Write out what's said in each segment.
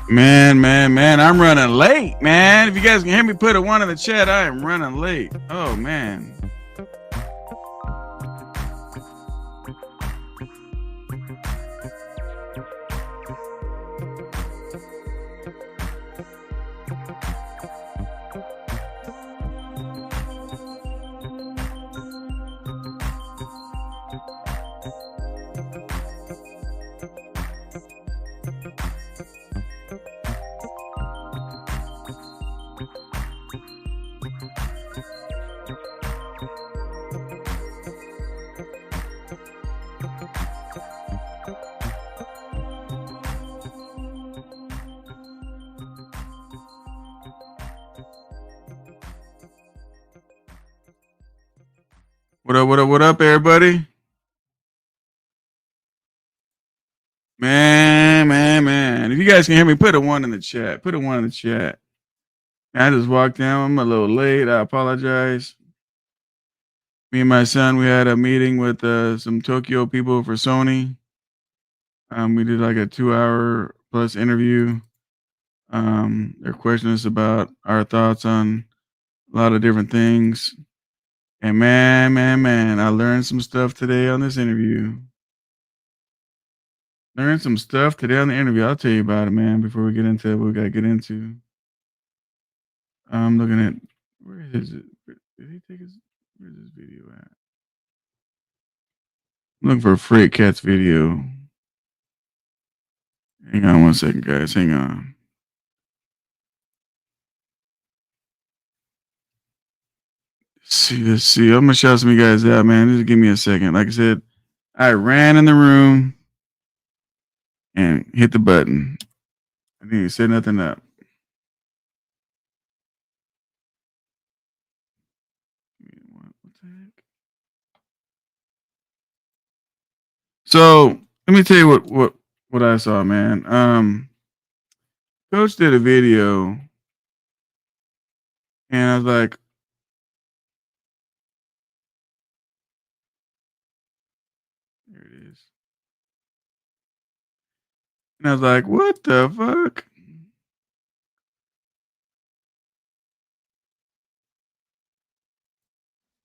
Man, I'm running late, man. If you guys can hear me, put a 1 in the chat. I am running late. Oh, man. What up, everybody? Man. If you guys can hear me, put a 1 in the chat. Put a 1 in the chat. I just walked down. I'm a little late. I apologize. Me and my son, we had a meeting with some Tokyo people for Sony. We did like a 2-hour plus interview. They're questioning us about our thoughts on a lot of different things. And man, I learned some stuff today on this interview. I'll tell you about it, man, before we get into what we got to get into. I'm looking at, where is it? Did he take his, where's this video at? I'm looking for a Freight Cats video. Hang on 1 second, guys. Hang on. Let's see. I'm going to shout some of you guys out, man. Just give me a second. Like I said, I ran in the room and hit the button. I didn't even set nothing up. What the heck? So let me tell you what I saw, man. Coach did a video, and I was like, there it is. And I was like, what the fuck?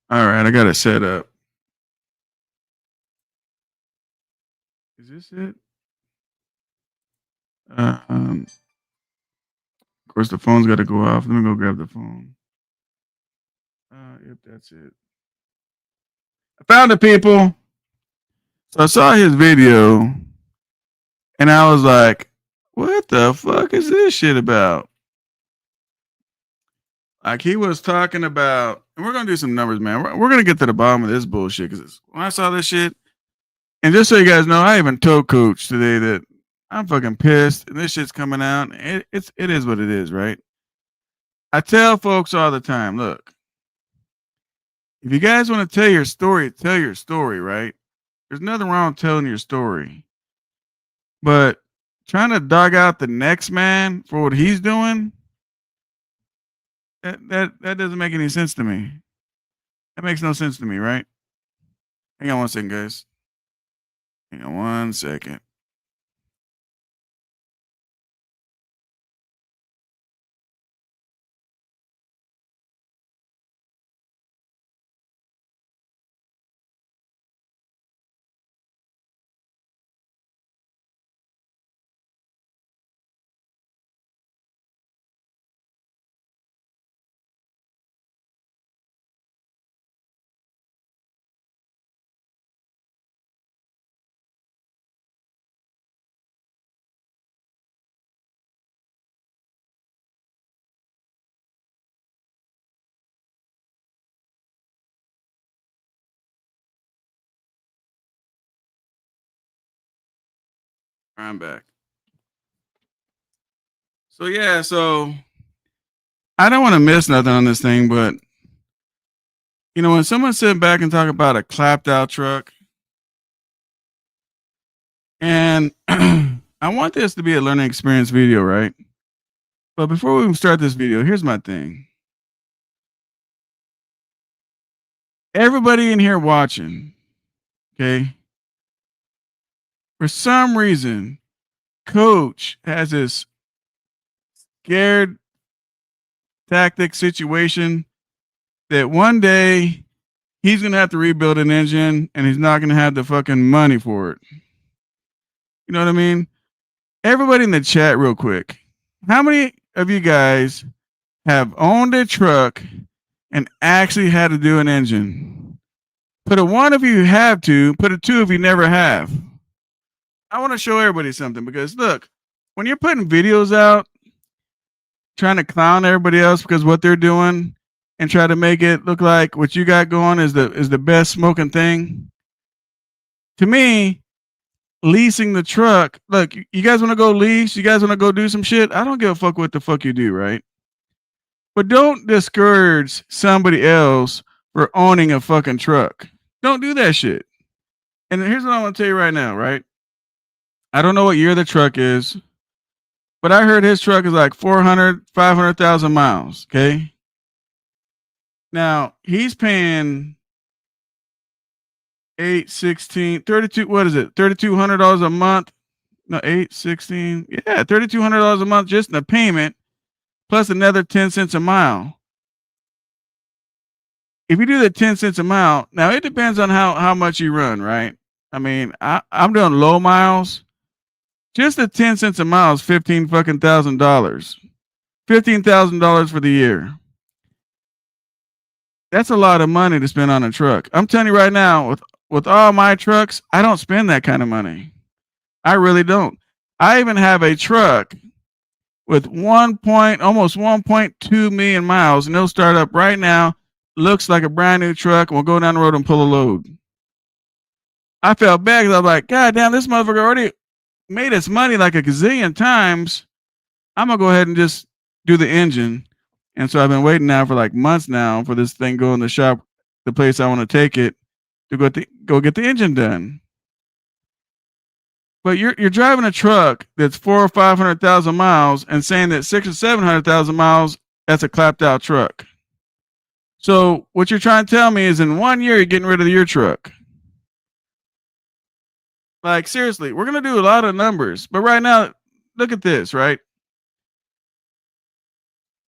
All right, I got it set up. Is this it? Of course, the phone's got to go off. Let me go grab the phone. Yep, that's it. I found it, people. So I saw his video, and I was like, what the fuck is this shit about? Like, he was talking about, and we're going to do some numbers, man. We're going to get to the bottom of this bullshit, because when I saw this shit, and just so you guys know, I even told Coach today that I'm fucking pissed, and this shit's coming out. It is what it is, right? I tell folks all the time, look, if you guys want to tell your story, right? There's nothing wrong with telling your story. But trying to dog out the next man for what he's doing, that doesn't make any sense to me. That makes no sense to me, right? Hang on 1 second, guys. Hang on 1 second. I'm back. So yeah, I don't want to miss nothing on this thing, but when someone sit back and talk about a clapped out truck, and I want this to be a learning experience video, right? But before we even start this video, here's my thing. Everybody in here watching, okay? For some reason, Coach has this scared tactic situation that one day he's gonna have to rebuild an engine and he's not gonna have the fucking money for it. You know what I mean? Everybody in the chat, real quick. How many of you guys have owned a truck and actually had to do an engine? Put a 1 if you have to, put a 2 if you never have. I want to show everybody something because look, when you're putting videos out, trying to clown everybody else because what they're doing and try to make it look like what you got going is the best smoking thing. To me, leasing the truck. Look, you guys want to go lease? You guys want to go do some shit? I don't give a fuck what the fuck you do, right? But don't discourage somebody else for owning a fucking truck. Don't do that shit. And here's what I want to tell you right now, right? I don't know what year the truck is, but I heard his truck is like 500,000 miles. Okay. Now he's paying 8, 16, 32. What is it? $3,200 a month. No, 8, 16. Yeah. $3,200 a month just in the payment plus another 10 cents a mile. If you do the 10 cents a mile, now it depends on how much you run, right? I mean, I'm doing low miles. Just the 10 cents a mile is $15,000. $15,000 for the year. That's a lot of money to spend on a truck. I'm telling you right now, with all my trucks, I don't spend that kind of money. I really don't. I even have a truck with almost 1.2 million miles, and it'll start up right now. Looks like a brand new truck, and we'll go down the road and pull a load. I felt bad because I was like, God damn, this motherfucker already made its money like a gazillion times. I'm gonna go ahead and just do the engine. And so I've been waiting now for like months now for this thing go in the shop, the place I want to take it to go get the engine done. But you're driving a truck that's 400,000 or 500,000 miles and saying that 600,000 or 700,000 miles, that's a clapped out truck. So what you're trying to tell me is in 1 year you're getting rid of your truck. Like seriously, we're gonna do a lot of numbers, but right now, look at this, right?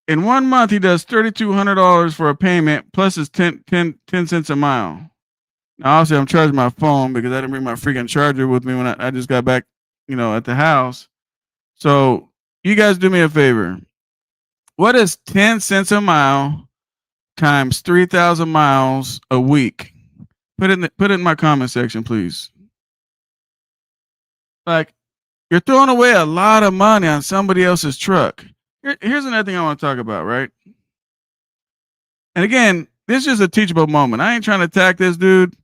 In 1 month, he does $3,200 for a payment plus his 10 cents a mile. Now, obviously, I'm charging my phone because I didn't bring my freaking charger with me when I just got back, at the house. So you guys do me a favor. What is 10 cents a mile times 3,000 miles a week? Put it in my comment section, please. Like, you're throwing away a lot of money on somebody else's truck. Here's another thing I want to talk about, right? And again, this is just a teachable moment. I ain't trying to attack this dude.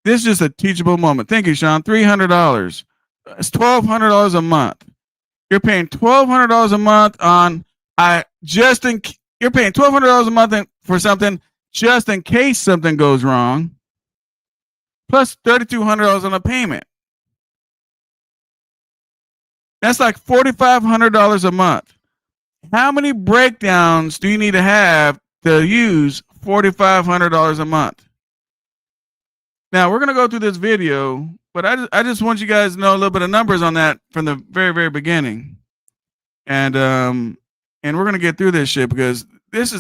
This is just a teachable moment. Thank you, Sean. $300. It's $1,200 a month. You're paying $1,200 a month on you're paying $1,200 a month for something just in case something goes wrong. Plus $3,200 on a payment. That's like $4,500 a month. How many breakdowns do you need to have to use $4,500 a month? Now we're gonna go through this video, but I just want you guys to know a little bit of numbers on that from the very, very beginning, and we're gonna get through this shit because this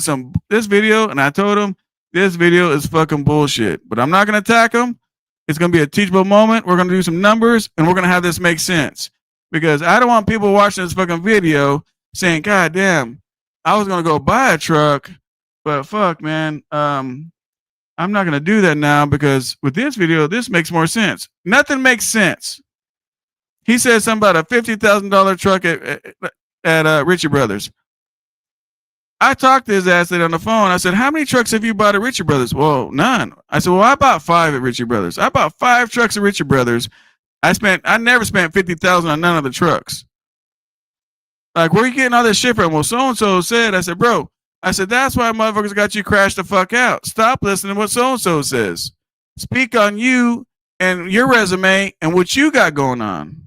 video, and I told him this video is fucking bullshit. But I'm not gonna attack him. It's gonna be a teachable moment. We're gonna do some numbers, and we're gonna have this make sense because I don't want people watching this fucking video saying, God damn, I was gonna go buy a truck, but fuck, man, I'm not gonna do that now because with this video, this makes more sense. Nothing makes sense. He said something about a $50,000 truck at Ritchie Brothers. I talked to his ass on the phone. I said, how many trucks have you bought at Ritchie Brothers? Well, none. I said, well, I bought 5 at Ritchie Brothers. I bought 5 trucks at Ritchie Brothers. I never spent $50,000 on none of the trucks. Like, where are you getting all this shit from? Well, so-and-so said. I said, bro, that's why motherfuckers got you crashed the fuck out. Stop listening to what so-and-so says. Speak on you and your resume and what you got going on.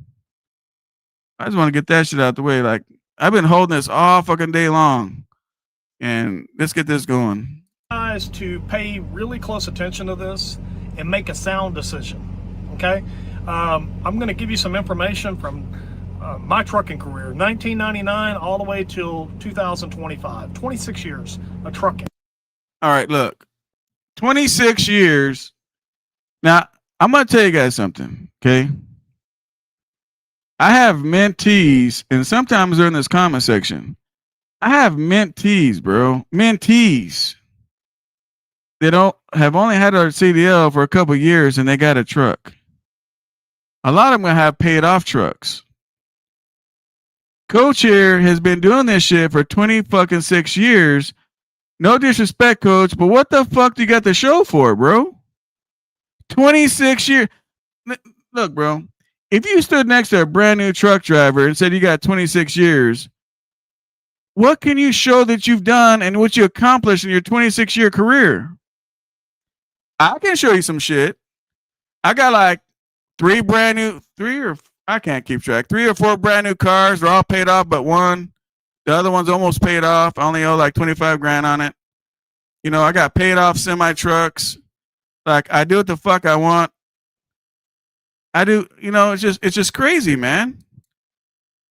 I just want to get that shit out the way. Like, I've been holding this all fucking day long. And let's get this going. Guys, to pay really close attention to this and make a sound decision, okay? I'm going to give you some information from my trucking career, 1999 all the way till 2025, 26 years of trucking. All right, look, 26 years. Now, I'm going to tell you guys something, okay? I have mentees, and sometimes they're in this comment section. I have mentees, bro. Mentees. They have only had their CDL for a couple of years, and they got a truck. A lot of them have paid off trucks. Coach here has been doing this shit for 26 years. No disrespect, Coach, but what the fuck do you got the show for, bro? 26 years. Look, bro, if you stood next to a brand new truck driver and said you got 26 years, what can you show that you've done and what you accomplished in your 26-year career? I can show you some shit. I got like three or four brand new cars. They're all paid off but one. The other one's almost paid off. I only owe like 25 grand on it. You know, I got paid off semi trucks. Like, I do what the fuck I want. I do, you know, it's just crazy, man.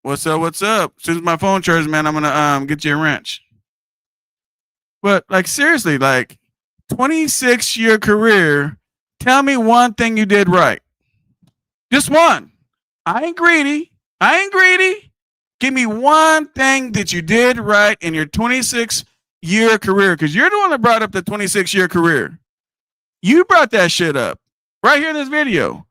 What's up? As soon as my phone charges, man, I'm gonna get you a wrench. But like, seriously, like, 26-year career, tell me one thing you did right. Just one. I ain't greedy. Give me one thing that you did right in your 26-year career, because you're the one that brought up the 26-year career. You brought that shit up right here in this video.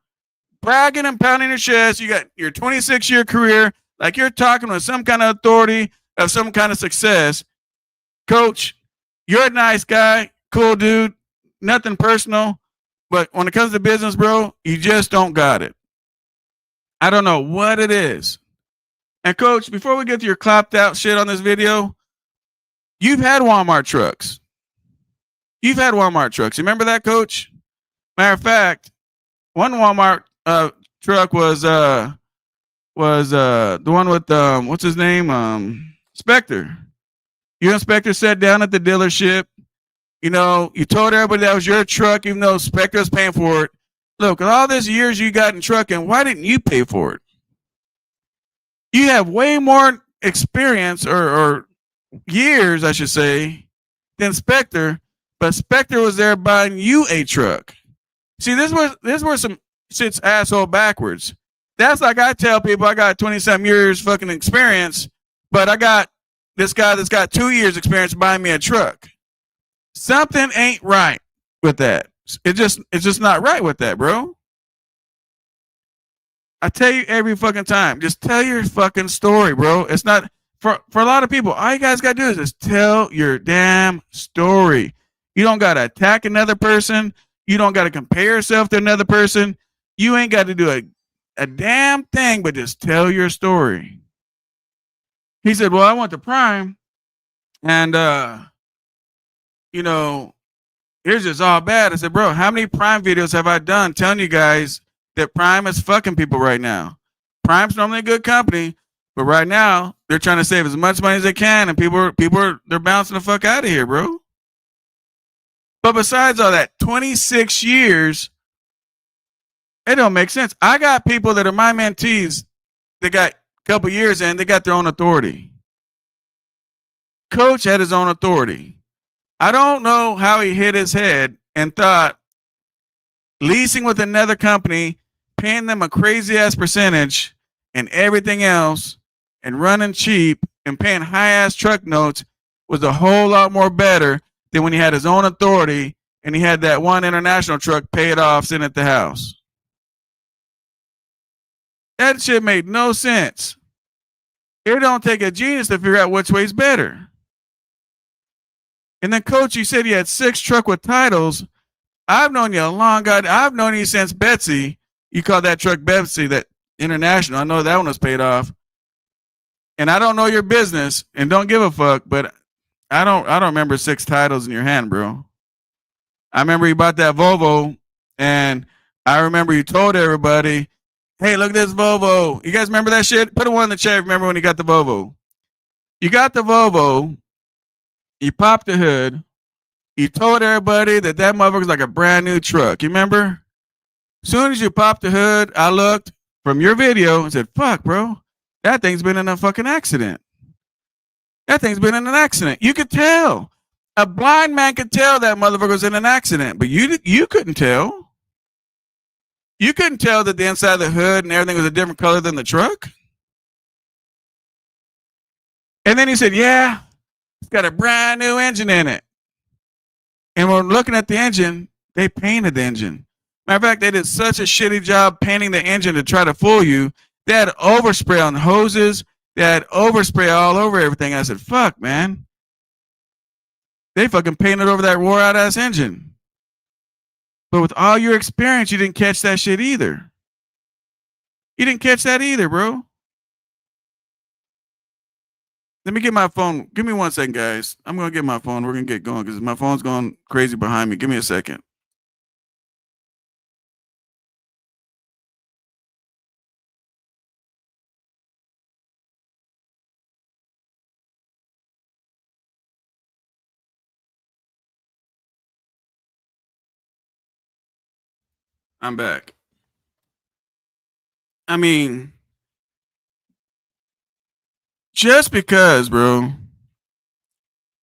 Bragging and pounding your chest. You got your 26-year career, like you're talking with some kind of authority of some kind of success. Coach, you're a nice guy, cool dude, nothing personal. But when it comes to business, bro, you just don't got it. I don't know what it is. And Coach, before we get to your clapped out shit on this video, you've had Walmart trucks. You remember that, Coach? Matter of fact, one Walmart truck was the one with what's his name? Spectre. You and Spectre sat down at the dealership. You know, you told everybody that was your truck, even though Spectre was paying for it. Look, all these years you got in trucking, why didn't you pay for it? You have way more experience or years, I should say, than Spectre, but Spectre was there buying you a truck. See, this was some shit's asshole backwards. That's like I tell people I got 20-something years fucking experience, but I got this guy that's got 2 years experience buying me a truck. Something ain't right with that. It's just not right with that, bro. I tell you every fucking time, just tell your fucking story, bro. It's not for a lot of people. All you guys gotta do is just tell your damn story. You don't gotta attack another person. You don't gotta compare yourself to another person. You ain't got to do a damn thing, but just tell your story. He said, well, I went to Prime, and you know, here's just all bad. I said, bro, how many Prime videos have I done telling you guys that Prime is fucking people right now? Prime's normally a good company, but right now they're trying to save as much money as they can, and they're bouncing the fuck out of here, bro. But besides all that, 26 years, it don't make sense. I got people that are my mentees that got a couple years in, they got their own authority. Coach had his own authority. I don't know how he hit his head and thought leasing with another company, paying them a crazy ass percentage and everything else, and running cheap and paying high ass truck notes was a whole lot more better than when he had his own authority and he had that one international truck paid off sitting at the house. That shit made no sense. It don't take a genius to figure out which way's better. And then, Coach, you said you had 6 truck with titles. I've known you a long time. I've known you since Betsy. You call that truck Betsy, that international. I know that one was paid off. And I don't know your business and don't give a fuck, but I don't remember 6 titles in your hand, bro. I remember you bought that Volvo, and I remember you told everybody, hey, look at this Volvo. You guys remember that shit? Put a 1 in the chat. Remember when you got the Volvo? You got the Volvo. You popped the hood. You told everybody that motherfucker's like a brand new truck. You remember? As soon as you popped the hood, I looked from your video and said, fuck, bro. That thing's been in a fucking accident. That thing's been in an accident. You could tell. A blind man could tell that motherfucker was in an accident, but you couldn't tell. You couldn't tell that the inside of the hood and everything was a different color than the truck. And then he said, yeah, it's got a brand new engine in it. And we're looking at the engine, they painted the engine. Matter of fact, they did such a shitty job painting the engine to try to fool you. They had overspray on the hoses. They had overspray all over everything. I said, fuck, man. They fucking painted over that wore out ass engine. But with all your experience, you didn't catch that shit either. You didn't catch that either, bro. Let me get my phone. Give me 1 second, guys. I'm going to get my phone. We're going to get going because my phone's going crazy behind me. Give me a second. I'm back. I mean, just because, bro,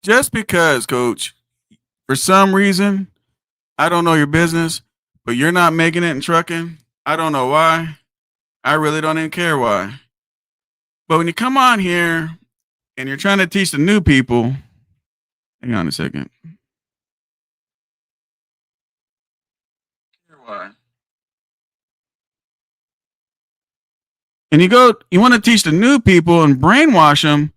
just because, coach, for some reason, I don't know your business, but you're not making it in trucking. I don't know why. I really don't even care why. But when you come on here and you're trying to teach the new people, hang on a second. Why? And you want to teach the new people and brainwash them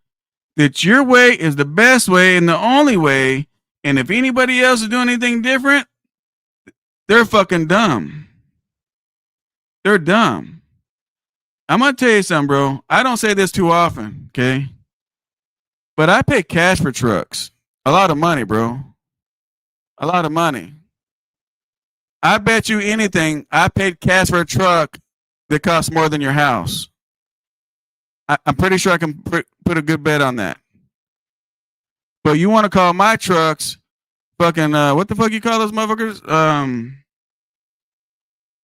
that your way is the best way and the only way. And if anybody else is doing anything different, they're fucking dumb. They're dumb. I'm going to tell you something, bro. I don't say this too often, okay? But I pay cash for trucks. A lot of money, bro. A lot of money. I bet you anything, I paid cash for a truck that costs more than your house. I'm pretty sure I can put a good bet on that. But you want to call my trucks fucking, what the fuck you call those motherfuckers?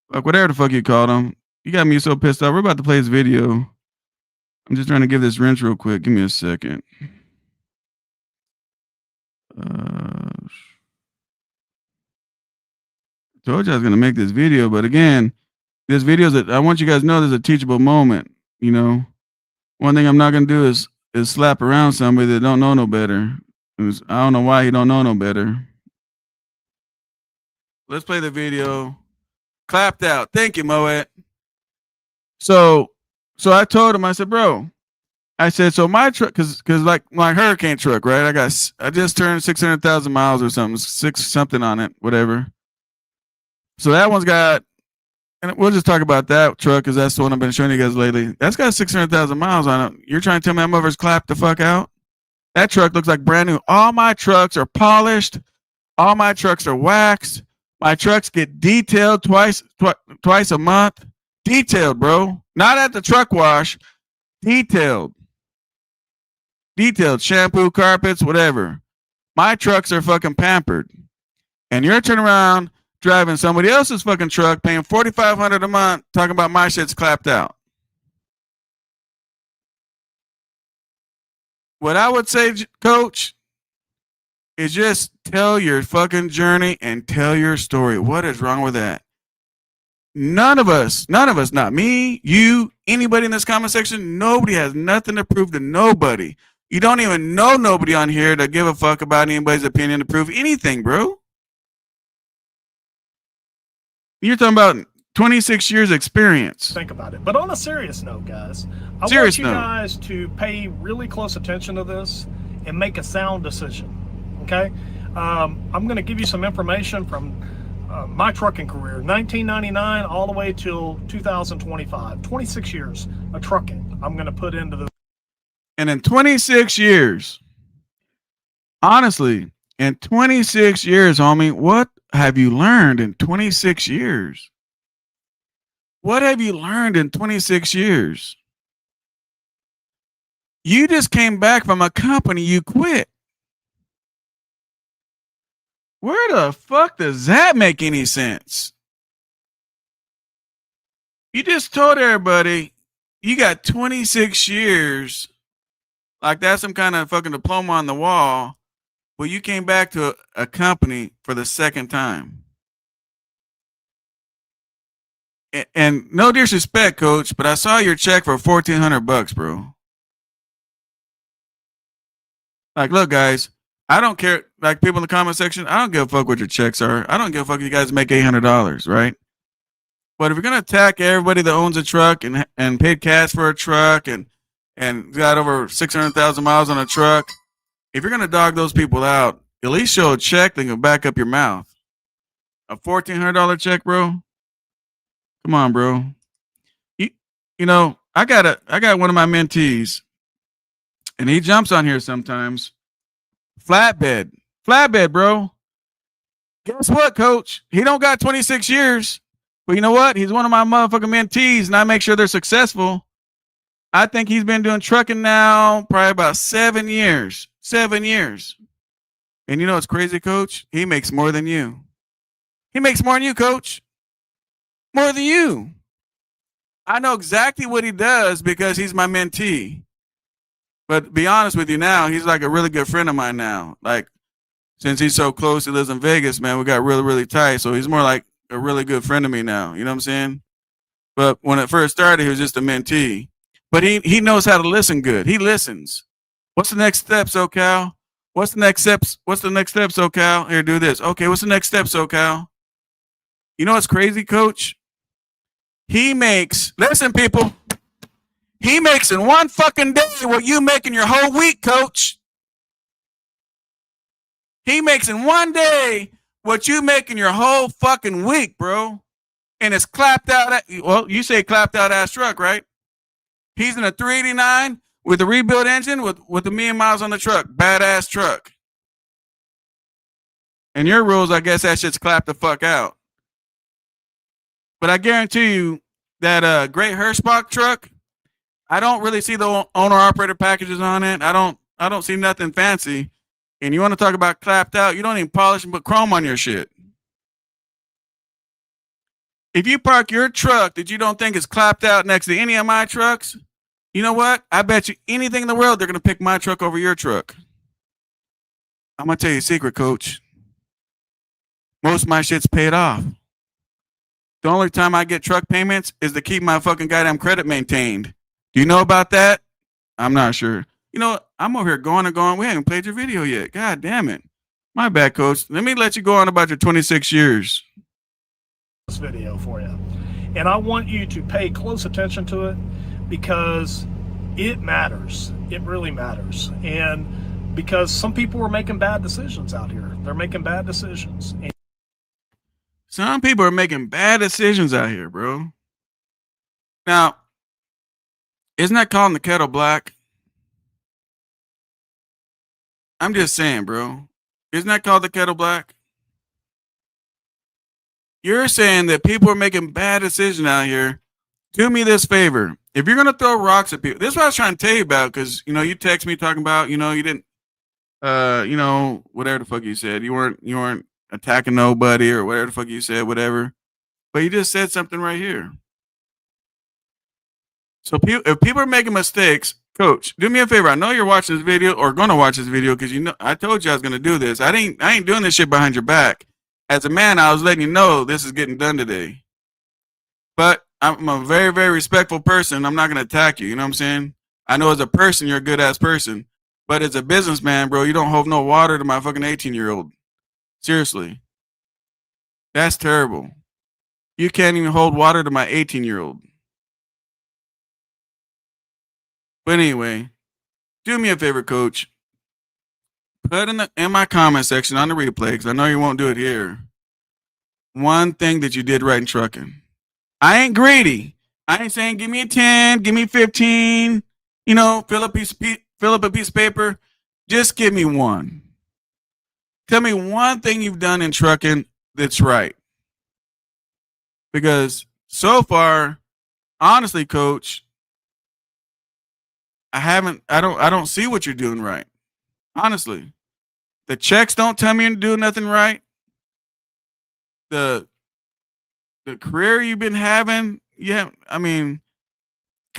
Whatever the fuck you call them. You got me so pissed off. We're about to play this video. I'm just trying to give this wrench real quick. Give me a second. Told you I was going to make this video, but again, this video is I want you guys to know there's a teachable moment. You know, one thing I'm not going to do is slap around somebody that don't know no better. I don't know why he don't know no better. Let's play the video. Clapped out. Thank you, Moet. So I told him, I said, bro, I said, so my truck, cause like my hurricane truck, right? I just turned 600,000 miles or something, something on it, whatever. So that one's got, and we'll just talk about that truck because that's the one I've been showing you guys lately. That's got 600,000 miles on it. You're trying to tell me that motherfucker's clapped the fuck out? That truck looks like brand new. All my trucks are polished. All my trucks are waxed. My trucks get detailed twice a month. Detailed, bro. Not at the truck wash. Detailed. Detailed. Shampoo, carpets, whatever. My trucks are fucking pampered. And you're turning around driving somebody else's fucking truck, paying $4,500 a month, talking about my shit's clapped out. What I would say, coach, is just tell your fucking journey and tell your story. What is wrong with that? None of us, not me, you, anybody in this comment section, nobody has nothing to prove to nobody. You don't even know nobody on here to give a fuck about anybody's opinion to prove anything, bro. You're talking about 26 years experience. Think about it. But on a serious note, guys, I want you guys to pay really close attention to this and make a sound decision. Okay? I'm going to give you some information from my trucking career, 1999 all the way till 2025. 26 years of trucking I'm going to put into the. And in 26 years, honestly, in 26 years, homie, what have you learned in 26 years? What have you learned in 26 years? You just came back from a company you quit. Where the fuck does that make any sense? You just told everybody you got 26 years, like that's some kind of fucking diploma on the wall, but you came back to a company for the second time. And no disrespect, coach, but I saw your check for $1,400, bro. Like, look, guys, I don't care. Like, people in the comment section, I don't give a fuck what your checks are. I don't give a fuck if you guys make $800, right? But if you're gonna attack everybody that owns a truck and paid cash for a truck and got over 600,000 miles on a truck, if you're gonna dog those people out, at least show a check that can back up your mouth. A $1,400 check, bro. Come on, bro. You know, I got one of my mentees, and he jumps on here sometimes. Flatbed, bro. Guess what, coach? He don't got 26 years, but you know what? He's one of my motherfucking mentees, and I make sure they're successful. I think he's been doing trucking now probably about 7 years. 7 years. And you know what's crazy, coach? He makes more than you. He makes more than you, coach. More than you. I know exactly what he does because he's my mentee. But to be honest with you now, he's like a really good friend of mine now. Like, since he's so close, he lives in Vegas, man, we got really, really tight. So he's more like a really good friend of me now. You know what I'm saying? But when it first started, he was just a mentee. But he knows how to listen good. He listens. What's the next step, SoCal? What's the next steps? What's the next step, SoCal? Here, do this. Okay, what's the next step, SoCal? You know what's crazy, coach? He makes, listen, people, he makes in one fucking day what you make in your whole week, coach. He makes in one day what you make in your whole fucking week, bro. And it's clapped out. Well, you say clapped out ass truck, right? He's in a 389 with a rebuilt engine with a million miles on the truck. Badass truck. And your rules, I guess that shit's clapped the fuck out. But I guarantee you that great Hirschbach truck, I don't really see the owner operator packages on it. I don't see nothing fancy. And you want to talk about clapped out, you don't even polish and put chrome on your shit. If you park your truck that you don't think is clapped out next to any of my trucks, you know what? I bet you anything in the world they're going to pick my truck over your truck. I'm going to tell you a secret, coach. Most of my shit's paid off. The only time I get truck payments is to keep my fucking goddamn credit maintained. Do you know about that? I'm not sure. You know, I'm over here going and going. We haven't played your video yet. God damn it. My bad, coach. Let me let you go on about your 26 years. This video for you. And I want you to pay close attention to it because it matters. It really matters. And because some people are making bad decisions out here. They're making bad decisions. And some people are making bad decisions out here, bro. Now, isn't that calling the kettle black? I'm just saying, bro. Isn't that called the kettle black? You're saying that people are making bad decisions out here. Do me this favor. If you're going to throw rocks at people, this is what I was trying to tell you about because, you know, you text me talking about, you know, you didn't, you know, whatever the fuck you said. You weren't attacking nobody or whatever the fuck you said, whatever. But you just said something right here. So if people are making mistakes, coach, do me a favor. I know you're watching this video or going to watch this video because you know I told you I was going to do this. I ain't doing this shit behind your back. As a man, I was letting you know this is getting done today. But I'm a very, very respectful person. I'm not going to attack you. You know what I'm saying? I know as a person, you're a good ass person. But as a businessman, bro, you don't hold no water to my fucking 18-year-old. Seriously. That's terrible. You can't even hold water to my 18-year-old. But anyway, do me a favor, coach. Put in my comment section on the replay, because I know you won't do it here. One thing that you did right in trucking. I ain't greedy. I ain't saying give me a 10, give me 15, you know, fill up a piece of paper. Just give me one. Tell me one thing you've done in trucking that's right. Because so far, honestly, coach, I don't see what you're doing right. Honestly. The checks don't tell me you're doing nothing right. The career you've been having, yeah, I mean,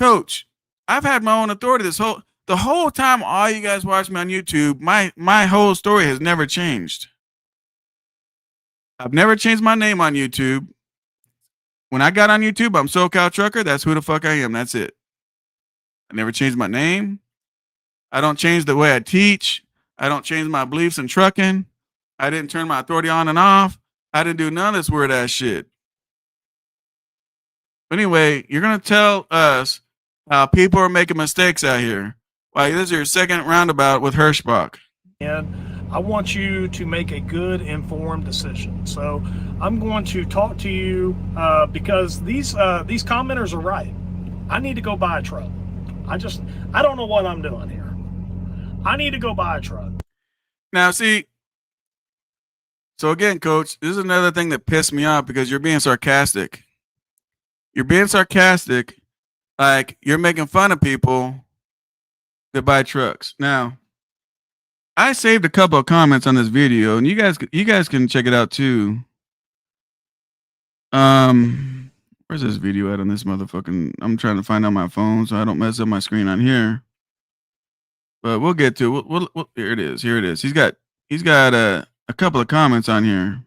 Coach, I've had my own authority the whole time. All you guys watch me on YouTube, my whole story has never changed. I've never changed my name on YouTube. When I got on YouTube, I'm SoCal Trucker. That's who the fuck I am. That's it. I never changed my name. I don't change the way I teach. I don't change my beliefs in trucking. I didn't turn my authority on and off. I didn't do none of this weird ass shit. Anyway, you're going to tell us how people are making mistakes out here. Like, this is your second roundabout with Hirschbach. And I want you to make a good, informed decision. So I'm going to talk to you because these commenters are right. I need to go buy a truck. I don't know what I'm doing here. I need to go buy a truck. Now, see, so again, Coach, this is another thing that pissed me off because you're being sarcastic. You're being sarcastic, like you're making fun of people that buy trucks. Now, I saved a couple of comments on this video, and you guys can check it out too. Where's this video at on this motherfucking? I'm trying to find out my phone so I don't mess up my screen on here. But we'll get to it. We'll, here it is. Here it is. He's got a couple of comments on here.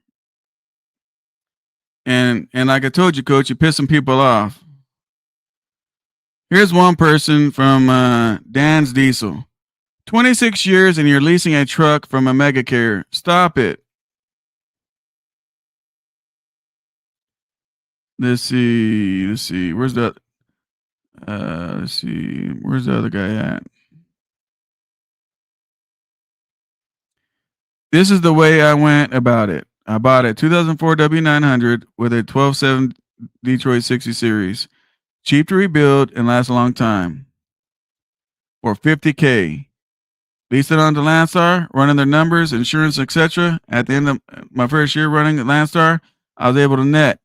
And like I told you, Coach, you're pissing people off. Here's one person from Dan's Diesel. 26 years and you're leasing a truck from a mega carrier. Stop it. Let's see. Where's the where's the other guy at? This is the way I went about it. I bought a 2004 W900 with a 12.7 Detroit 60 series. Cheap to rebuild and lasts a long time. For $50K. Leased it on to Landstar, running their numbers, insurance, etc. At the end of my first year running at Landstar, I was able to net,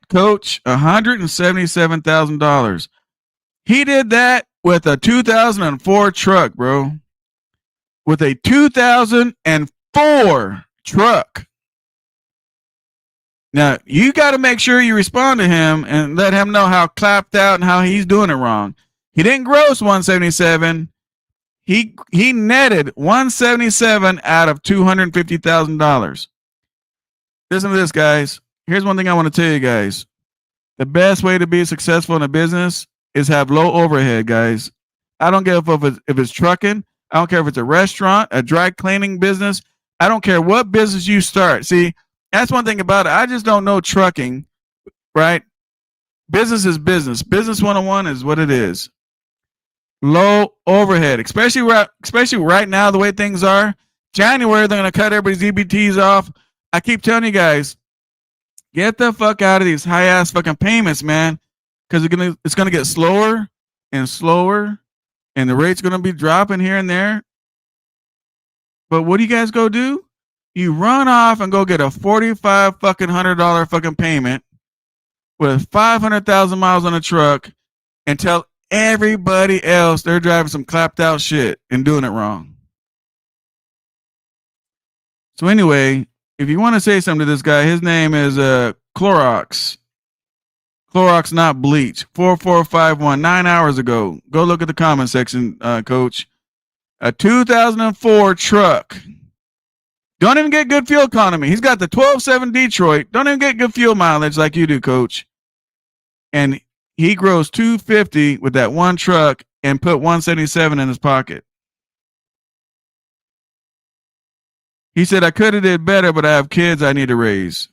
Coach, $177,000. He did that with a 2004 truck, bro. With a 2004 truck. Now, you got to make sure you respond to him and let him know how clapped out and how he's doing it wrong. He didn't gross 177. He netted 177 out of $250,000. Listen to this, guys. Here's one thing I want to tell you guys. The best way to be successful in a business is have low overhead, guys. I don't care if it's trucking. I don't care if it's a restaurant, a dry cleaning business. I don't care what business you start. See, that's one thing about it. I just don't know trucking, right? Business is business. Business 101 is what it is. Low overhead, especially right now, the way things are. January, they're going to cut everybody's EBTs off. I keep telling you guys, get the fuck out of these high-ass fucking payments, man, because it's gonna get slower and slower, and the rate's going to be dropping here and there. But what do you guys go do? You run off and go get a $4,500 fucking payment with 500,000 miles on a truck and tell everybody else they're driving some clapped out shit and doing it wrong. So anyway, if you want to say something to this guy, his name is Clorox. Clorox, not bleach. 4451, 9 hours ago. Go look at the comment section, Coach. A 2004 truck. Don't even get good fuel economy. He's got the 12.7 Detroit. Don't even get good fuel mileage like you do, Coach. And he grows $250 with that one truck and put $177 in his pocket. He said, I could have did better, but I have kids I need to raise.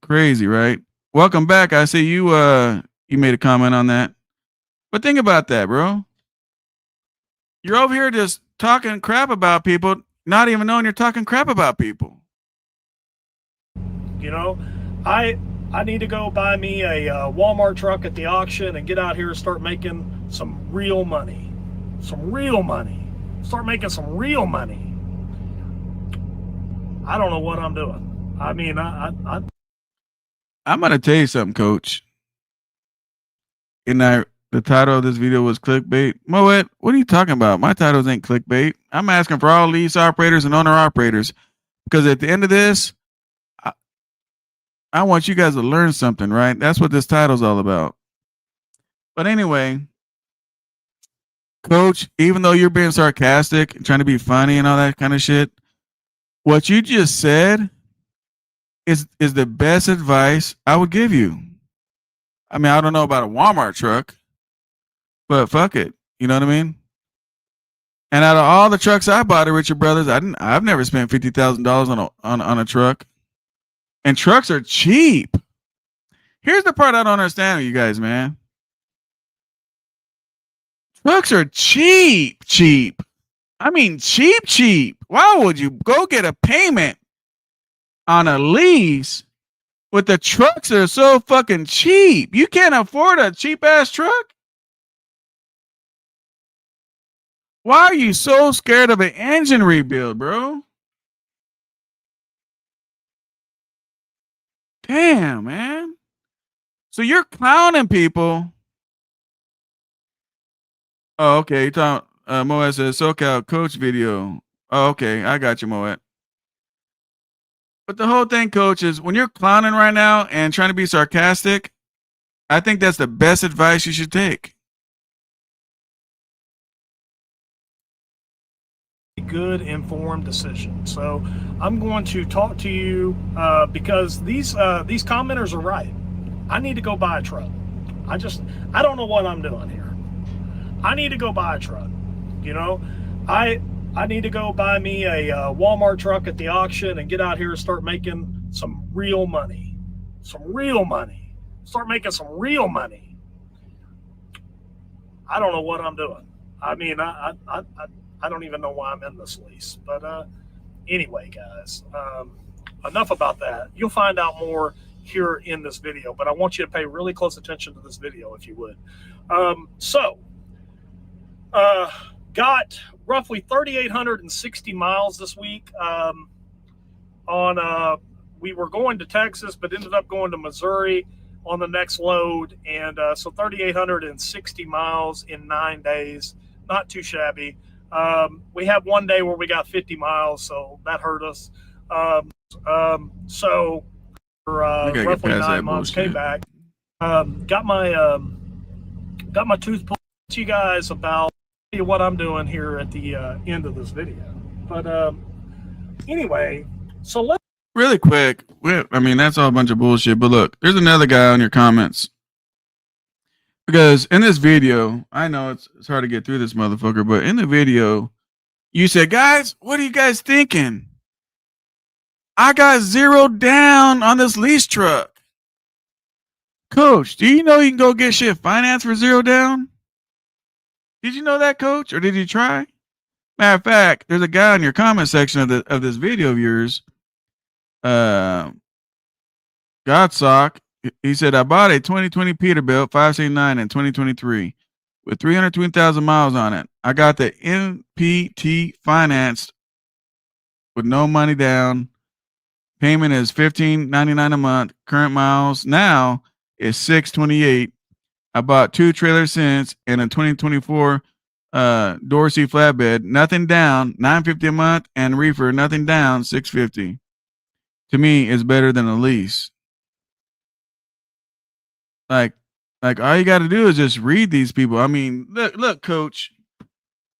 Crazy, right? Welcome back. I see you you made a comment on that. But think about that, bro. You're over here just talking crap about people, not even knowing you're talking crap about people. You know, I need to go buy me a Walmart truck at the auction and get out here and start making some real money. Some real money. Start making some real money. I don't know what I'm doing. I mean, I'm going to tell you something, Coach. The title of this video was clickbait. Moet, what are you talking about? My titles ain't clickbait. I'm asking for all lease operators and owner operators because at the end of this, I want you guys to learn something, right? That's what this title's all about. But anyway, Coach, even though you're being sarcastic and trying to be funny and all that kind of shit, what you just said is the best advice I would give you. I mean, I don't know about a Walmart truck, but fuck it. You know what I mean? And out of all the trucks I bought at Richard Brothers, I've never spent $50,000 on a truck. And trucks are cheap. Here's the part I don't understand with you guys, man. Trucks are cheap. I mean, cheap. Why would you go get a payment on a lease with the trucks that are so fucking cheap? You can't afford a cheap ass truck? Why are you so scared of an engine rebuild, bro? Damn, man. So you're clowning people. Oh, okay. You talking Moet says SoCal coach video. Oh, okay. I got you, Moet. But the whole thing, coach, is when you're clowning right now and trying to be sarcastic, I think that's the best advice you should take. Good informed decision. So I'm going to talk to you because these commenters are right. I need to go buy a truck. I don't know what I'm doing here. I need to go buy a truck. You know, I need to go buy me a Walmart truck at the auction and get out here and start making some real money. Start making some real money. I don't know what I'm doing. I mean, I don't even know why I'm in this lease. But anyway, guys, enough about that. You'll find out more here in this video, but I want you to pay really close attention to this video if you would. Got roughly 3,860 miles this week. We were going to Texas, but ended up going to Missouri on the next load. And so 3,860 miles in 9 days, not too shabby. We had one day where we got 50 miles, so that hurt us. So for roughly 9 months, came back, got my tooth pulled. You guys about what I'm doing here at the end of this video. But anyway, so let's really quick. I mean, that's all a bunch of bullshit. But look, there's another guy on your comments. Because in this video, I know it's hard to get through this motherfucker, but in the video, you said, guys, what are you guys thinking? I got zeroed down on this lease truck. Coach, do you know you can go get shit financed for zero down? Did you know that, Coach? Or did you try? Matter of fact, there's a guy in your comment section of this video of yours. Godsock. He said, I bought a 2020 Peterbilt 569 in 2023 with 320,000 miles on it. I got the MPT financed with no money down. Payment is $15.99 a month. Current miles now is 628. I bought 2 trailers since and a 2024 Dorsey flatbed. Nothing down, $950 a month, and reefer, nothing down, $650. To me, it's better than a lease. Like all you got to do is just read these people. I mean, look, Coach.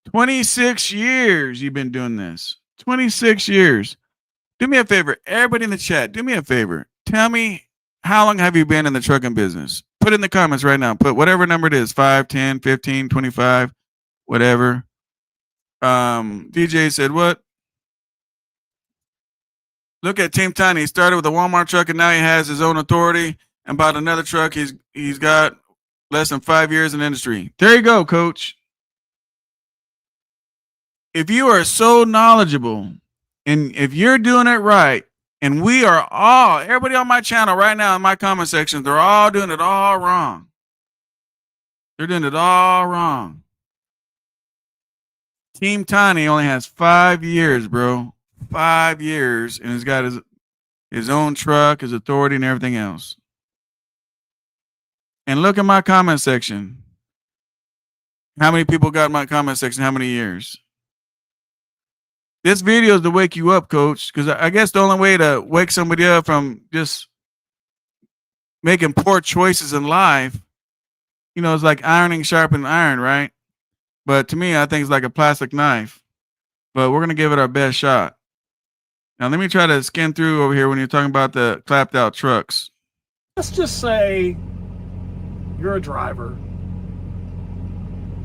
26 years you've been doing this. 26 years. Do me a favor, everybody in the chat. Do me a favor. Tell me, how long have you been in the trucking business? Put in the comments right now. Put whatever number it is, 5, 10, 15, 25, whatever. DJ said what? Look at Team Tiny. He started with a Walmart truck and now he has his own authority and bought another truck. He's got less than 5 years in the industry. There you go, Coach. If you are so knowledgeable and if you're doing it right, and we are all, everybody on my channel right now in my comment section, they're all doing it all wrong. They're doing it all wrong. Team Tiny only has 5 years, bro. 5 years, and he's got his own truck, his authority, and everything else. And look at my comment section. How many people got in my comment section? How many years? This video is to wake you up, Coach, because I guess the only way to wake somebody up from just making poor choices in life, you know, it's like ironing sharpening iron, right? But to me, I think it's like a plastic knife. But we're gonna give it our best shot. Now let me try to skim through over here when you're talking about the clapped out trucks. Let's just say you're a driver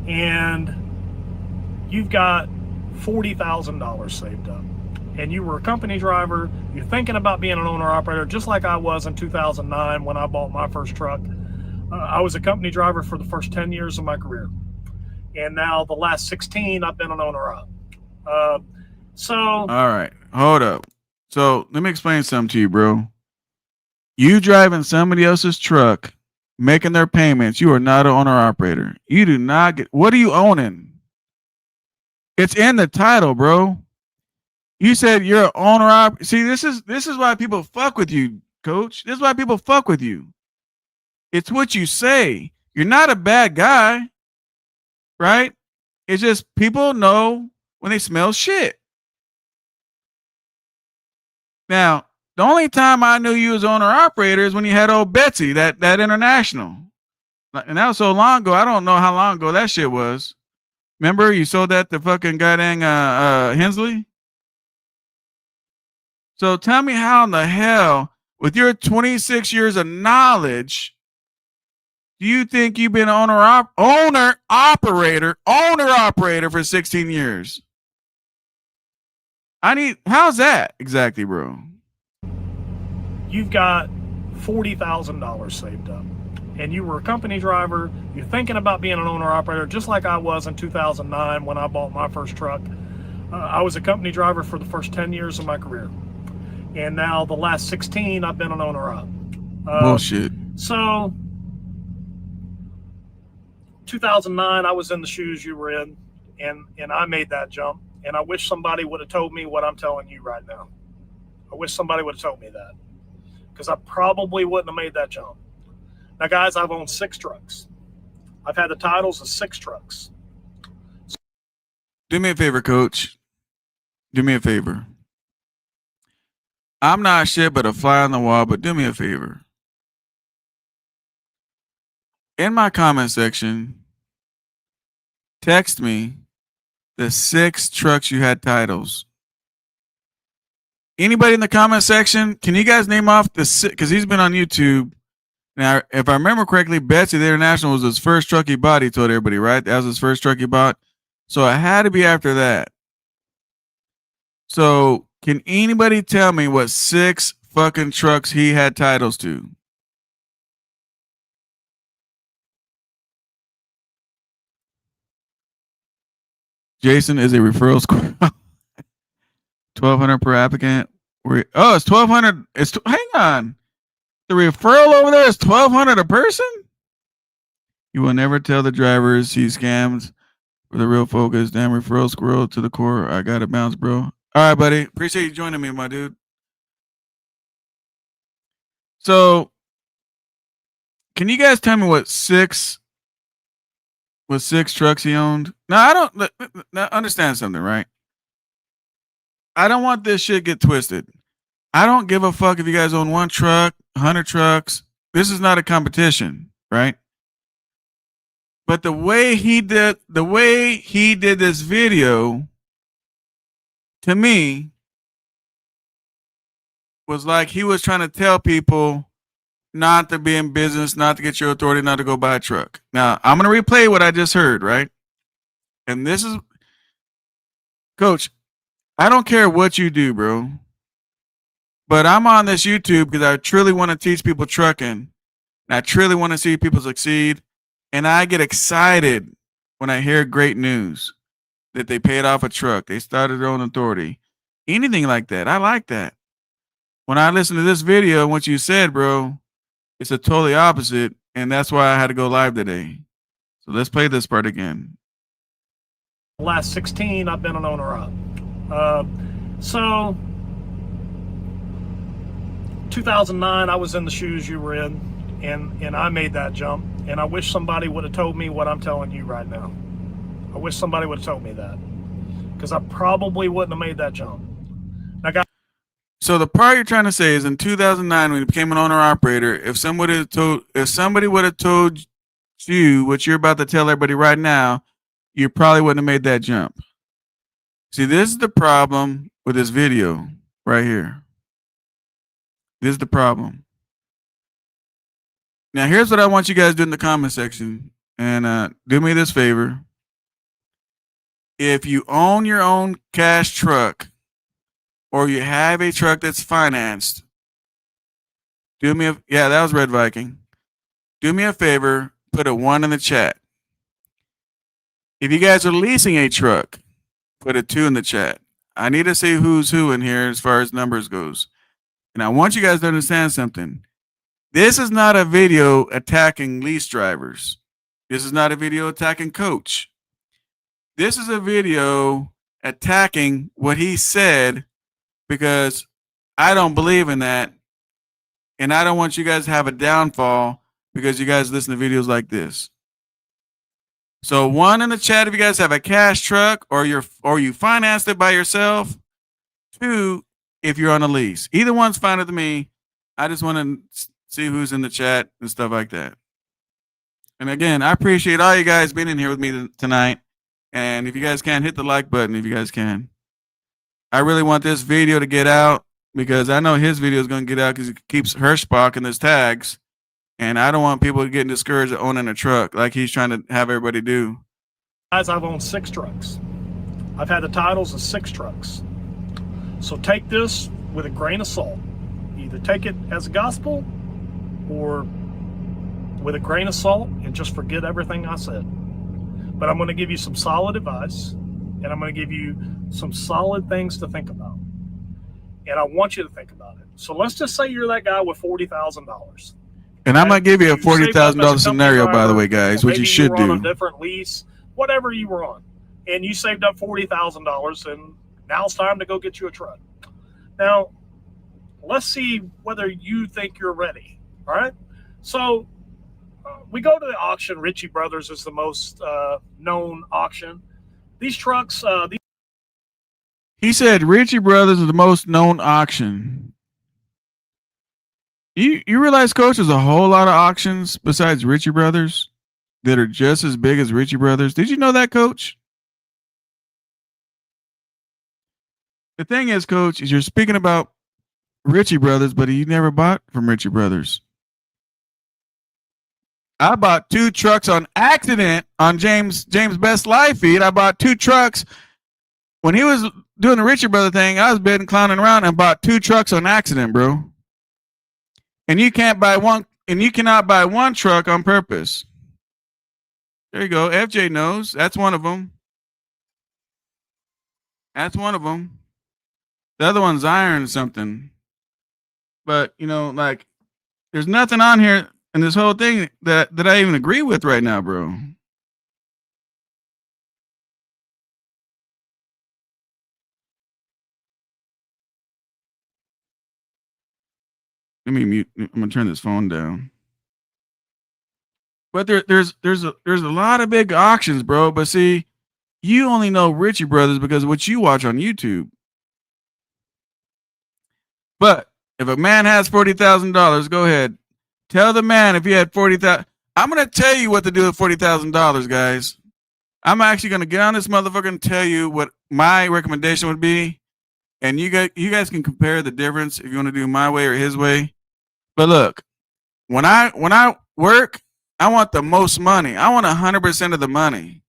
and you've got $40,000 saved up, and you were a company driver. You're thinking about being an owner operator, just like I was in 2009 when I bought my first truck. I was a company driver for the first 10 years of my career, and now the last 16 I've been an owner op. All right, hold up. So let me explain something to you, bro. You driving somebody else's truck, making their payments. You are not an owner operator. You do not get. What are you owning? It's in the title, bro. You said you're an owner op. See, this is why people fuck with you, coach. This is why people fuck with you. It's what you say. You're not a bad guy, right? It's just people know when they smell shit. Now, the only time I knew you as owner operator is when you had old Betsy, that international. And that was so long ago. I don't know how long ago that shit was. Remember you sold that to fucking goddamn Hensley? So tell me how in the hell, with your 26 years of knowledge, do you think you've been owner operator for 16 years? How's that exactly, bro? You've got $40,000 saved up, and you were a company driver. You're thinking about being an owner operator, just like I was in 2009 when I bought my first truck. I was a company driver for the first 10 years of my career, and now the last 16 I've been an owner op. Bullshit. So 2009, I was in the shoes you were in, and I made that jump. And I wish somebody would have told me what I'm telling you right now. I wish somebody would have told me that, because I probably wouldn't have made that jump. Now, guys, I've owned 6 trucks. I've had the titles of 6 trucks. Do me a favor, coach. Do me a favor. I'm not shit but a fly on the wall, but do me a favor. In my comment section, text me the 6 trucks you had titles. Anybody in the comment section, can you guys name off the 6? Because he's been on YouTube. Now, if I remember correctly, Betsy the International was his first truck he bought. He told everybody, right? That was his first truck he bought. So it had to be after that. So can anybody tell me what 6 fucking trucks he had titles to? Jason is a referral score. 1,200 per applicant. Oh, it's 1,200. Hang on. The referral over there is 1,200 a person? You will never tell the drivers he scams for the real focus. Damn referral squirrel to the core. I got to bounce, bro. All right, buddy. Appreciate you joining me, my dude. So, can you guys tell me what 6 trucks he owned? Now, I don't now understand something, right? I don't want this shit get twisted. I don't give a fuck if you guys own 1 truck, 100 trucks. This is not a competition, right? But the way he did this video, to me, was like he was trying to tell people not to be in business, not to get your authority, not to go buy a truck. Now, I'm going to replay what I just heard, right? And this is, Coach, I don't care what you do, bro. But I'm on this YouTube because I truly want to teach people trucking. And I truly want to see people succeed. And I get excited when I hear great news that they paid off a truck. They started their own authority. Anything like that. I like that. When I listen to this video and what you said, bro, it's a totally opposite. And that's why I had to go live today. So let's play this part again. The last 16, I've been an owner op. 2009, I was in the shoes you were in, and I made that jump. And I wish somebody would have told me what I'm telling you right now. I wish somebody would have told me that, because I probably wouldn't have made that jump. Now, guys. So the part you're trying to say is in 2009 when you became an owner operator, if somebody would have told you what you're about to tell everybody right now, you probably wouldn't have made that jump. See, this is the problem with this video right here. This is the problem. Now, here's what I want you guys to do in the comment section. And do me this favor. If you own your own cash truck or you have a truck that's financed, yeah, that was Red Viking. Do me a favor, put a 1 in the chat. If you guys are leasing a truck, put a 2 in the chat. I need to see who's who in here as far as numbers goes. And I want you guys to understand something. This is not a video attacking lease drivers. This is not a video attacking Coach. This is a video attacking what he said because I don't believe in that. And I don't want you guys to have a downfall because you guys listen to videos like this. So 1 in the chat if you guys have a cash truck or you financed it by yourself. 2 if you're on a lease. Either one's fine with me. I just want to see who's in the chat and stuff like that. And again, I appreciate all you guys being in here with me tonight. And if you guys can, hit the like button if you guys can. I really want this video to get out because I know his video is going to get out because he keeps Hirschbach in his tags. And I don't want people getting discouraged of owning a truck like he's trying to have everybody do. Guys, I've owned 6 trucks. I've had the titles of 6 trucks. So take this with a grain of salt. Either take it as gospel or with a grain of salt and just forget everything I said. But I'm going to give you some solid advice and I'm going to give you some solid things to think about. And I want you to think about it. So let's just say you're that guy with $40,000. And I might give you a $40,000 scenario, by the way, guys, which you should do. On a different lease, whatever you were on, and you saved up $40,000, and now it's time to go get you a truck. Now, let's see whether you think you're ready. All right. So we go to the auction. Ritchie Brothers is the most known auction. These trucks. He said Ritchie Brothers is the most known auction. You realize, Coach, there's a whole lot of auctions besides Ritchie Brothers that are just as big as Ritchie Brothers. Did you know that, Coach? The thing is, Coach, is you're speaking about Ritchie Brothers, but you never bought from Ritchie Brothers. I bought 2 trucks on accident on James Best Live feed. I bought 2 trucks when he was doing the Ritchie Brother thing. I was bidding, clowning around, and bought 2 trucks on accident, bro. And you can't buy one, and you cannot buy 1 truck on purpose. There you go. FJ knows. That's one of them. That's one of them. The other one's iron something. But, you know, like, there's nothing on here in this whole thing that I even agree with right now, bro. Let me mute. I'm gonna turn this phone down. But there's a lot of big auctions, bro. But see, you only know Ritchie Brothers because of what you watch on YouTube. But if a man has $40,000, go ahead. Tell the man if he had $40,000. I'm gonna tell you what to do with $40,000, guys. I'm actually gonna get on this motherfucker and tell you what my recommendation would be, and you guys can compare the difference if you want to do my way or his way. But look, when I work, I want the most money. I want 100% of the money.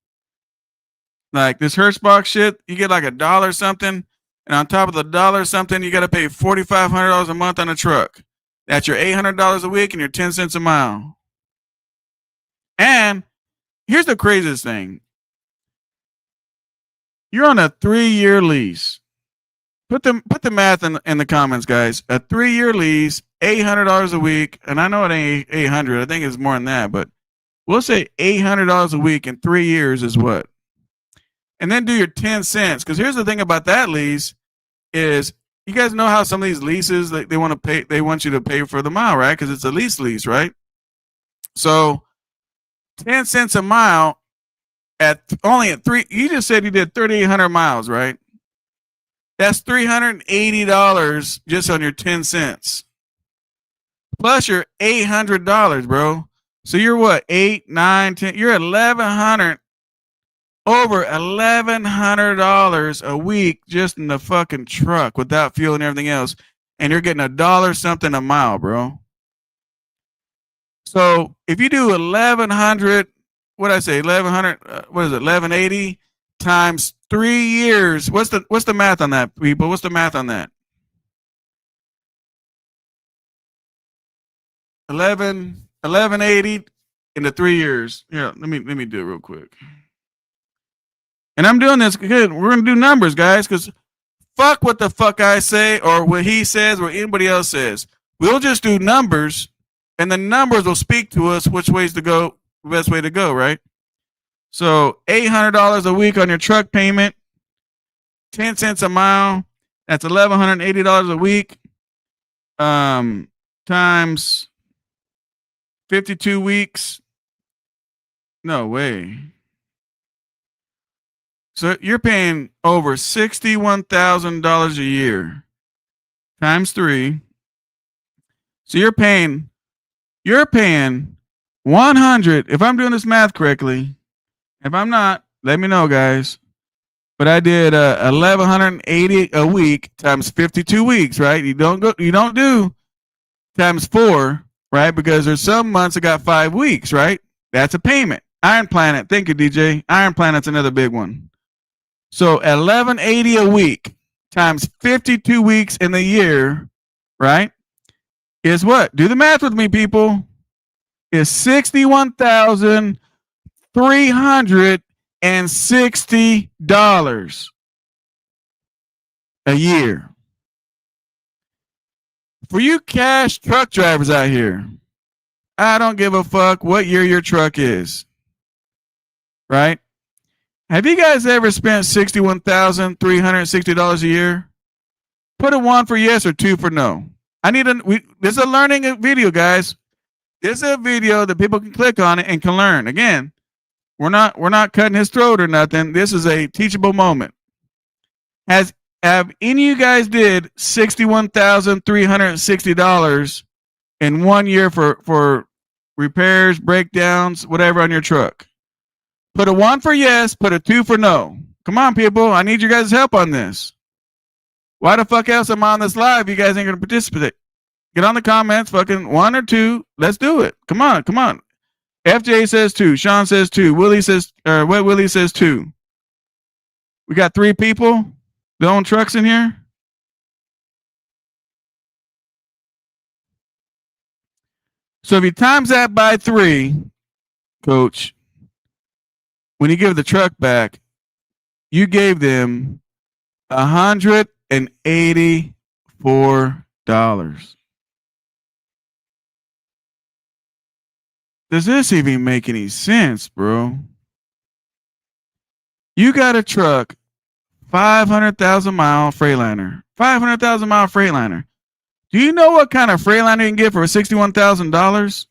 Like this Hirschbach shit, you get like $1 something, and on top of the $1 something, you got to pay $4,500 a month on a truck. That's your $800 a week and your 10 cents a mile. And here's the craziest thing. You're on a 3-year lease. Put the math in the comments, guys. A 3-year lease, $800 a week, and I know it ain't 800. I think it's more than that, but we'll say $800 a week in 3 years is what? And then do your 10 cents. Because here's the thing about that lease is you guys know how some of these leases they want to pay. They want you to pay for the mile, right? Because it's a lease, right? So 10 cents a mile at 3. You just said you did 3,800 miles, right? That's $380 just on your 10 cents. Plus your $800, bro. So you're what? 8, 9, 10. You're $1,100, over $1,100 a week just in the fucking truck without fuel and everything else. And you're getting $1 something a mile, bro. So if you do 1,100, what did I say? 1,100, what is it? 1,180 times 3 years. What's the math on that, people? What's the math on that? 1,180 into 3 years. Yeah, let me do it real quick. And I'm doing this good. We're gonna do numbers, guys, because fuck what the fuck I say or what he says or anybody else says. We'll just do numbers, and the numbers will speak to us which ways to go, the best way to go, right? So $800 a week on your truck payment, 10 cents a mile. That's $1,180 a week. Times 52 weeks. No way. So you're paying over $61,000 a year times 3. So you're paying 100. If I'm doing this math correctly, if I'm not, let me know, guys. But I did 1,180 a week times 52 weeks, right? You don't do times 4, right? Because there's some months that got 5 weeks, right? That's a payment. Iron Planet, thank you, DJ. Iron Planet's another big one. So 1,180 a week times 52 weeks in the year, right? Is what? Do the math with me, people. Is $61,360 a year. For you cash truck drivers out here, I don't give a fuck what year your truck is. Right? Have you guys ever spent $61,360 a year? Put a 1 for yes or 2 for no. This is a learning video, guys. This is a video that people can click on it and can learn. Again, we're not cutting his throat or nothing. This is a teachable moment. Have any of you guys did $61,360 in 1 year for repairs, breakdowns, whatever on your truck? Put a 1 for yes, put a 2 for no. Come on, people. I need your guys' help on this. Why the fuck else am I on this live? You guys ain't gonna participate. Get on the comments, fucking 1 or 2. Let's do it. Come on. FJ says 2. Sean says 2. Willie says 2. We got 3 people that own trucks in here. So if you times that by 3, Coach, when you give the truck back, you gave them $184. Does this even make any sense, bro? You got a truck, 500,000 mile Freightliner. 500,000 mile Freightliner. Do you know what kind of Freightliner you can get for $61,000?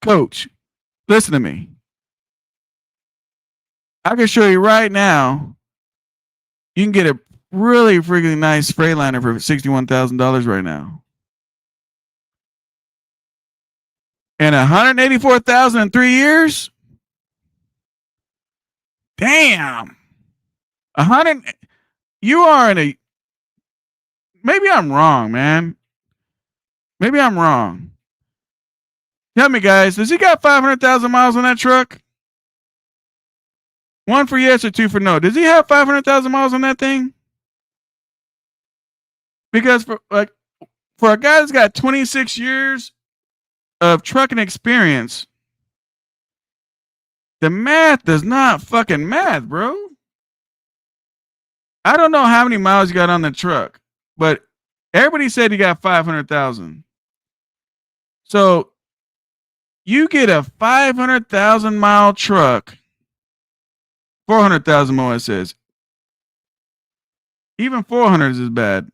Coach, listen to me. I can show you right now. You can get a really freaking nice Freightliner for $61,000 right now. And $184,000 in 3 years? Damn. 100. You are in a. Maybe I'm wrong, man. Maybe I'm wrong. Tell me, guys, does he got 500,000 miles on that truck? 1 for yes or 2 for no. Does he have 500,000 miles on that thing? Because for a guy that's got 26 years of trucking experience, the math does not fucking math, bro. I don't know how many miles you got on the truck, but everybody said you got 500,000. So you get a 500,000 mile truck, 400,000 more, it says. Even 400 is bad.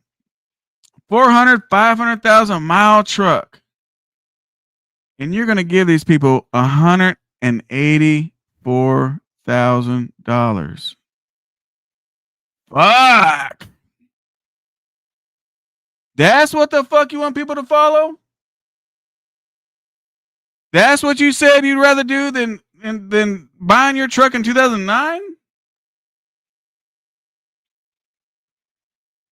500,000 mile truck. And you're going to give these people $184,000. Fuck. That's what the fuck you want people to follow? That's what you said you'd rather do than buying your truck in 2009?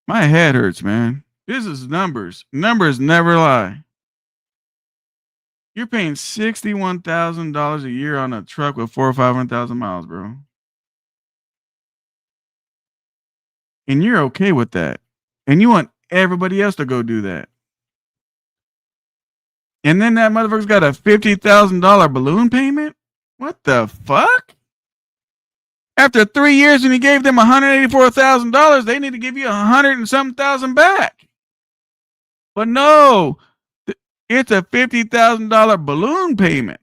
My head hurts, man. This is numbers. Numbers never lie. You're paying $61,000 a year on a truck with 400,000 or 500,000 miles, bro. And you're okay with that. And you want everybody else to go do that. And then that motherfucker's got a $50,000 balloon payment? What the fuck? After 3 years and you gave them $184,000, they need to give you 100 and something thousand back. But no, it's a $50,000 balloon payment.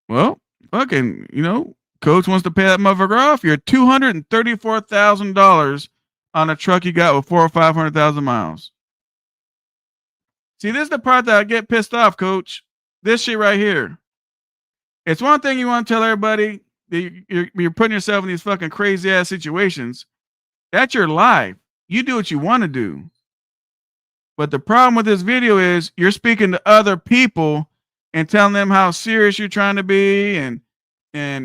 Well, fucking, Coach wants to pay that motherfucker off. You're $234,000 on a truck you got with 400,000 or 500,000 miles. See, this is the part that I get pissed off, Coach. This shit right here. It's one thing you want to tell everybody that you're putting yourself in these fucking crazy ass situations. That's your life. You do what you want to do. But the problem with this video is you're speaking to other people and telling them how serious you're trying to be and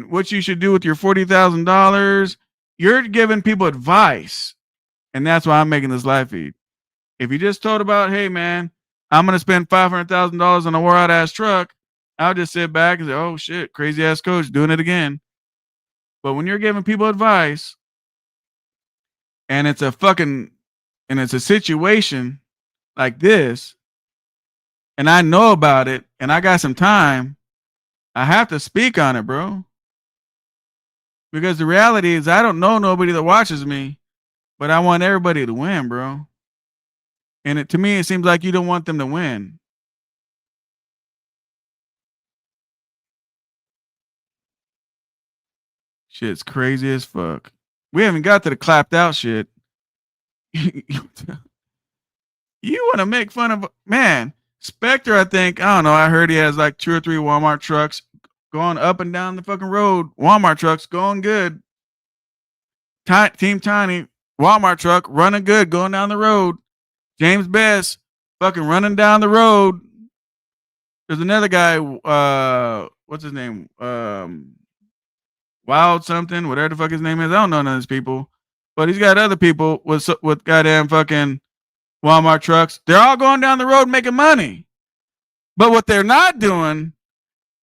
what you should do with your $40,000. You're giving people advice. And that's why I'm making this live feed. If you just told about, hey, man, I'm going to spend $500,000 on a wore out ass truck, I'll just sit back and say, oh, shit, crazy ass coach doing it again. But when you're giving people advice and it's a situation like this, and I know about it and I got some time, I have to speak on it, bro. Because the reality is I don't know nobody that watches me, but I want everybody to win, bro. And to me, it seems like you don't want them to win. Shit's crazy as fuck. We haven't got to the clapped out shit. You want to make fun of, man, Spectre, I think, I don't know, I heard he has like 2 or 3 Walmart trucks going up and down the fucking road. Walmart trucks going good. Team Tiny, Walmart truck running good, going down the road. James Best, fucking running down the road. There's another guy, what's his name? Wild something, whatever the fuck his name is. I don't know none of these people. But he's got other people with goddamn fucking Walmart trucks. They're all going down the road making money. But what they're not doing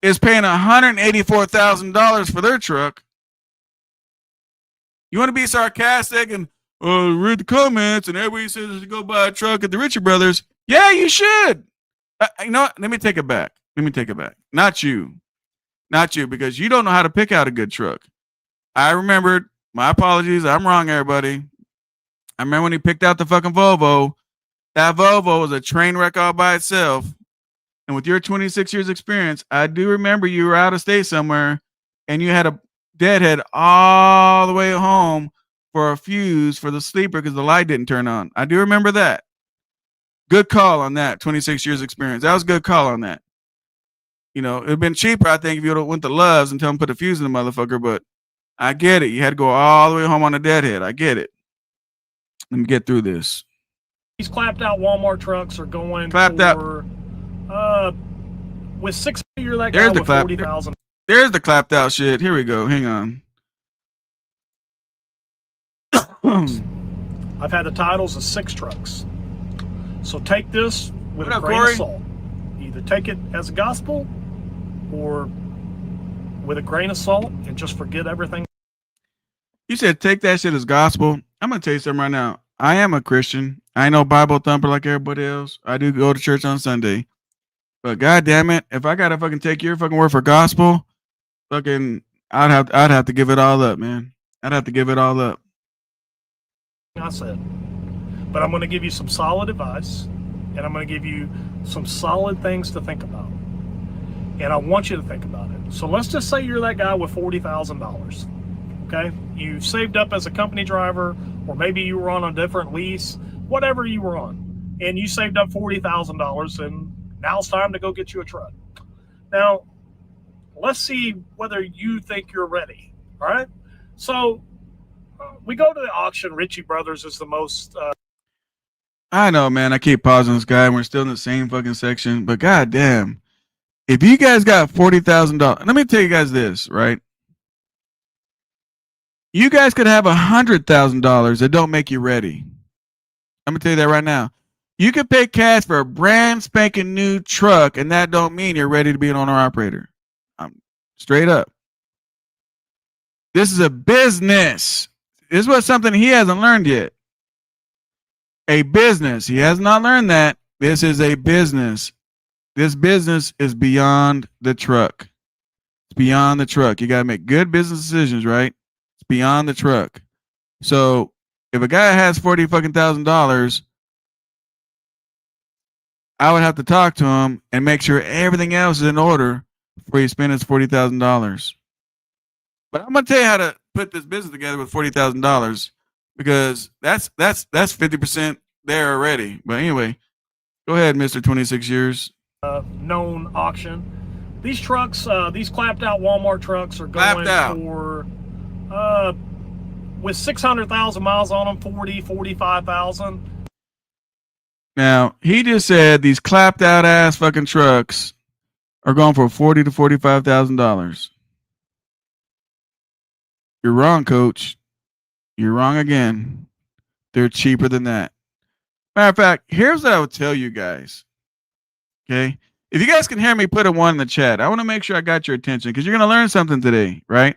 is paying $184,000 for their truck. You want to be sarcastic and read the comments and everybody says to go buy a truck at the Ritchie Brothers. Yeah, you should. You know what? Let me take it back. Not you, because you don't know how to pick out a good truck. I remembered. My apologies. I'm wrong, everybody. I remember when he picked out the fucking Volvo. That Volvo was a train wreck all by itself. And with your 26 years experience, I do remember you were out of state somewhere and you had a deadhead all the way home for a fuse for the sleeper because the light didn't turn on. I do remember that. Good call on that. 26 years experience. That was a good call on that. It'd have been cheaper, I think, if you would have went to Love's and tell them to put a fuse in the motherfucker, but I get it. You had to go all the way home on a deadhead. I get it. Let me get through this. These clapped out Walmart trucks are going clapped for with 6 year that guy with 40,000. There's the clapped out shit. Here we go. Hang on. I've had the titles of 6 trucks. So take this with a grain of salt. Either take it as a gospel or with a grain of salt and just forget everything. You said take that shit as gospel. I'm going to tell you something right now. I am a Christian. I ain't no Bible thumper like everybody else. I do go to church on Sunday. But God damn it, if I got to fucking take your fucking word for gospel, fucking, I'd have to give it all up, man. I'd have to give it all up. I said. But I'm going to give you some solid advice, and I'm going to give you some solid things to think about. And I want you to think about it. So let's just say you're that guy with $40,000. Okay? You saved up as a company driver, or maybe you were on a different lease, whatever you were on. And you saved up $40,000, and now it's time to go get you a truck. Now, let's see whether you think you're ready. All right. So we go to the auction. Ritchie Brothers is the most. I know, man. I keep pausing this guy, and we're still in the same fucking section. But goddamn, if you guys got $40,000, let me tell you guys this, right? You guys could have $100,000 that don't make you ready. I'm gonna tell you that right now. You could pay cash for a brand spanking new truck, and that don't mean you're ready to be an owner operator. Straight up. This is a business. This was something he hasn't learned yet. A business. He has not learned that. This is a business. This business is beyond the truck. It's beyond the truck. You got to make good business decisions, right? It's beyond the truck. So if a guy has $40,000, I would have to talk to him and make sure everything else is in order before you spend his $40,000. But I'm gonna tell you how to put this business together with $40,000 because that's 50% there already. But anyway, go ahead, Mr. 26 years. Known auction. These trucks, these clapped out Walmart trucks are going for with 600,000 miles on them, 45,000. Now he just said these clapped out ass fucking trucks are going for $40,000 to $45,000. You're wrong, coach. You're wrong again. They're cheaper than that. Matter of fact, here's what I would tell you guys. Okay? If you guys can hear me, put a 1 in the chat. I want to make sure I got your attention because you're going to learn something today, right?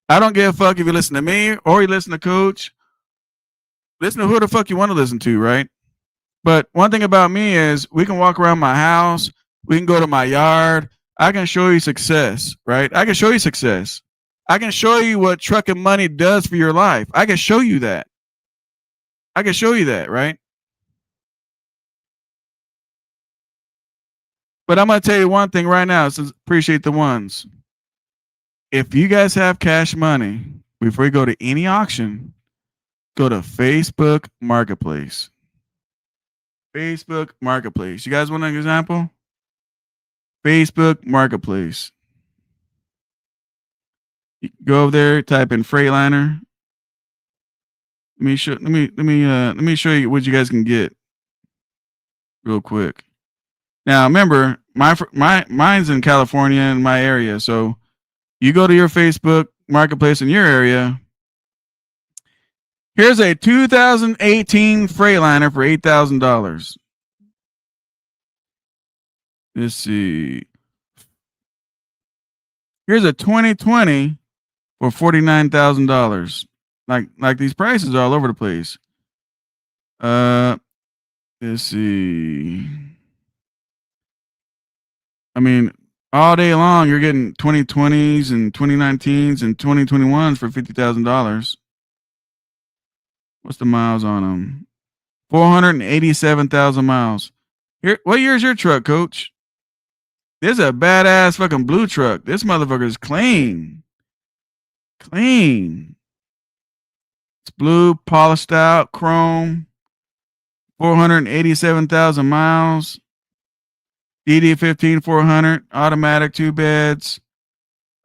I don't give a fuck if you listen to me or you listen to coach. Listen to who the fuck you want to listen to, right? But one thing about me is we can walk around my house. We can go to my yard. I can show you success, right? I can show you success. I can show you what trucking money does for your life. I can show you that. I can show you that, right? But I'm going to tell you one thing right now. So appreciate the ones. If you guys have cash money, before you go to any auction, go to Facebook Marketplace. Facebook Marketplace. You guys want an example? Facebook Marketplace. You go over there, type in Freightliner. Let me show you what you guys can get real quick. Now remember, mine's in California in my area, so you go to your Facebook Marketplace in your area. Here's a 2018 Freightliner for $8,000. Let's see. Here's a 2020 for $49,000. Like these prices are all over the place. Let's see. I mean, all day long you're getting 2020s and 2019s and 2021s for $50,000. What's the miles on them? 487,000 miles. Here, what year is your truck, coach? This is a badass fucking blue truck. This motherfucker is clean. Clean. It's blue, polished out, chrome. 487,000 miles. DD15 400, automatic 2 beds.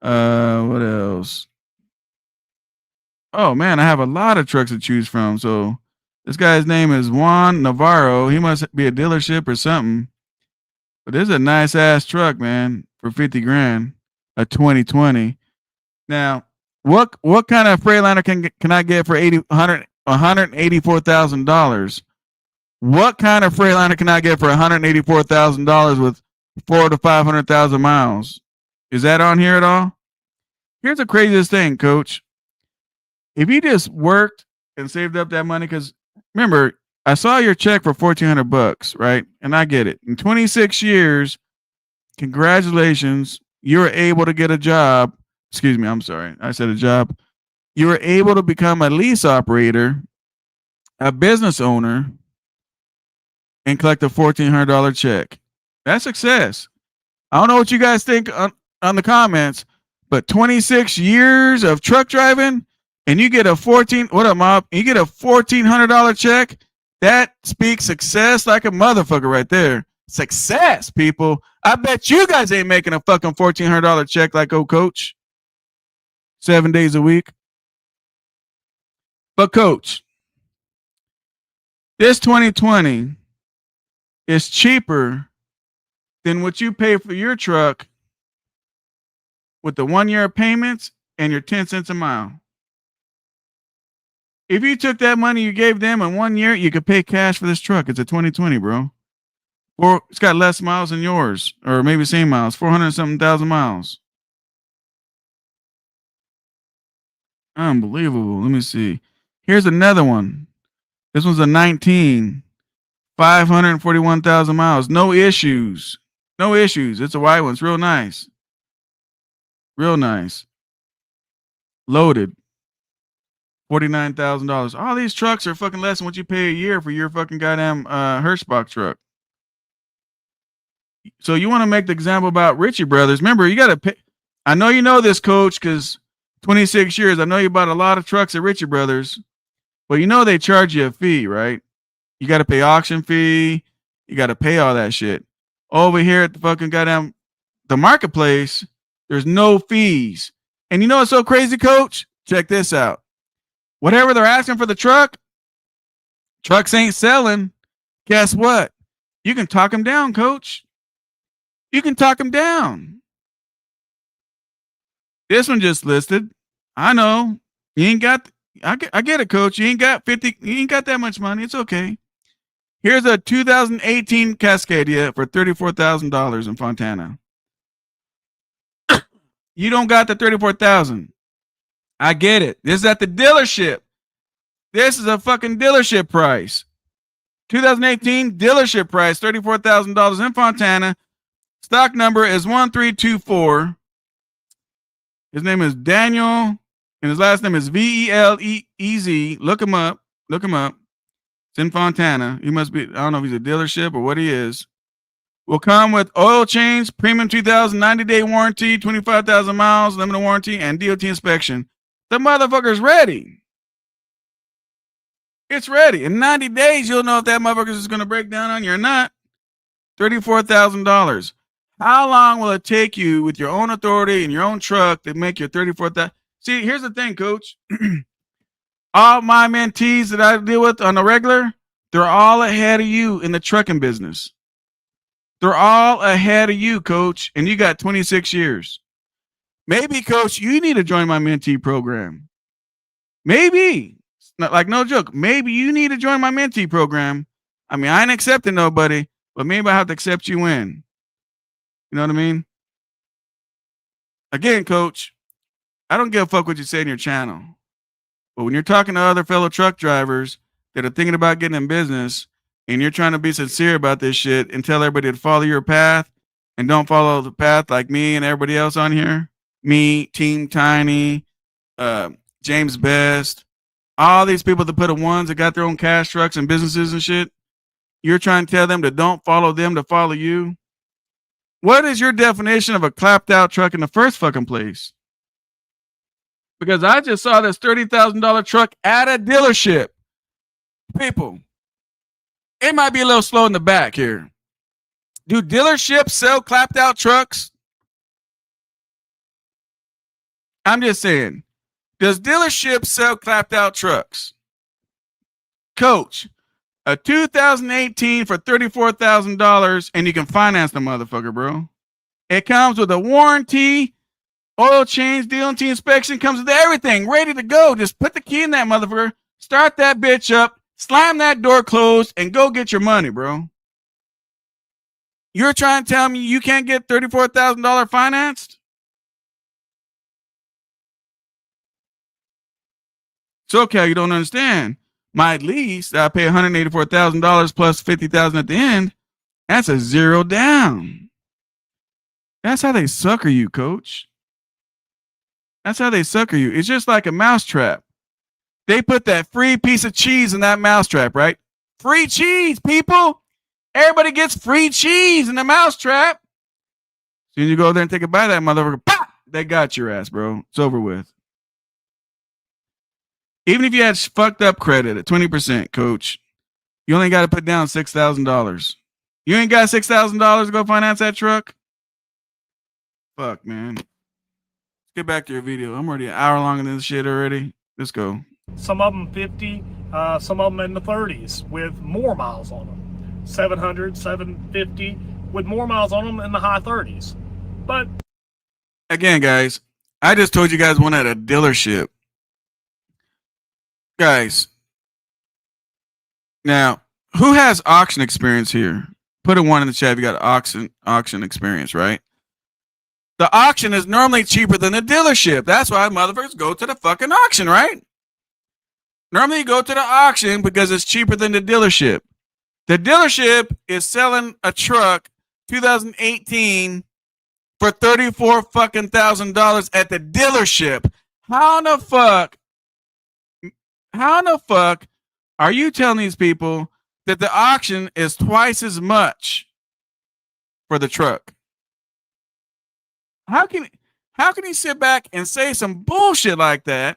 What else? Oh man, I have a lot of trucks to choose from. So this guy's name is Juan Navarro. He must be a dealership or something. But this is a nice ass truck, man, for 50 grand, a 2020. Now, what kind of Freightliner can I get for $184,000? What kind of Freightliner can I get for $184,000 with 400,000 to 500,000 miles? Is that on here at all? Here's the craziest thing, coach. If you just worked and saved up that money, because remember, I saw your check for $1,400, right? And I get it. In 26 years, congratulations, you were able to get a job. Excuse me, I'm sorry. I said a job. You were able to become a lease operator, a business owner, and collect a $1,400 check. That's success. I don't know what you guys think on the comments, but 26 years of truck driving and you get a You get a $1,400 check. That speaks success like a motherfucker right there. Success, people. I bet you guys ain't making a fucking $1,400 check like old coach. 7 days a week. But coach, this 2020 is cheaper than what you pay for your truck with the 1 year of payments and your 10 cents a mile. If you took that money you gave them in 1 year, you could pay cash for this truck. It's a 2020, bro. Or it's got less miles than yours, or maybe same miles, 400 something thousand miles. Unbelievable. Let me see. Here's another one. This one's a 19, 541,000 miles. No issues. No issues. It's a white one. It's real nice. Real nice. Loaded. $49,000. All these trucks are fucking less than what you pay a year for your fucking goddamn Hirschbach truck. So you want to make the example about Ritchie Brothers. Remember, you got to pay. I know you know this, coach, because 26 years, I know you bought a lot of trucks at Ritchie Brothers, but you know they charge you a fee, right? You got to pay auction fee. You got to pay all that shit. Over here at the fucking goddamn the marketplace, there's no fees. And you know what's so crazy, coach? Check this out. Whatever they're asking for the trucks ain't selling. Guess what? You can talk them down, coach. You can talk them down. This one just listed. I know. You ain't got, I get it, coach. You ain't got that much money. It's okay. Here's a 2018 Cascadia for $34,000 in Fontana. You don't got the $34,000. I get it. This is at the dealership. This is a fucking dealership price. 2018 dealership price, $34,000 in Fontana. Stock number is 1324. His name is Daniel, and his last name is Velez. Look him up. Look him up. It's in Fontana. He must be, I don't know if he's a dealership or what he is. Will come with oil change, premium 2000, 90-day warranty, 25,000 miles, limited warranty, and DOT inspection. The motherfucker's ready. It's ready. In 90 days, you'll know if that motherfucker is going to break down on you or not. $34,000. How long will it take you with your own authority and your own truck to make your $34,000? See, here's the thing, coach. All my mentees that I deal with on the regular, they're all ahead of you in the trucking business. They're all ahead of you, coach, and you got 26 years. Maybe, coach, you need to join my mentee program. Maybe. It's not like no joke. Maybe you need to join my mentee program. I mean, I ain't accepting nobody, but maybe I have to accept you in. You know what I mean? Again, coach, I don't give a fuck what you say in your channel. But when you're talking to other fellow truck drivers that are thinking about getting in business, and you're trying to be sincere about this shit and tell everybody to follow your path and don't follow the path like me and everybody else on here, me, Team Tiny, James Best, all these people that put a ones that got their own cash trucks and businesses and shit, you're trying to tell them to don't follow them to follow you. What is your definition of a clapped out truck in the first fucking place? Because I just saw this $30,000 truck at a dealership. People, it might be a little slow in the back here. Do dealerships sell clapped out trucks? I'm just saying. Does dealerships sell clapped out trucks? Coach, a 2018 for $34,000 and you can finance the motherfucker, bro. It comes with a warranty, oil change, DOT inspection, comes with everything ready to go. Just put the key in that motherfucker, start that bitch up, slam that door closed, and go get your money, bro. You're trying to tell me you can't get $34,000 financed? It's okay, you don't understand. My lease, I pay $184,000 plus $50,000 at the end. That's a zero down. That's how they sucker you, coach. That's how they sucker you. It's just like a mousetrap. They put that free piece of cheese in that mousetrap, right? Free cheese, people. Everybody gets free cheese in the mousetrap. As soon as you go there and take a bite of that motherfucker, pop, they got your ass, bro. It's over with. Even if you had fucked up credit at 20%, coach, you only got to put down $6,000. You ain't got $6,000 to go finance that truck? Fuck, man. get back to your video. I'm already an hour long in this shit already. Let's go. Some of them 50, some of them in the 30s with more miles on them. 700, 750 with more miles on them in the high 30s. But again, guys, I just told you guys one at a dealership. Guys, now who has auction experience here? Put a 1 in the chat if you got auction experience, right? The auction is normally cheaper than the dealership. That's why motherfuckers go to the fucking auction, right? Normally you go to the auction because it's cheaper than the dealership. The dealership is selling a truck 2018 for $34 fucking thousand at the dealership. How in the fuck are you telling these people that the auction is twice as much for the truck? How can he sit back and say some bullshit like that,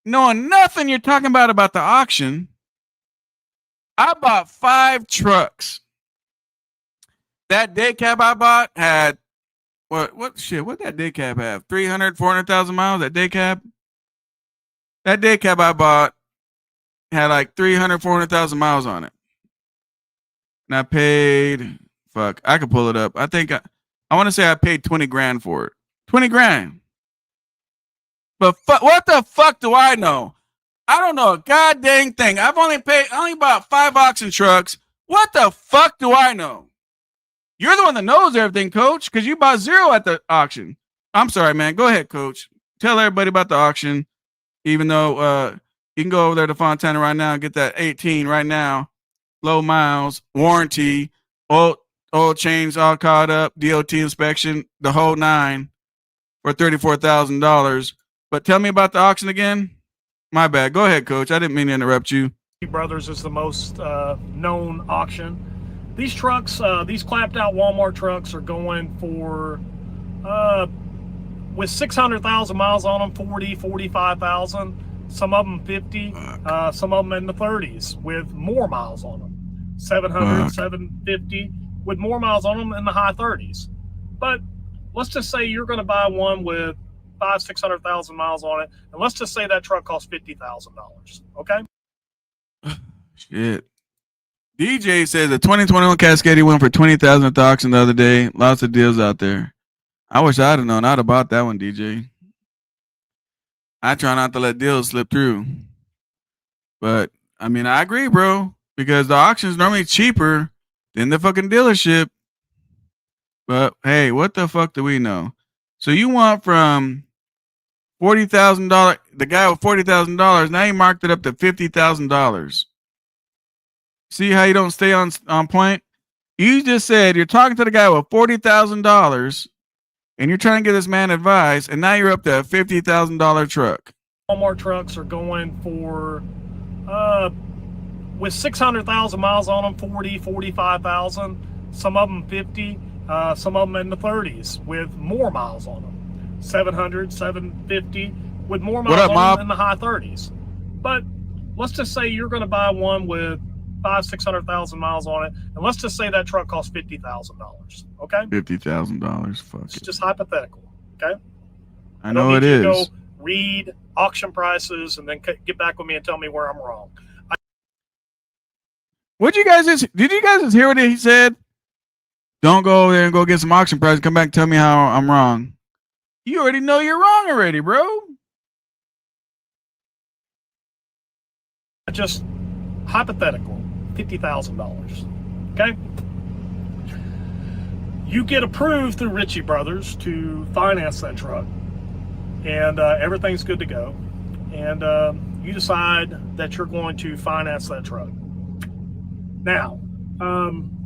knowing nothing you're talking about the auction? I bought 5 trucks. That day cab I bought had what that day cab have? 300, 400,000 miles, that day cab? That day cab I bought had like 300, 400,000 miles on it. And I paid, I could pull it up. I think I want to say I paid 20 grand for it. 20 grand. But what the fuck do I know? I don't know a god dang thing. I only bought 5 auction trucks. What the fuck do I know? You're the one that knows everything, coach, because you bought 0 at the auction. I'm sorry, man. Go ahead, coach. Tell everybody about the auction, even though you can go over there to Fontana right now and get that 18 right now. Low miles, warranty, oil change all caught up, DOT inspection, the whole 9 for $34,000. But tell me about the auction again. My bad. Go ahead, coach. I didn't mean to interrupt you. Brothers is the most known auction. These trucks, these clapped out Walmart trucks are going for, with 600,000 miles on them, 40, 45,000. Some of them 50, some of them in the 30s with more miles on them. 700, 750 with more miles on them in the high 30s. But let's just say you're going to buy one with 600,000 miles on it, and let's just say that truck costs $50,000. Okay. Shit. DJ says the 2021 Cascadia went for $20,000 at the auction the other day. Lots of deals out there. I wish I'd have known. I'd have bought that one, DJ. I try not to let deals slip through. But, I mean, I agree, bro, because the auction is normally cheaper than the fucking dealership. But, hey, what the fuck do we know? So you want from $40,000, the guy with $40,000, now you marked it up to $50,000. See how you don't stay on point? You just said you're talking to the guy with $40,000 and you're trying to give this man advice, and now you're up to a $50,000 truck. Walmart trucks are going for, with 600,000 miles on them, 40, 45,000. Some of them 50, some of them in the 30s with more miles on them. 700, 750 with more miles on them in the high 30s. But let's just say you're going to buy one with 600,000 miles on it, and let's just say that truck costs $50,000. Okay, $50,000. Fuck it's just hypothetical. Okay, I know it is. Go read auction prices and then get back with me and tell me where I'm wrong. Did you guys just hear what he said? Don't go over there and go get some auction prices. Come back and tell me how I'm wrong. You already know you're wrong already, bro. Just hypothetical, $50,000. Okay. You get approved through Ritchie Brothers to finance that truck, and everything's good to go. And you decide that you're going to finance that truck. Now,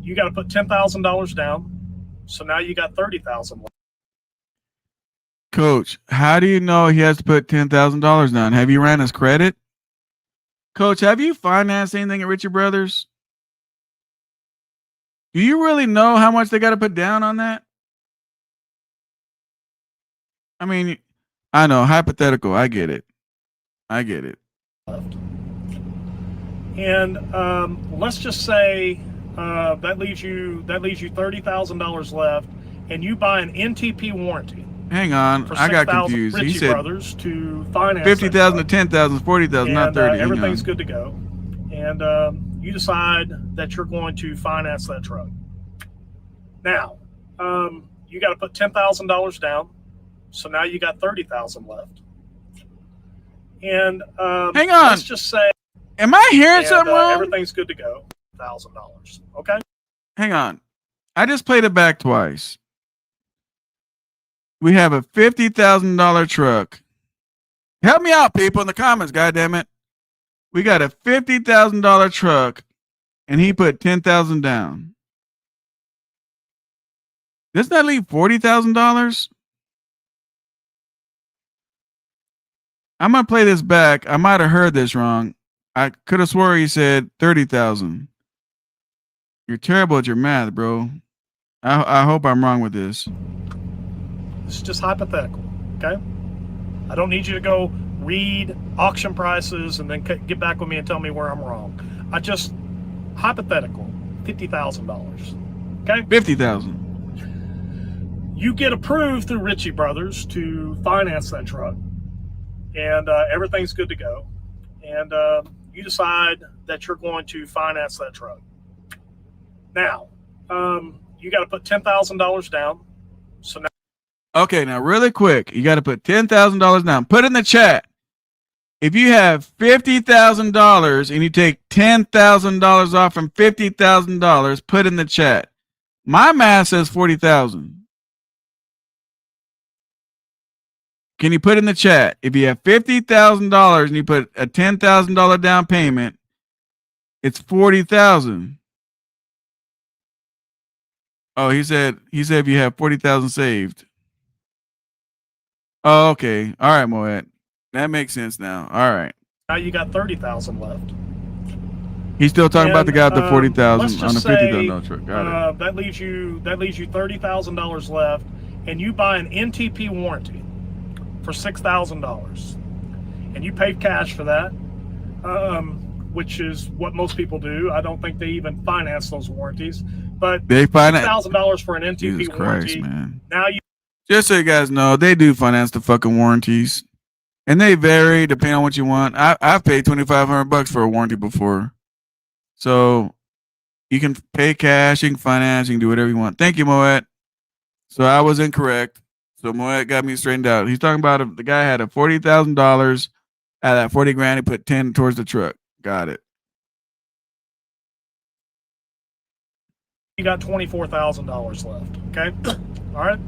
you got to put $10,000 down. So now you got $30,000. Coach, how do you know he has to put $10,000 down? Have you ran his credit? Coach, have you financed anything at Ritchie Brothers? Do you really know how much they got to put down on that? I mean, I know, hypothetical. I get it. And let's just say that leaves you $30,000 left, and you buy an NTP warranty. Hang on, I got confused. Ritchie He said Brothers to finance 50,000 to 10,000, 40,000, not 30. Everything's good to go. And you decide that you're going to finance that truck. Now, you got to put $10,000 down. So now you got $30,000 left. And hang on, let's just say, am I hearing something wrong? Everything's good to go. $1,000. Okay. Hang on, I just played it back twice. We have a $50,000 truck. Help me out, people, in the comments. God damn it, we got a $50,000 truck, and he put $10,000 down. Doesn't that leave $40,000? I'm gonna play this back. I might have heard this wrong. I could have swore he said 30,000. You're terrible at your math, bro. I hope I'm wrong with this. It's just hypothetical, okay? I don't need you to go read auction prices and then get back with me and tell me where I'm wrong. I just hypothetical, $50,000. Okay? 50,000. You get approved through Ritchie Brothers to finance that truck. And everything's good to go. And you decide that you're going to finance that truck. Now, you got to put $10,000 down. So now, okay, now really quick, you got to put $10,000 down. Put in the chat if you have $50,000 and you take $10,000 off from $50,000. Put in the chat. My math says 40,000. Can you put in the chat if you have $50,000 and you put a $10,000 down payment, it's 40,000. Oh, he said if you have 40,000 saved. Oh, okay. All right, Moet. That makes sense now. All right. Now you got 30,000 left. He's still talking about the guy with the 40,000 on the $50,000 truck. Got it. That leaves you $30,000 left, and you buy an NTP warranty for $6,000, and you pay cash for that, which is what most people do. I don't think they even finance those warranties, but they finance $6,000 for an NTP Jesus warranty. Christ, man. Now you just so you guys know, they do finance the fucking warranties, and they vary depending on what you want. I've paid $2,500 for a warranty before, so you can pay cash, you can finance, you can do whatever you want. Thank you, Moet. So I was incorrect. So Moet got me straightened out. He's talking about the guy had a $40,000 out of that 40 grand. He put 10 towards the truck. Got it. You got $24,000 left. Okay. All right.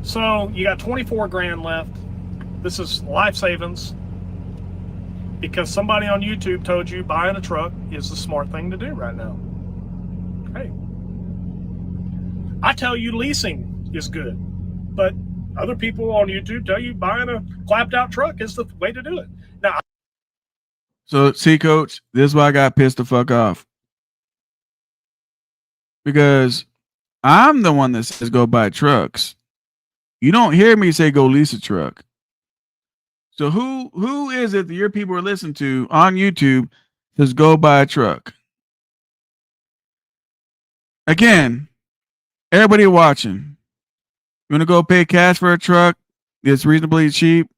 So you got 24 grand left. This is life savings because somebody on YouTube told you buying a truck is the smart thing to do right now. Hey, I tell you leasing is good, but other people on YouTube tell you buying a clapped out truck is the way to do it. Now, so see, Coach, this is why I got pissed the fuck off. Because I'm the one that says go buy trucks. You don't hear me say go lease a truck. So who is it that your people are listening to on YouTube says go buy a truck? Again, everybody watching. You want to go pay cash for a truck that's reasonably cheap?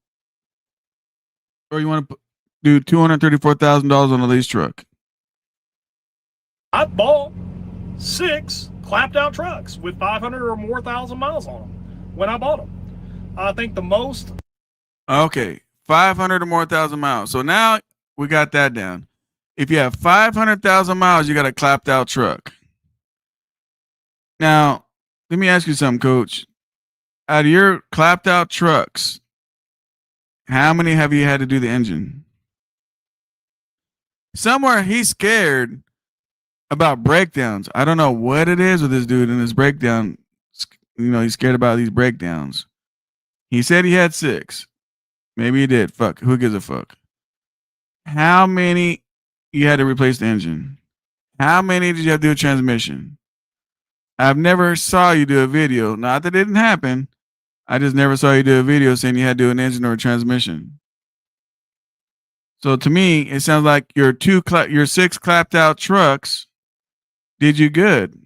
Or you want to do $234,000 on a lease truck? I bought 6 clapped out trucks with 500 or more thousand miles on them when I bought them. I think the most. Okay, 500 or more thousand miles. So now we got that down. If you have 500,000 miles, you got a clapped out truck. Now, let me ask you something, Coach. Out of your clapped out trucks, how many have you had to do the engine? Somewhere he's scared about breakdowns. I don't know what it is with this dude in his breakdown. You know, he's scared about these breakdowns. He said he had 6. Maybe he did. Fuck. Who gives a fuck? How many you had to replace the engine? How many did you have to do a transmission? I've never saw you do a video. Not that it didn't happen. I just never saw you do a video saying you had to do an engine or a transmission. So to me, it sounds like your 6 clapped out trucks did you good.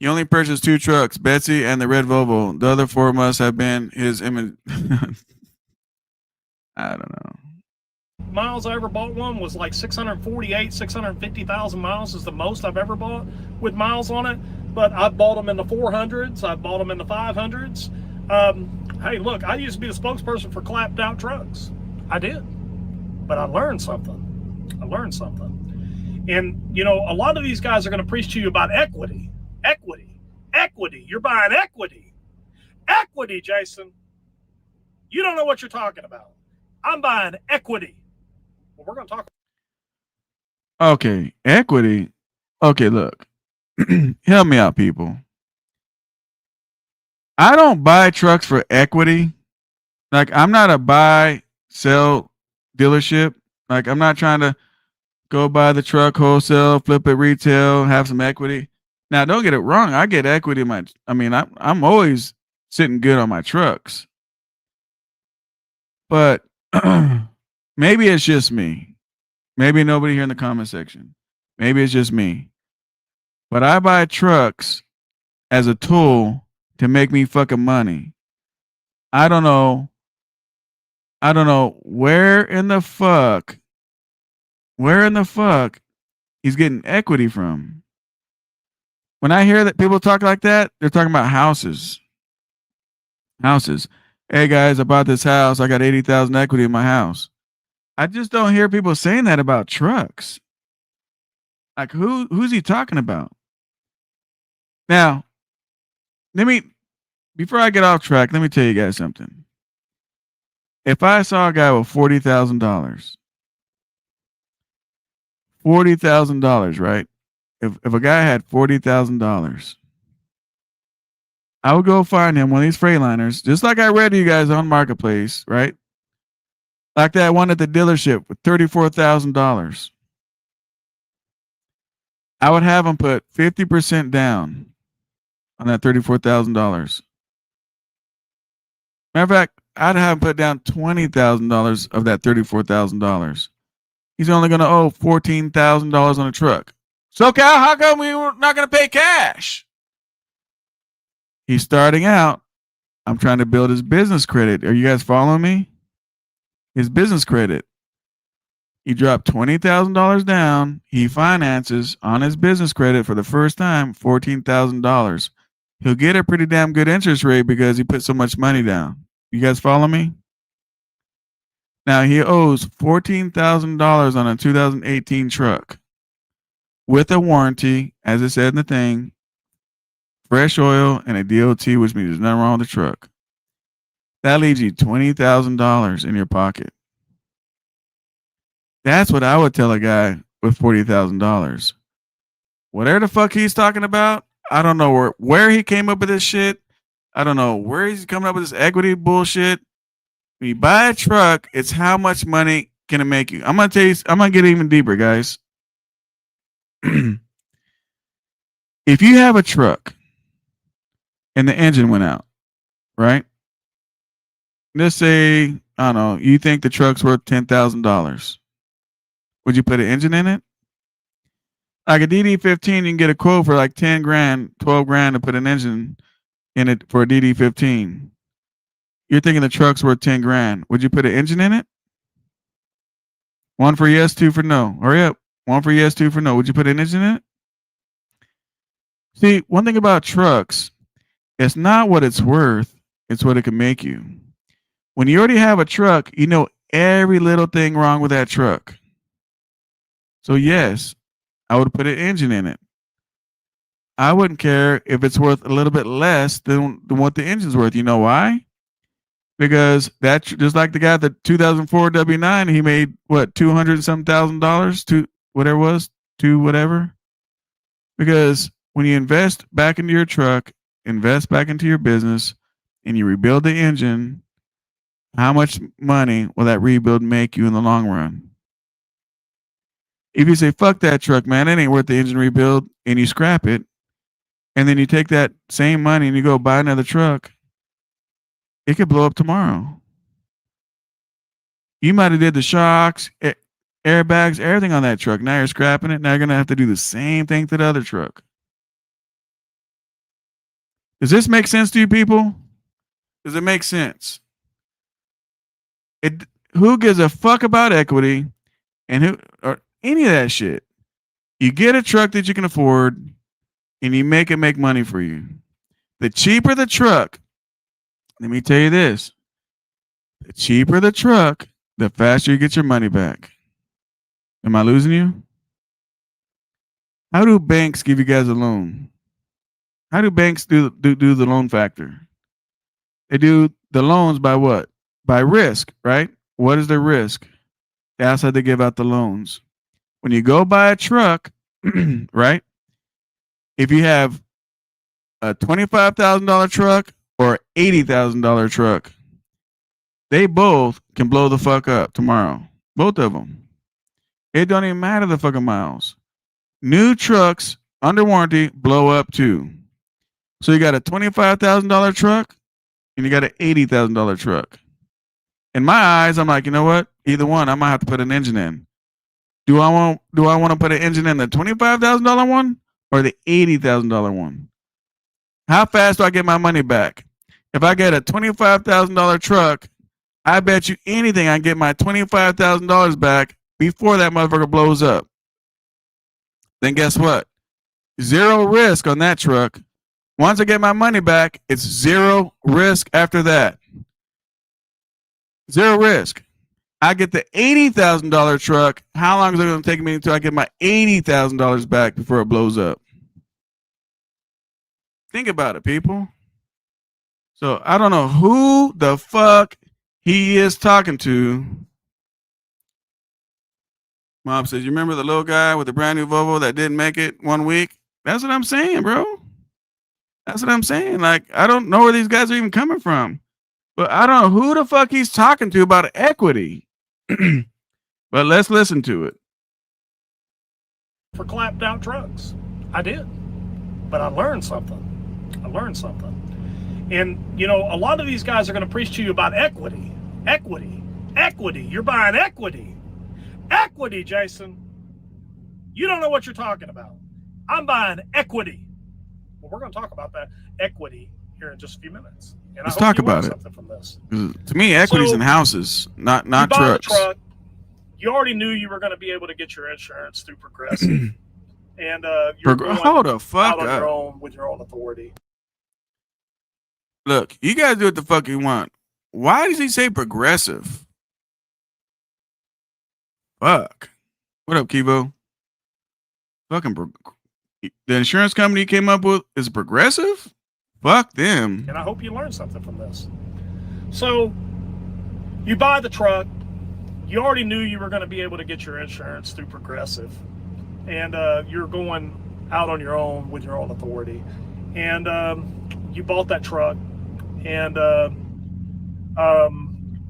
He only purchased 2 trucks, Betsy and the red Volvo. The other 4 must have been his image. I don't know. Miles I ever bought one was like 648, 650,000 miles is the most I've ever bought with miles on it. But I've bought them in the 400s. I've bought them in the 500s. Hey, look, I used to be the spokesperson for clapped out trucks. I did. But I learned something. And, you know, a lot of these guys are going to preach to you about equity. Equity. You're buying equity. Equity, Jason. You don't know what you're talking about. I'm buying equity. Well, we're going to talk. Okay, equity. Okay, look. Help me out, people. I don't buy trucks for equity. Like, I'm not a buy, sell dealership. Like, I'm not trying to go buy the truck wholesale, flip it retail, have some equity. Now, don't get it wrong. I get equity in my. I mean, I'm always sitting good on my trucks. But maybe it's just me. Maybe nobody here in the comment section. Maybe it's just me. But I buy trucks as a tool to make me fucking money. I don't know where in the fuck he's getting equity from. When I hear that people talk like that, they're talking about houses. Hey guys, I bought this house. I got 80,000 equity in my house. I just don't hear people saying that about trucks. Like who's he talking about? Now, before I get off track, let me tell you guys something. If I saw a guy with $40,000, right? If a guy had $40,000, I would go find him one of these Freightliners, just like I read to you guys on Marketplace, right? Like that one at the dealership with $34,000. I would have him put 50% down on that $34,000. Matter of fact, I'd have him put down $20,000 of that $34,000. He's only going to owe $14,000 on a truck. So, Cal, how come we were not going to pay cash? He's starting out. I'm trying to build his business credit. Are you guys following me? His business credit. He dropped $20,000 down. He finances on his business credit for the first time $14,000. He'll get a pretty damn good interest rate because he put so much money down. You guys follow me? Now he owes $14,000 on a 2018 truck with a warranty, as it said in the thing, fresh oil and a DOT, which means there's nothing wrong with the truck. That leaves you $20,000 in your pocket. That's what I would tell a guy with $40,000. Whatever the fuck he's talking about, I don't know where he came up with this shit. I don't know where he's coming up with this equity bullshit. When you buy a truck, it's how much money can it make you. I'm gonna tell you. I'm gonna get even deeper, guys. If you have a truck and the engine went out, right? Let's say, I don't know, you think the truck's worth $10,000. Would you put an engine in it? Like a DD15, you can get a quote for like 10 grand, 12 grand to put an engine in it for a DD15. You're thinking the truck's worth 10 grand. Would you put an engine in it? 1 for yes, 2 for no. Hurry up. 1 for yes, 2 for no. Would you put an engine in it? See, one thing about trucks, it's not what it's worth, it's what it can make you. When you already have a truck, you know every little thing wrong with that truck. So yes, I would put an engine in it. I wouldn't care if it's worth a little bit less than what the engine's worth. You know why? Because that, just like the guy, the 2004 W9, he made what, 200 and some $1,000 to whatever it was, to whatever. Because when you invest back into your truck, invest back into your business, and you rebuild the engine, how much money will that rebuild make you in the long run? If you say, fuck that truck, man, it ain't worth the engine rebuild, and you scrap it, and then you take that same money and you go buy another truck, it could blow up tomorrow. You might have did the shocks, airbags, everything on that truck. Now you're scrapping it. Now you're going to have to do the same thing to the other truck. Does this make sense to you people? Does it make sense? Who gives a fuck about equity and who or any of that shit? You get a truck that you can afford and you make it make money for you. The cheaper the truck, let me tell you this. The cheaper the truck, the faster you get your money back. Am I losing you? How do banks give you guys a loan? How do banks do the loan factor? They do the loans by what? By risk, right? What is their risk? That's how they give out the loans. When you go buy a truck, right? If you have a $25,000 truck or $80,000 truck, they both can blow the fuck up tomorrow. Both of them. It don't even matter the fucking miles. New trucks under warranty blow up too. So you got a $25,000 truck and you got an $80,000 truck. In my eyes, I'm like, you know what? Either one, I might have to put an engine in. Do I want to put an engine in the $25,000 one or the $80,000 one? How fast do I get my money back? If I get a $25,000 truck, I bet you anything I get my $25,000 back before that motherfucker blows up. Then guess what? Zero risk on that truck. Once I get my money back, it's zero risk after that. Zero risk. I get the $80,000 truck. How long is it going to take me until I get my $80,000 back before it blows up? Think about it, people. So I don't know who the fuck he is talking to. Mom says, you remember the little guy with the brand new Volvo that didn't make it 1 week? That's what I'm saying, bro. That's what I'm saying. Like, I don't know where these guys are even coming from. But I don't know who the fuck he's talking to about equity. But let's listen to it. For clapped out trucks. I did. But I learned something. And, you know, a lot of these guys are going to preach to you about equity. Equity. You're buying equity. Equity, Jason. You don't know what you're talking about. I'm buying equity. Well, we're going to talk about that equity here in just a few minutes. And let's talk about it. From this. To me, equity's in houses, not trucks. Truck, you already knew you were going to be able to get your insurance through Progressive. And you're going hold the fuck out on up. your own with your own authority. Look, you guys do what the fuck you want. Why does he say Progressive? Fuck. What up, Kivo? Fucking the insurance company you came up with is Progressive? Fuck them. And I hope you learned something from this. So, you buy the truck. You already knew you were going to be able to get your insurance through Progressive. And you're going out on your own with your own authority. And you bought that truck. And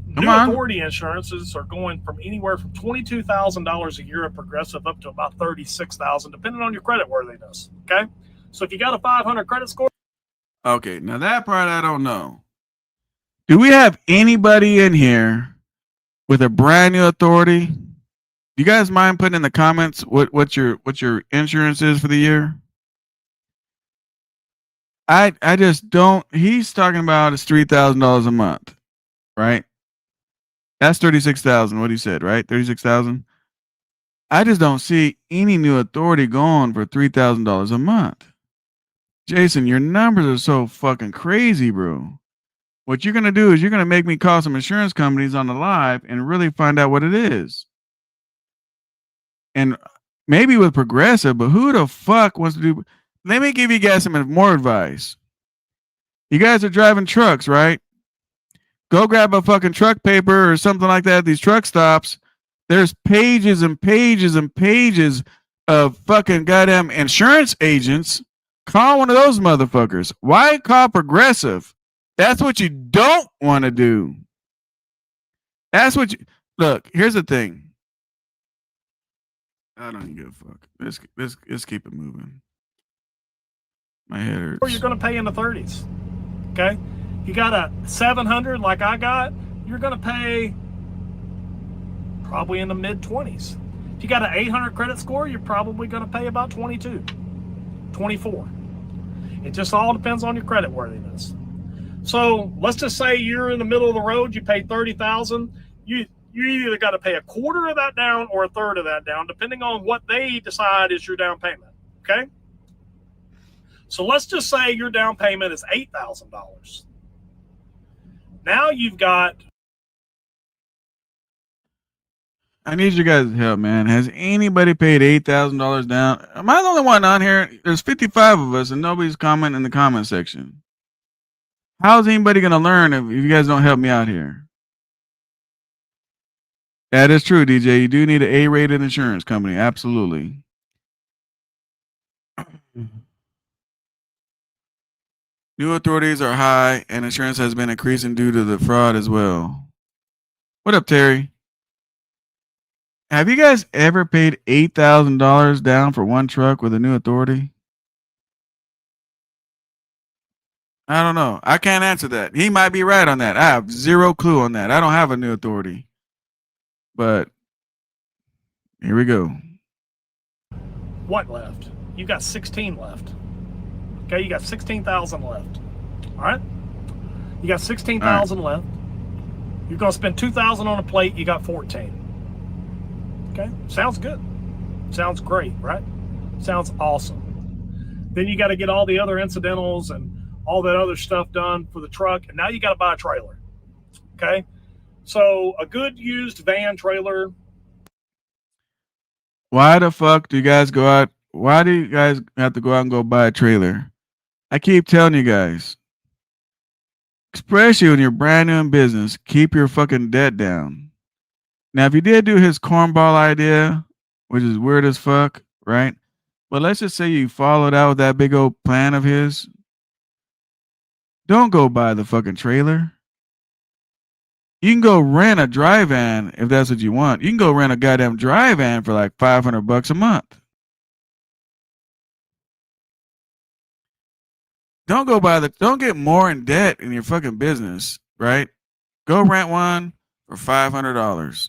new authority insurances are going from anywhere from $22,000 a year at Progressive up to about $36,000, depending on your credit worthiness. Okay, so if you got a 500 credit score. Okay, now that part I don't know. Do we have anybody in here with a brand new authority? Do you guys mind putting in the comments what your insurance is for the year? I just don't. He's talking about it's $3,000 a month, right? That's $36,000. What he said, right? $36,000. I just don't see any new authority going for $3,000 a month. Jason, your numbers are so fucking crazy, bro. What you're gonna do is you're gonna make me call some insurance companies on the live and really find out what it is. And maybe with Progressive, but who the fuck wants to do? Let me give you guys some more advice. You guys are driving trucks, right? Go grab a fucking truck paper or something like that at these truck stops. There's pages and pages and pages of fucking goddamn insurance agents. Call one of those motherfuckers. Why call Progressive? That's what you don't want to do. That's what you look. Here's the thing. I don't even give a fuck. Let's keep it moving. My head hurts. Or you're going to pay in the 30s. Okay, you got a 700 like I got. You're going to pay probably in the mid 20s. If you got an 800 credit score, you're probably going to pay about 22, 24. It just all depends on your credit worthiness. So let's just say you're in the middle of the road, you pay $30,000. You either got to pay a quarter of that down or a third of that down, depending on what they decide is your down payment. Okay. So let's just say your down payment is $8,000. Now you've got. I need you guys' help, man. Has anybody paid $8,000 down? Am I the only one on here? There's 55 of us, and nobody's commenting in the comment section. How's anybody going to learn if you guys don't help me out here? That is true, DJ. You do need an A-rated insurance company. Absolutely. New authorities are high, and insurance has been increasing due to the fraud as well. What up, Terry? Have you guys ever paid $8,000 down for one truck with a new authority? I don't know. I can't answer that. He might be right on that. I have zero clue on that. I don't have a new authority. But here we go. What left? You got 16 left. Okay, you got 16,000 left. All right? You got 16,000 left. You're going to spend 2,000 on a plate. You got 14. Okay, sounds good. Sounds great, right? Sounds awesome. Then you got to get all the other incidentals and all that other stuff done for the truck, and now you got to buy a trailer. Okay, so a good used van trailer. Why the fuck do you guys go out? Why do you guys have to go out and go buy a trailer? I keep telling you guys, especially when you're brand new in business, keep your fucking debt down. Now, if you did do his cornball idea, which is weird as fuck, right? But let's just say you followed out with that big old plan of his. Don't go buy the fucking trailer. You can go rent a dry van if that's what you want. You can go rent a goddamn dry van for like $500 a month. Don't get more in debt in your fucking business, right? Go rent one for $500.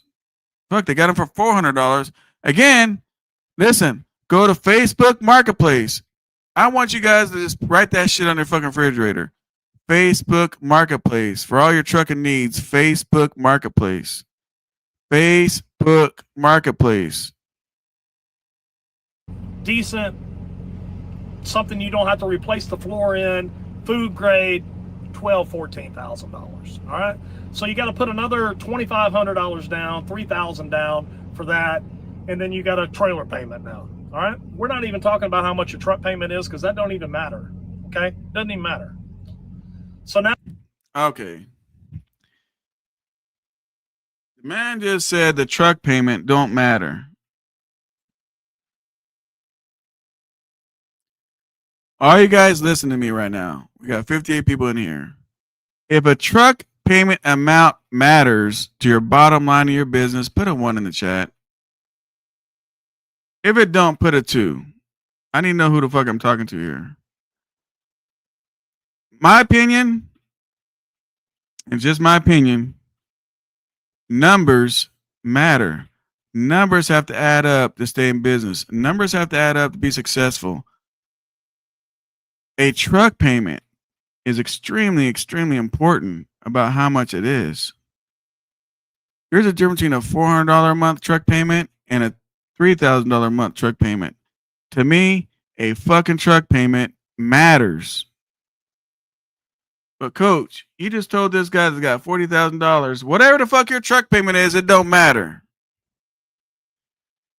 Fuck, they got them for $400. Again, listen, go to Facebook Marketplace. I want you guys to just write that shit on your fucking refrigerator. Facebook Marketplace. For all your trucking needs, Facebook Marketplace. Facebook Marketplace. Decent, something you don't have to replace the floor in, food grade, $12,000-$14,000. All right, so you got to put another $2,500 down, $3,000 down for that, and then you got a trailer payment now. All right, we're not even talking about how much your truck payment is because that don't even matter. Okay, doesn't even matter. So now, okay, the man just said the truck payment don't matter. All you guys listen to me right now. We got 58 people in here. If a truck payment amount matters to your bottom line of your business, put a 1 in the chat. If it don't, put a 2. I need to know who the fuck I'm talking to here. My opinion, it's just my opinion, numbers matter. Numbers have to add up to stay in business. Numbers have to add up to be successful. A truck payment is extremely, extremely important about how much it is. There's a difference between a $400 a month truck payment and a $3,000 a month truck payment. To me, a fucking truck payment matters. But coach, you just told this guy that's got $40,000, whatever the fuck your truck payment is, it don't matter.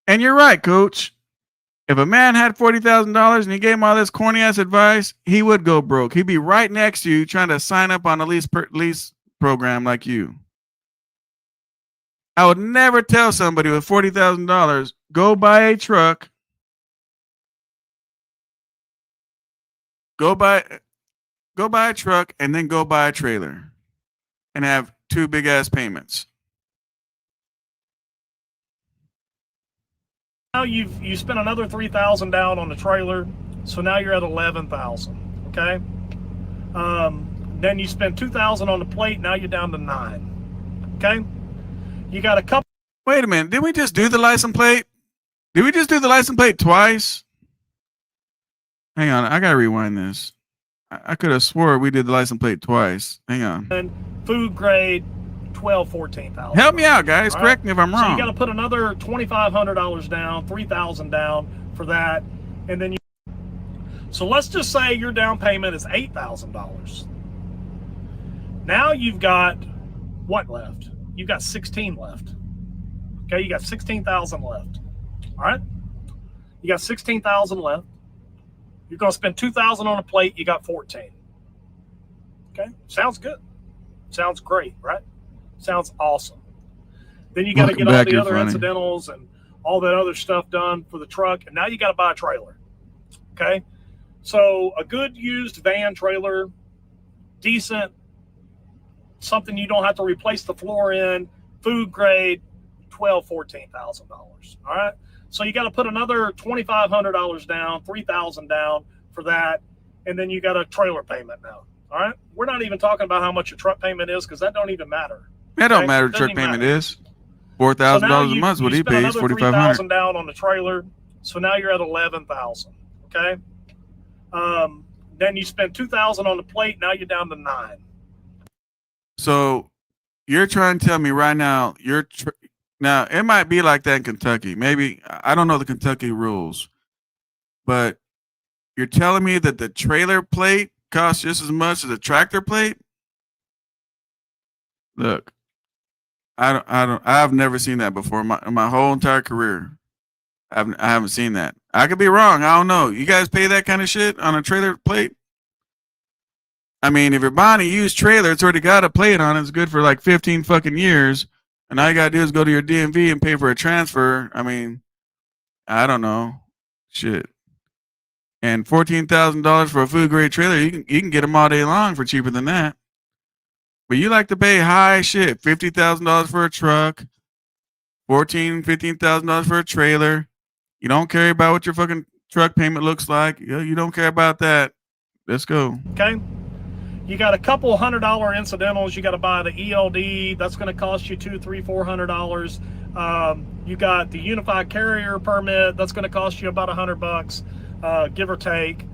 And you're right, coach. If a man had $40,000 and he gave him all this corny ass advice, he would go broke. He'd be right next to you trying to sign up on a lease program like you. I would never tell somebody with $40,000, go buy a truck, go buy a truck, and then go buy a trailer and have 2 big ass payments. Now you spent another $3,000 down on the trailer, so now you're at $11,000. Okay. Then you spend $2,000 on the plate. Now you're down to $9,000. Okay. You got a couple. Wait a minute. Did we just do the license plate? Did we just do the license plate twice? Hang on. I gotta rewind this. I could have swore we did the license plate twice. Hang on. And food grade, 12, 14,000. Help me out, guys. All correct me if I'm wrong. So you got to put another $2,500 down, $3,000 down for that, and then you. So let's just say your down payment is $8,000. Now you've got what left? You've got 16 left. Okay, you got 16,000 left. All right, you got 16,000 left. You're going to spend 2,000 on a plate. You got 14. Okay, sounds good. Sounds great, right? Sounds awesome. Then you got to get all the other incidentals and all that other stuff done for the truck, and now you got to buy a trailer. Okay, so a good used van trailer, decent, something you don't have to replace the floor in, food grade, $12,000, $14,000. All right, so you got to put another $2,500 down, $3,000 down for that, and then you got a trailer payment now. All right, we're not even talking about how much your truck payment is because that don't even matter. That don't matter. Truck payment is $4,000 a month. What he pays, $4,500 down on the trailer. So now you're at 11,000. Okay. Then you spend 2,000 on the plate. Now you're down to 9. So you're trying to tell me right now now it might be like that in Kentucky. Maybe I don't know the Kentucky rules, but you're telling me that the trailer plate costs just as much as a tractor plate? Look, I've never seen that before in my whole entire career. I haven't seen that. I could be wrong. I don't know. You guys pay that kind of shit on a trailer plate? I mean, if you're buying a used trailer, it's already got a plate on it. It's good for like 15 fucking years. And all you gotta do is go to your DMV and pay for a transfer. I mean, I don't know. Shit. And $14,000 for a food grade trailer, you can get them all day long for cheaper than that. But you like to pay high shit, $50,000 for a truck, $15,000 for a trailer. You don't care about what your fucking truck payment looks like. You don't care about that. Let's go. Okay. You got a couple $100 incidentals. You got to buy the ELD. That's going to cost you $200, $300, $400. You got the unified carrier permit. That's going to cost you about $100, give or take.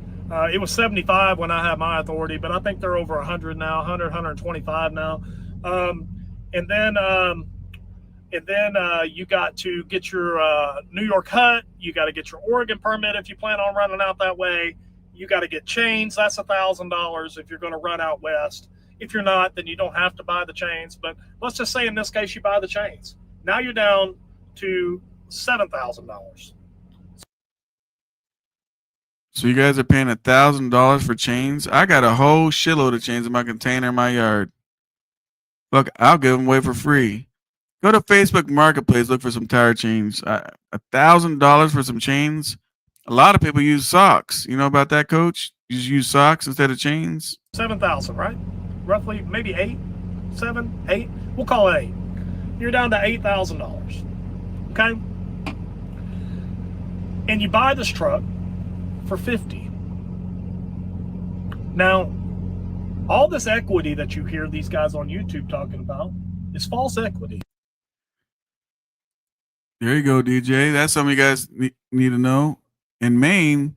It was 75 when I had my authority, but I think they're over 100 now, 100, 125 now. And then you got to get your New York hut. You got to get your Oregon permit if you plan on running out that way. You got to get chains. That's $1,000 if you're going to run out west. If you're not, then you don't have to buy the chains. But let's just say in this case you buy the chains. Now you're down to $7,000. So you guys are paying $1,000 for chains? I got a whole shitload of chains in my container in my yard. Look, I'll give them away for free. Go to Facebook Marketplace, look for some tire chains. $1,000 for some chains? A lot of people use socks. You know about that, Coach? You just use socks instead of chains? 7,000, right? Roughly, maybe 8, 7, 8. We'll call it 8. You're down to $8,000. Okay? And you buy this truck for 50. Now, all this equity that you hear these guys on YouTube talking about is false equity. There you go, DJ. That's something you guys need to know. In Maine,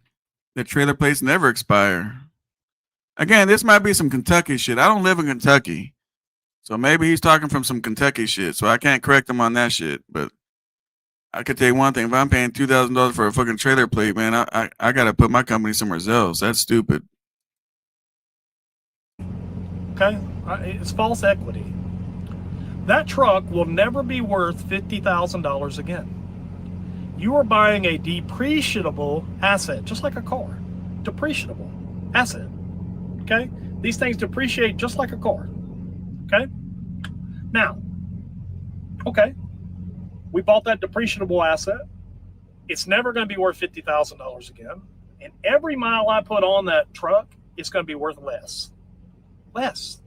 the trailer plates never expire. Again, this might be some Kentucky shit. I don't live in Kentucky. So maybe he's talking from some Kentucky shit. So I can't correct him on that shit. But I could tell you one thing. If I'm paying $2,000 for a fucking trailer plate, man, I got to put my company somewhere else. That's stupid. Okay? It's false equity. That truck will never be worth $50,000 again. You are buying a depreciable asset, just like a car. Depreciable asset. Okay? These things depreciate just like a car. Okay? Now, okay, we bought that depreciable asset. It's never going to be worth $50,000 again. And every mile I put on that truck, it's going to be worth less. Less.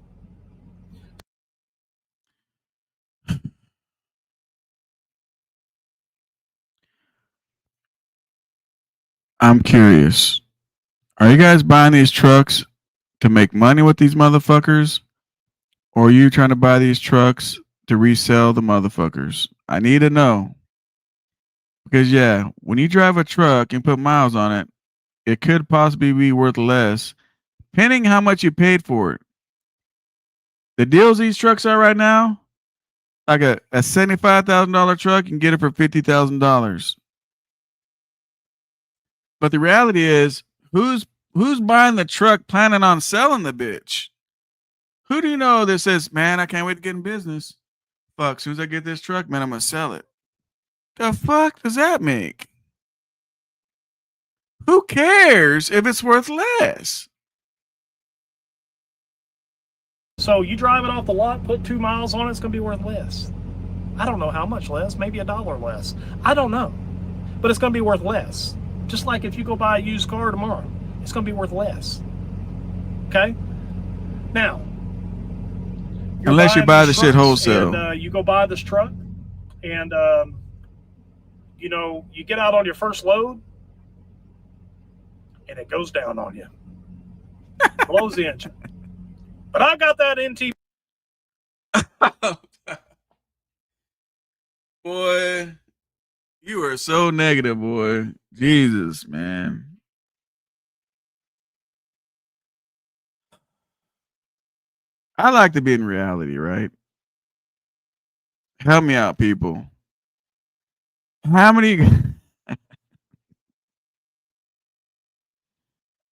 I'm curious. Are you guys buying these trucks to make money with these motherfuckers? Or are you trying to buy these trucks to resell the motherfuckers? I need to know. Because, yeah, when you drive a truck and put miles on it, it could possibly be worth less depending how much you paid for it. The deals these trucks are right now, like a $75,000 truck, you can get it for $50,000. But the reality is, who's buying the truck planning on selling the bitch? Who do you know that says, man, I can't wait to get in business? Fuck, as soon as I get this truck, man, I'm gonna sell it. The fuck does that make? Who cares if it's worth less? So you drive it off the lot, put 2 miles on it, it's going to be worth less. I don't know how much less, maybe $1 less. I don't know. But it's going to be worth less. Just like if you go buy a used car tomorrow, it's going to be worth less. Okay? Now, unless you buy the shit wholesale. And, you go buy this truck, and, you know, you get out on your first load, and it goes down on you. Blows the engine. But I got that NT. Boy, you are so negative, boy. Jesus, man. I like to be in reality, right? Help me out, people. How many? I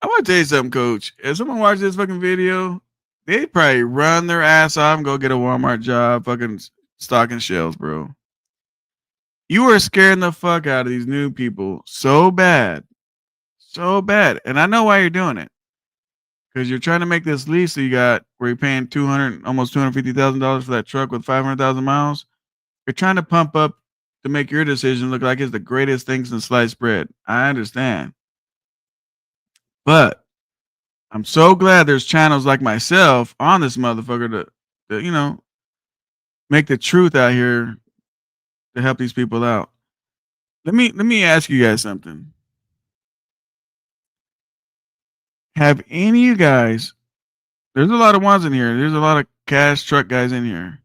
want to tell you something, Coach. If someone watches this fucking video, they probably run their ass off and go get a Walmart job, fucking stocking shelves, bro. You are scaring the fuck out of these new people so bad. So bad. And I know why you're doing it. Because you're trying to make this lease that you got where you're paying almost $250,000 for that truck with 500,000 miles. You're trying to pump up to make your decision look like it's the greatest thing since sliced bread. I understand. But I'm so glad there's channels like myself on this motherfucker to you know, make the truth out here to help these people out. Let me ask you guys something. Have any of you guys, there's a lot of ones in here. There's a lot of cash truck guys in here.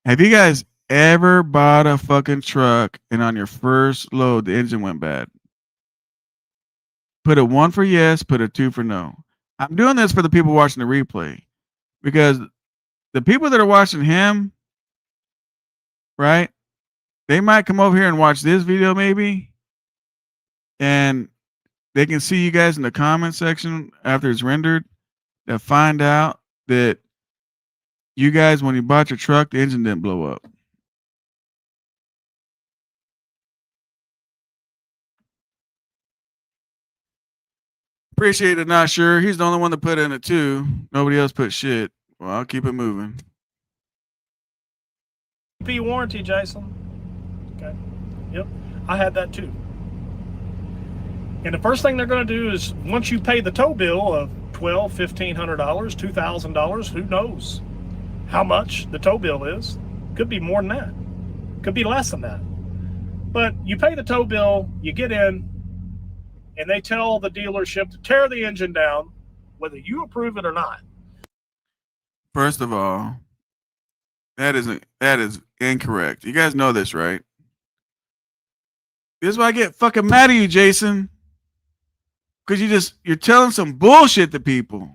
Have you guys ever bought a fucking truck and on your first load the engine went bad? Put a 1 for yes, put a 2 for no. I'm doing this for the people watching the replay because the people that are watching him, right? They might come over here and watch this video maybe, and they can see you guys in the comment section after it's rendered to find out that you guys, when you bought your truck, the engine didn't blow up. Appreciate it, not sure. He's the only one that put in a 2. Nobody else put shit. Well, I'll keep it moving. Warranty, Jason. Okay. Yep. I had that too. And the first thing they're going to do is once you pay the tow bill of $1,200, $1,500, $2,000, who knows how much the tow bill is. Could be more than that. Could be less than that. But you pay the tow bill, you get in, and they tell the dealership to tear the engine down, whether you approve it or not. First of all, that is incorrect. You guys know this, right? This is why I get fucking mad at you, Jason. Because you're telling some bullshit to people.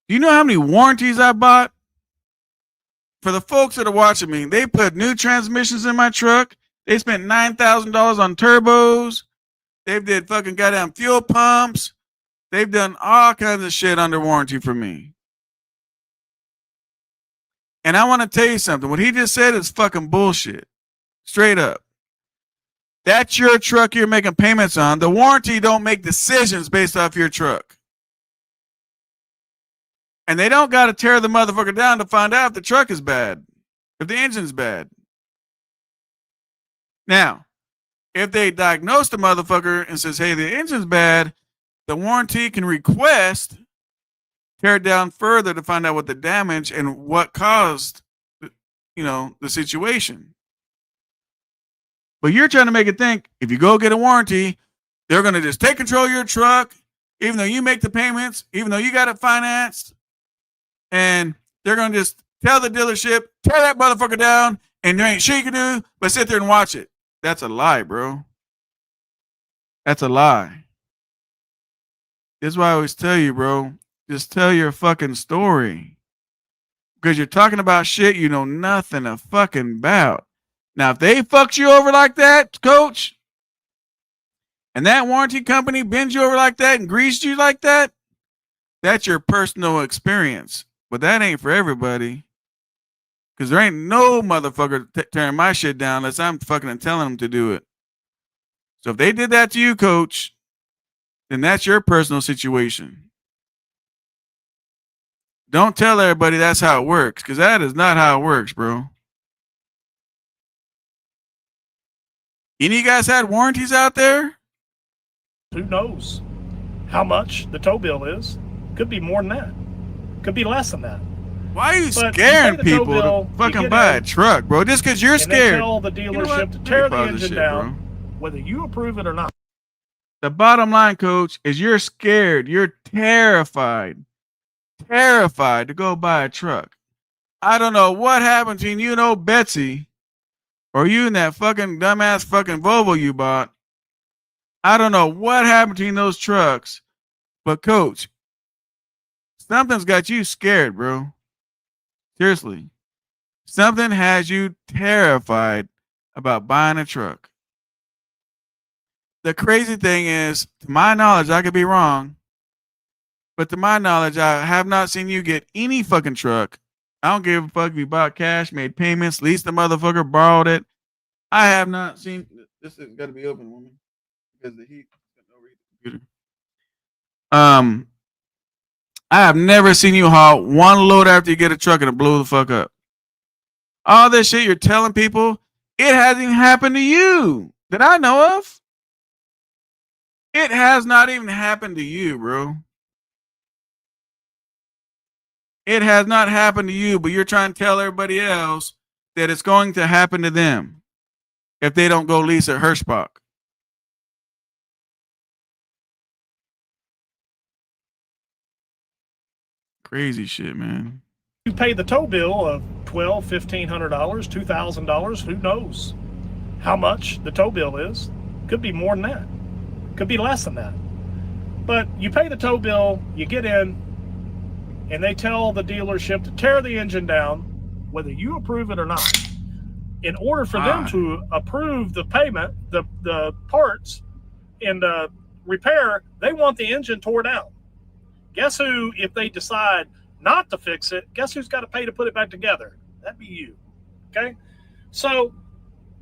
Do you know how many warranties I bought? For the folks that are watching me, they put new transmissions in my truck. They spent $9,000 on turbos. They've did fucking goddamn fuel pumps. They've done all kinds of shit under warranty for me. And I want to tell you something. What he just said is fucking bullshit. Straight up. That's your truck you're making payments on. The warranty don't make decisions based off your truck. And they don't got to tear the motherfucker down to find out if the truck is bad, if the engine's bad. Now, if they diagnose the motherfucker and says, hey, the engine's bad, the warranty can request tear it down further to find out what the damage and what caused, the situation. But you're trying to make it think if you go get a warranty, they're going to just take control of your truck, even though you make the payments, even though you got it financed, and they're going to just tell the dealership, tear that motherfucker down, and there ain't shit you can do but sit there and watch it. That's a lie, bro. That's a lie. This is why I always tell you, bro, just tell your fucking story. Because you're talking about shit you know nothing a fucking about. Now, if they fucked you over like that, coach, and that warranty company bends you over like that and greased you like that, that's your personal experience. But that ain't for everybody. Because there ain't no motherfucker tearing my shit down unless I'm fucking telling them to do it. So if they did that to you, coach, then that's your personal situation. Don't tell everybody that's how it works, because that is not how it works, bro. Any of you guys had warranties out there? Who knows how much the tow bill is? Could be more than that. Could be less than that. Why are you scaring people to fucking buy a truck, bro? Just because you're scared. They tell the dealership to tear the engine down, whether you approve it or not. The bottom line, coach, is you're scared. You're terrified. Terrified to go buy a truck. I don't know what happened between you and old Betsy, or you and that fucking dumbass fucking Volvo you bought. I don't know what happened between those trucks, but coach, something's got you scared, bro. Seriously. Something has you terrified about buying a truck. The crazy thing is, to my knowledge, I could be wrong, but to my knowledge, I have not seen you get any fucking truck. I don't give a fuck if you bought cash, made payments, leased the motherfucker, borrowed it. I have not seen. This has got to be open, woman, because the heat is overheat the computer. I have never seen you haul one load after you get a truck and it blow the fuck up. All this shit you're telling people, it hasn't even happened to you that I know of. It has not even happened to you, bro. It has not happened to you, but you're trying to tell everybody else that it's going to happen to them if they don't go lease at Hirschbach. Crazy shit, man. You pay the tow bill of $1,200, $1,500, $2,000. Who knows how much the tow bill is? Could be more than that. Could be less than that. But you pay the tow bill, you get in, and they tell the dealership to tear the engine down, whether you approve it or not. In order for them to approve the payment, the parts, and repair, they want the engine tore down. Guess who, if they decide not to fix it, guess who's got to pay to put it back together? That'd be you. Okay? So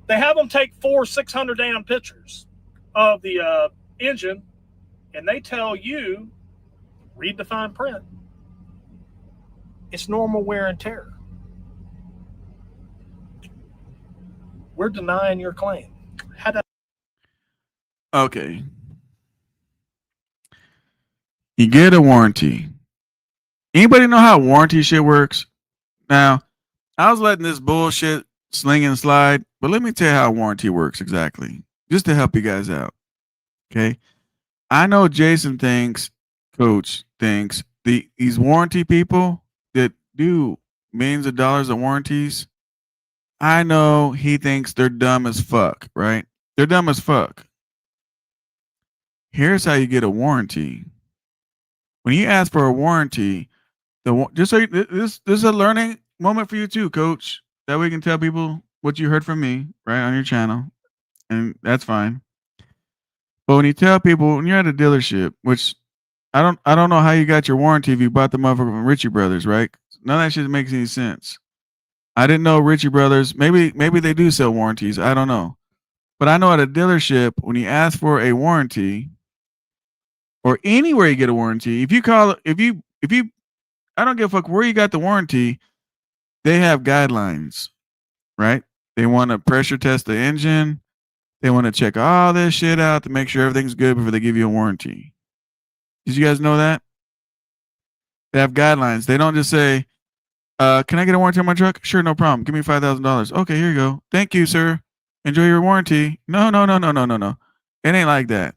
they have them take 600 damn pictures of the engine, and they tell you, read the fine print, it's normal wear and tear. We're denying your claim. Okay. You get a warranty. Anybody know how warranty shit works? Now, I was letting this bullshit sling and slide, but let me tell you how warranty works exactly, just to help you guys out. Okay. I know Jason thinks, Coach thinks, these warranty people that do millions of dollars of warranties, I know he thinks they're dumb as fuck, right? They're dumb as fuck. Here's how you get a warranty. When you ask for a warranty, just so this is a learning moment for you too, Coach. That way you can tell people what you heard from me, right, on your channel, and that's fine. But when you tell people, when you're at a dealership, which I don't know how you got your warranty if you bought the motherfucker from Ritchie Brothers, right? None of that shit makes any sense. I didn't know Ritchie Brothers. Maybe they do sell warranties. I don't know. But I know at a dealership, when you ask for a warranty, or anywhere you get a warranty, if you I don't give a fuck where you got the warranty, they have guidelines, right? They want to pressure test the engine. They want to check all this shit out to make sure everything's good before they give you a warranty. Did you guys know that? They have guidelines. They don't just say, can I get a warranty on my truck? Sure, no problem. Give me $5,000. Okay, here you go. Thank you, sir. Enjoy your warranty. No. It ain't like that.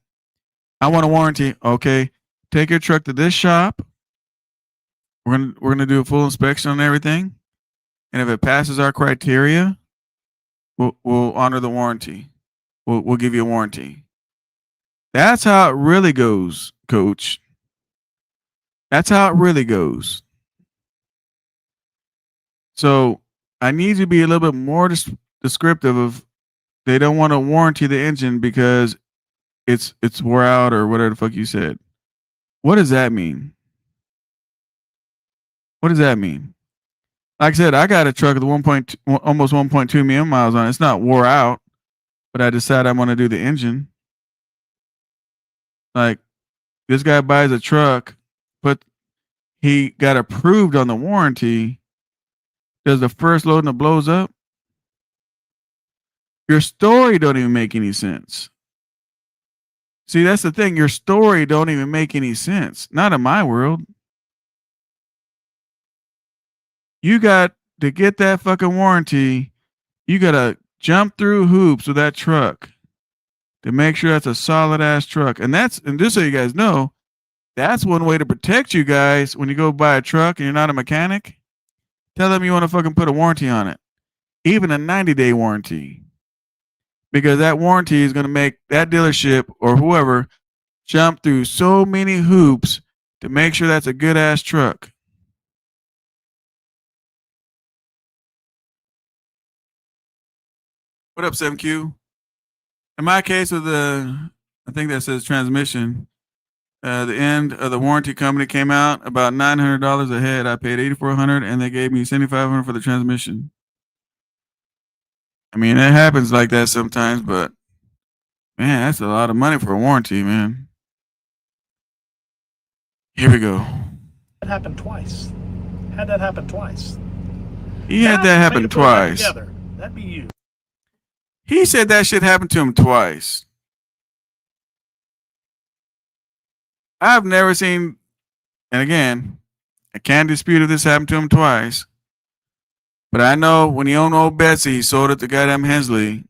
I want a warranty. Okay, take your truck to this shop. We're gonna do a full inspection on everything, and if it passes our criteria, we'll honor the warranty. We'll give you a warranty. That's how it really goes, Coach. That's how it really goes. So I need to be a little bit more descriptive of they don't want to warranty the engine because it's wore out or whatever the fuck you said. What does that mean? What does that mean? Like I said, I got a truck with almost 1.2 million miles on it. It's not wore out, but I decide I want to do the engine. Like this guy buys a truck, but he got approved on the warranty. Does the first load and it blows up? Your story don't even make any sense. See, that's the thing. Your story don't even make any sense. Not in my world. You got to get that fucking warranty. You got to jump through hoops with that truck to make sure that's a solid ass truck. And just so you guys know, that's one way to protect you guys when you go buy a truck and you're not a mechanic. Tell them you want to fucking put a warranty on it, even a 90-day warranty. Because that warranty is going to make that dealership or whoever jump through so many hoops to make sure that's a good ass truck. What up, 7Q? In my case with I think that says transmission, the end of the warranty company came out about $900 ahead. I paid $8,400 and they gave me $7,500 for the transmission. I mean, it happens like that sometimes, but man, that's a lot of money for a warranty, man. Here we go. That happened twice. Had that happen twice. He had that happen twice. That'd be you. He said that shit happened to him twice. I've never seen, and again, I can't dispute if this happened to him twice. But I know when he owned old Betsy, he sold it to goddamn Hensley.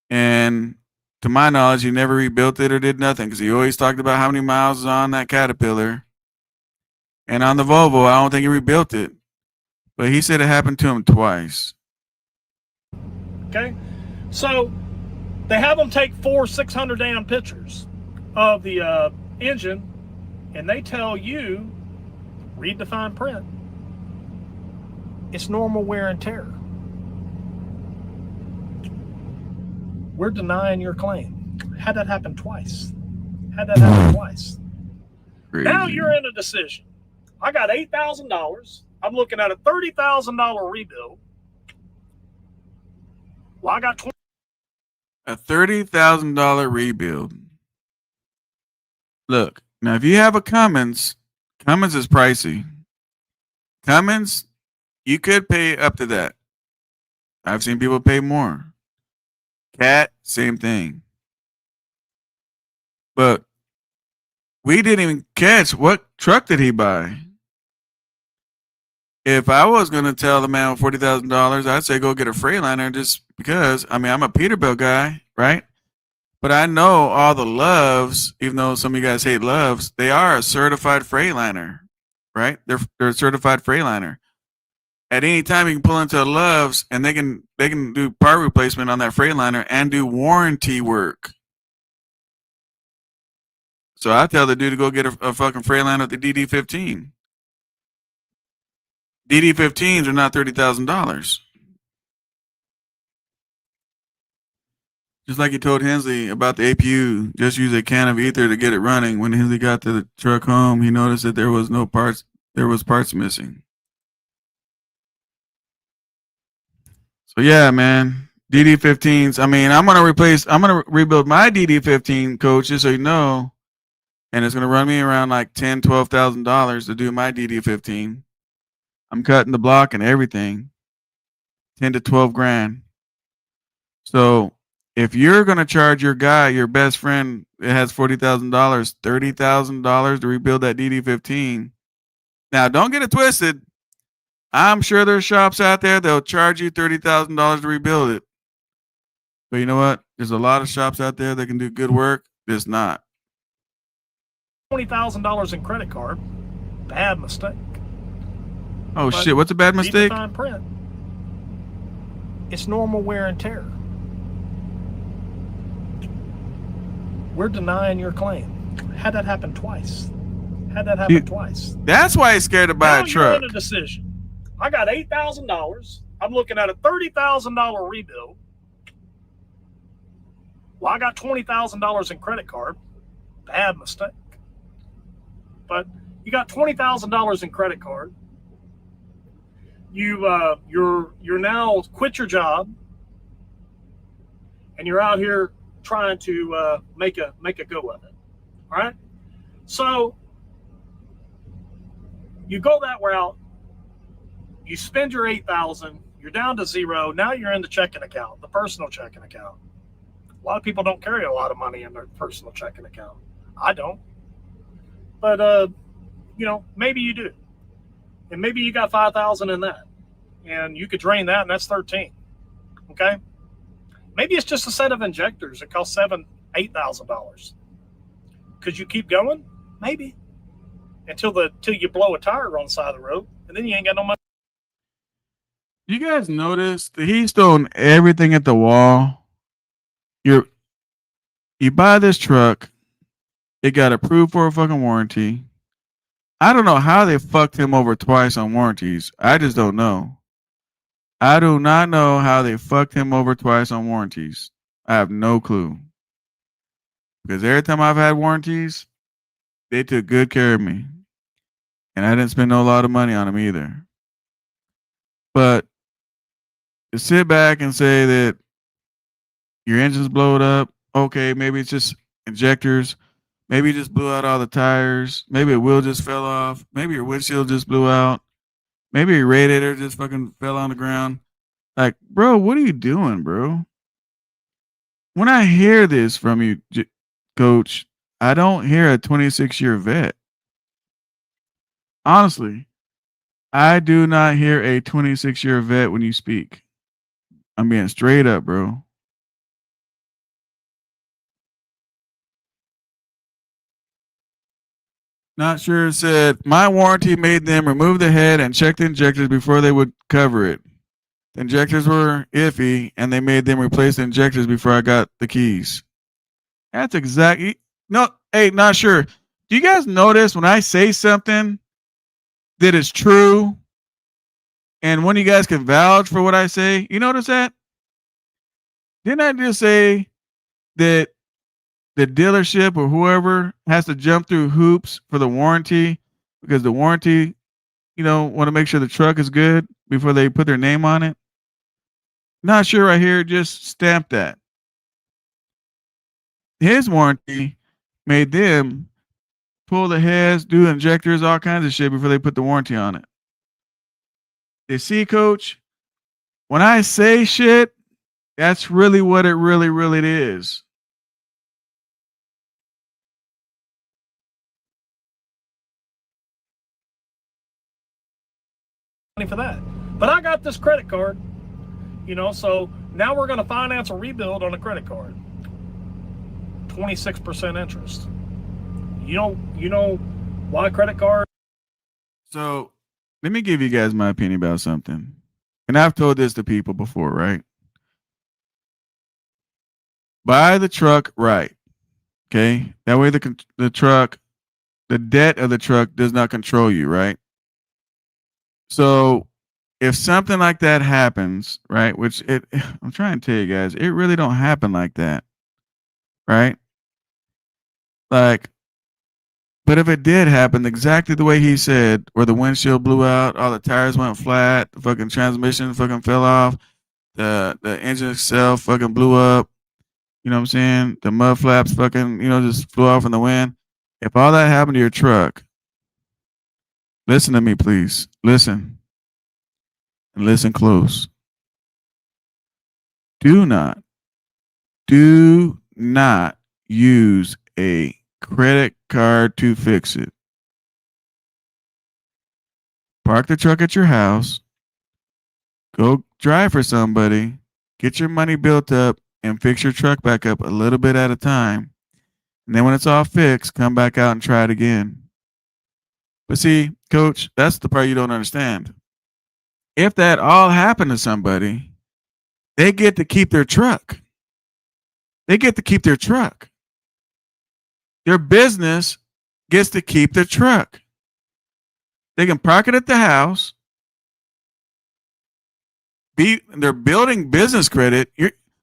And to my knowledge, he never rebuilt it or did nothing because he always talked about how many miles is on that Caterpillar. And on the Volvo, I don't think he rebuilt it. But he said it happened to him twice. Okay? So they have them take 600 damn pictures of the engine, and they tell you, read the fine print. It's normal wear and tear. We're denying your claim. Had that happen twice. Crazy. Now you're in a decision. I got $8,000. I'm looking at a $30,000 rebuild. Well, I got a $30,000 rebuild. Look, now if you have a Cummins is pricey. Cummins, you could pay up to that. I've seen people pay more. Cat, same thing. But we didn't even catch what truck did he buy. If I was going to tell the man $40,000, I'd say go get a Freightliner just because, I mean, I'm a Peterbilt guy, right? But I know all the Loves, even though some of you guys hate Loves, they are a certified Freightliner, right? They're a certified Freightliner. At any time you can pull into a Loves and they can do part replacement on that Freightliner and do warranty work. So I tell the dude to go get a fucking Freightliner with the DD15. DD15s are not $30,000. Just like he told Hensley about the APU, just use a can of ether to get it running. When Hensley got to the truck home, he noticed that there was no parts. There was parts missing. So yeah, man, DD15s. I mean, I'm gonna rebuild my DD15 coach, just so you know, and it's gonna run me around like $10,000-$12,000 to do my DD15. I'm cutting the block and everything, 10 to 12 grand. So if you're gonna charge your guy, your best friend, it has $40,000, $30,000 to rebuild that DD15. Now, don't get it twisted. I'm sure there's shops out there that'll charge you $30,000 to rebuild it. But you know what? There's a lot of shops out there that can do good work. There's not. $20,000 in credit card. Bad mistake. Oh shit! What's a bad mistake? Fine print. It's normal wear and tear. We're denying your claim. Had that happen twice. Had that happen twice. That's why he's scared to buy a truck. Now you're in a decision. I got $8,000. I'm looking at a $30,000 rebuild. Well, I got $20,000 in credit card. Bad mistake. But you got $20,000 in credit card. You're now quit your job, and you're out here trying to make a go of it. All right. So you go that route. You spend your $8,000. You're down to zero. Now you're in the checking account, the personal checking account. A lot of people don't carry a lot of money in their personal checking account. I don't. But, maybe you do. And maybe you got $5,000 in that. And you could drain that, and that's 13. Okay? Maybe it's just a set of injectors that cost $7,000, $8,000. Could you keep going? Maybe. Until you blow a tire on the side of the road, and then you ain't got no money. You guys notice that he's throwing everything at the wall? You buy this truck, it got approved for a fucking warranty. I don't know how they fucked him over twice on warranties. I just don't know. I do not know how they fucked him over twice on warranties. I have no clue. Because every time I've had warranties, they took good care of me. And I didn't spend a lot of money on them either. But to sit back and say that your engine's blowed up, okay, maybe it's just injectors. Maybe you just blew out all the tires. Maybe a wheel just fell off. Maybe your windshield just blew out. Maybe your radiator just fucking fell on the ground. Like, bro, what are you doing, bro? When I hear this from you, Coach, I don't hear a 26-year vet. Honestly, I do not hear a 26-year vet when you speak. I'm being straight up, bro. Not sure said, my warranty made them remove the head and check the injectors before they would cover it. The injectors were iffy, and they made them replace the injectors before I got the keys. That's exactly... No, hey, not sure. Do you guys notice when I say something that is true, and when you guys can vouch for what I say, you notice that? Didn't I just say that the dealership or whoever has to jump through hoops for the warranty because the warranty, want to make sure the truck is good before they put their name on it? Not sure right here, just stamp that. His warranty made them pull the heads, do injectors, all kinds of shit before they put the warranty on it. You see, Coach, when I say shit, that's really what it really is. For that. But I got this credit card, so now we're going to finance a rebuild on a credit card. 26% interest. You know why credit card? So let me give you guys my opinion about something. And I've told this to people before, right? Buy the truck right. Okay? That way the truck, the debt of the truck does not control you, right? So if something like that happens, right, which I'm trying to tell you guys, it really don't happen like that, right? Like, but if it did happen exactly the way he said, where the windshield blew out, all the tires went flat, the fucking transmission fucking fell off, the engine itself fucking blew up, you know what I'm saying? The mud flaps fucking, just flew off in the wind. If all that happened to your truck, listen to me, please. Listen. And listen close. Do not use a credit card to fix it. Park the truck at your house. Go drive for somebody. Get your money built up and fix your truck back up a little bit at a time. And then when it's all fixed, come back out and try it again. But see, Coach, that's the part you don't understand. If that all happened to somebody, they get to keep their truck. They get to keep their truck. Their business gets to keep the truck. They can park it at the house. They're building business credit.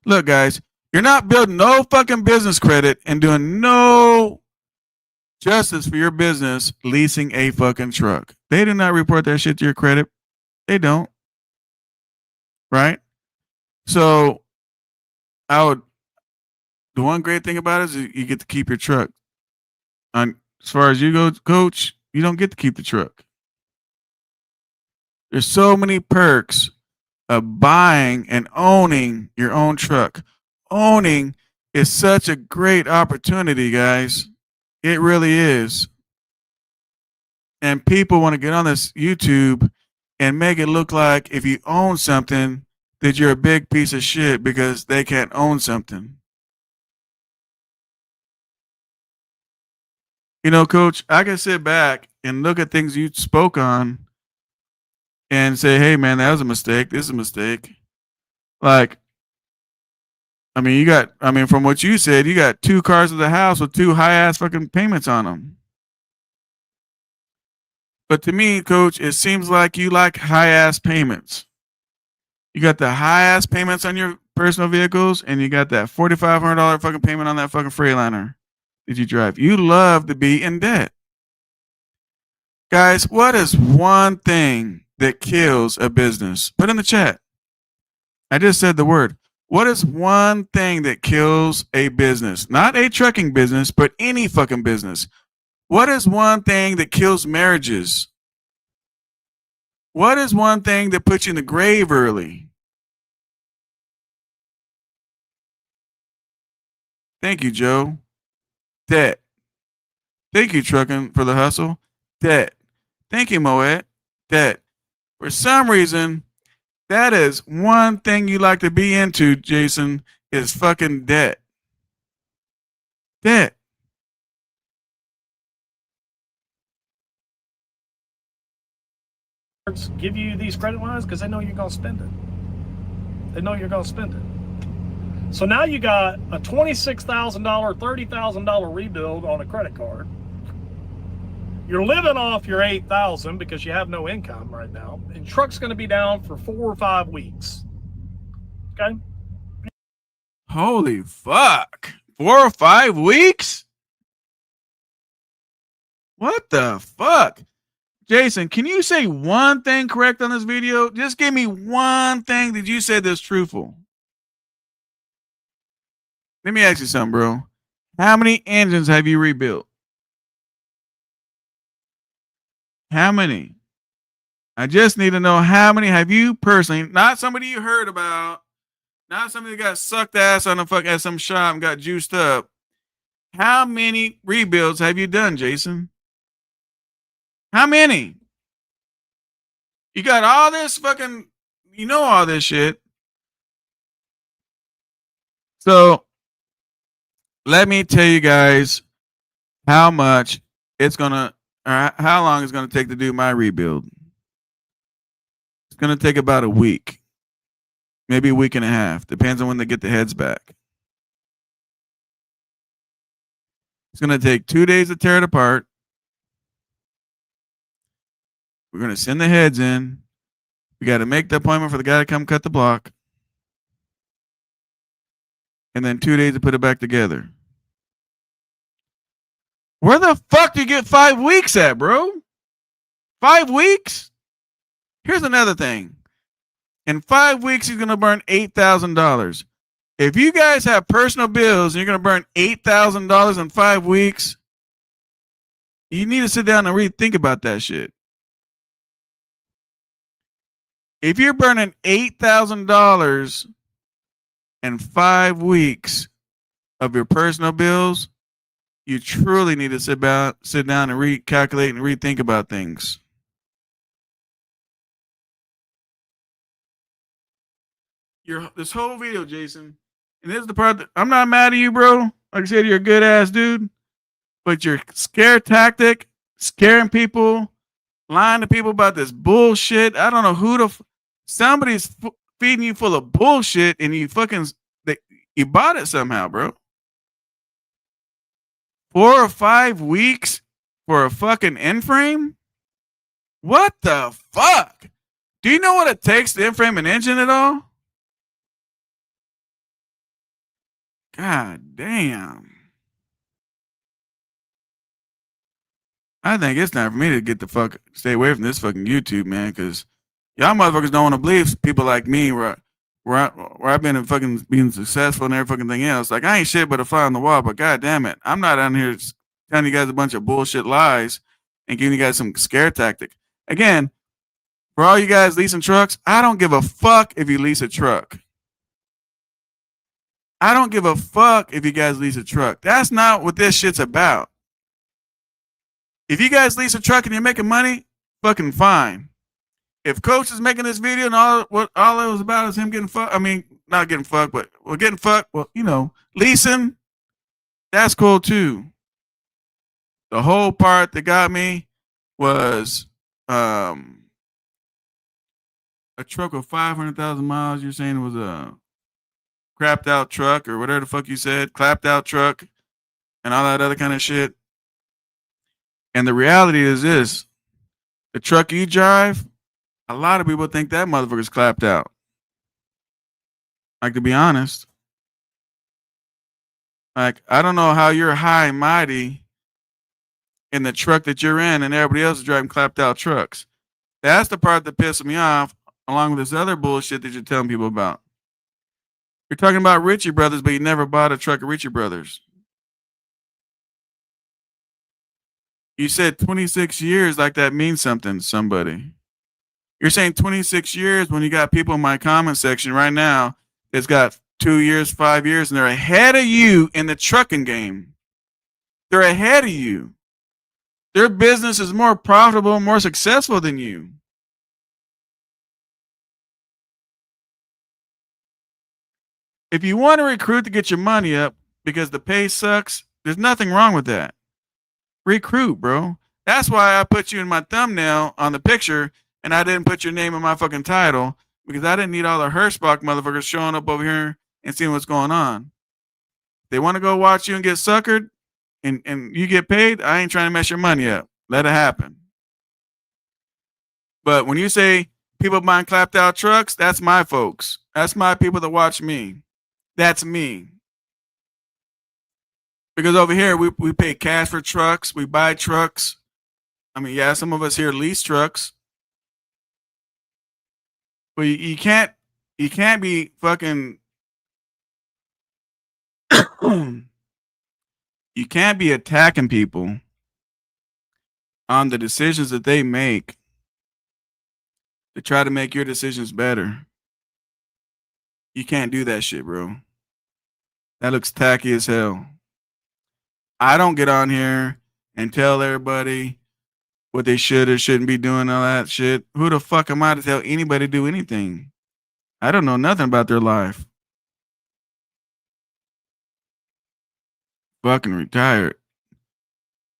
Look, guys, you're not building no fucking business credit and doing no justice for your business leasing a fucking truck. They do not report that shit to your credit. They don't. Right? So the one great thing about it is you get to keep your truck. As far as you go, coach, you don't get to keep the truck. There's so many perks of buying and owning your own truck. Owning is such a great opportunity, guys. It really is. And people want to get on this YouTube and make it look like if you own something that you're a big piece of shit because they can't own something. You know, coach, I can sit back and look at things you spoke on and say, hey, man, that was a mistake. This is a mistake. Like, I mean, from what you said, you got 2 cars at the house with 2 high-ass fucking payments on them. But to me, coach, it seems like you like high-ass payments. You got the high-ass payments on your personal vehicles, and you got that $4,500 fucking payment on that fucking Freightliner that you drive. You love to be in debt. Guys, what is one thing that kills a business? Put in the chat. I just said the word. What is one thing that kills a business? Not a trucking business, but any fucking business. What is one thing that kills marriages? What is one thing that puts you in the grave early? Thank you, Joe. Debt. Thank you, Trucking for the Hustle. Debt. Thank you, Moet. Debt. For some reason, that is one thing you like to be into, Jason, is fucking debt. Debt. Give you these credit lines because they know you're going to spend it. They know you're going to spend it. So now you got a $26,000, $30,000 rebuild on a credit card. You're living off your $8,000 because you have no income right now. And truck's going to be down for 4 or 5 weeks. Okay? Holy fuck. 4 or 5 weeks? What the fuck? Jason, can you say one thing correct on this video? Just give me one thing that you said that's truthful. Let me ask you something, bro. How many engines have you rebuilt? How many? I just need to know how many have you personally, not somebody you heard about, not somebody that got sucked ass on the fuck at some shop and got juiced up. How many rebuilds have you done, Jason? How many? You got all this fucking, you know, all this shit. So let me tell you guys how much it's gonna, or how long it's gonna take to do my rebuild. It's gonna take about a week, maybe a week and a half. Depends on when they get the heads back. It's gonna take 2 days to tear it apart. We're gonna send the heads in. We got to make the appointment for the guy to come cut the block. And then 2 days to put it back together. Where the fuck do you get 5 weeks at, bro? 5 weeks? Here's another thing. In 5 weeks, he's going to burn $8,000. If you guys have personal bills and you're going to burn $8,000 in 5 weeks, you need to sit down and really think about that shit. If you're burning $8,000 in 5 weeks of your personal bills, you truly need to sit down and recalculate and rethink about things. This whole video, Jason, and this is the part that I'm not mad at you, bro. Like I said, you're a good ass dude, but your scare tactic, scaring people, lying to people about this bullshit. I don't know who somebody's feeding you full of bullshit, and you you bought it somehow, bro. 4 or 5 weeks for a fucking end frame? What the fuck? Do you know what it takes to end frame an engine at all? God damn. I think it's time for me to get the fuck stay away from this fucking YouTube, man, because y'all motherfuckers don't want to believe people like me where I've been fucking being successful and every fucking thing else. Like, I ain't shit but a fly on the wall, but god damn it, I'm not out here telling you guys a bunch of bullshit lies and giving you guys some scare tactic. Again, for all you guys leasing trucks, I don't give a fuck if you lease a truck. I don't give a fuck if you guys lease a truck. That's not what this shit's about. If you guys lease a truck and you're making money, fucking fine. If Coach is making this video and all it was about is him getting fucked, I mean, not getting fucked, but getting fucked, well, you know, leasing, that's cool too. The whole part that got me was a truck with 500,000 miles. You're saying it was a crapped out truck or whatever the fuck you said, clapped out truck and all that other kind of shit. And the reality is this, the truck you drive, a lot of people think that motherfucker's clapped out. Like, to be honest, like, I don't know how you're high and mighty in the truck that you're in and everybody else is driving clapped out trucks. That's the part that pisses me off, along with this other bullshit that you're telling people about. You're talking about Ritchie Brothers, but you never bought a truck of Ritchie Brothers. You said 26 years like that means something to somebody. You're saying 26 years when you got people in my comment section right now that's got 2 years, 5 years, and they're ahead of you in the trucking game. They're ahead of you. Their business is more profitable, more successful than you. If you want to recruit to get your money up because the pay sucks, there's nothing wrong with that. Recruit, bro. That's why I put you in my thumbnail on the picture and I didn't put your name in my fucking title because I didn't need all the Hirschbach motherfuckers showing up over here and seeing what's going on. They want to go watch you and get suckered and you get paid. I ain't trying to mess your money up. Let it happen. But when you say people buying clapped out trucks, that's my folks. That's my people that watch me. That's me. Because over here, we pay cash for trucks. We buy trucks. I mean, yeah, some of us here lease trucks. But you can't be fucking you can't be attacking people on the decisions that they make to try to make your decisions better. You can't do that shit, bro. That looks tacky as hell. I don't get on here and tell everybody what they should or shouldn't be doing, all that shit. Who the fuck am I to tell anybody to do anything? I don't know nothing about their life. Fucking retired.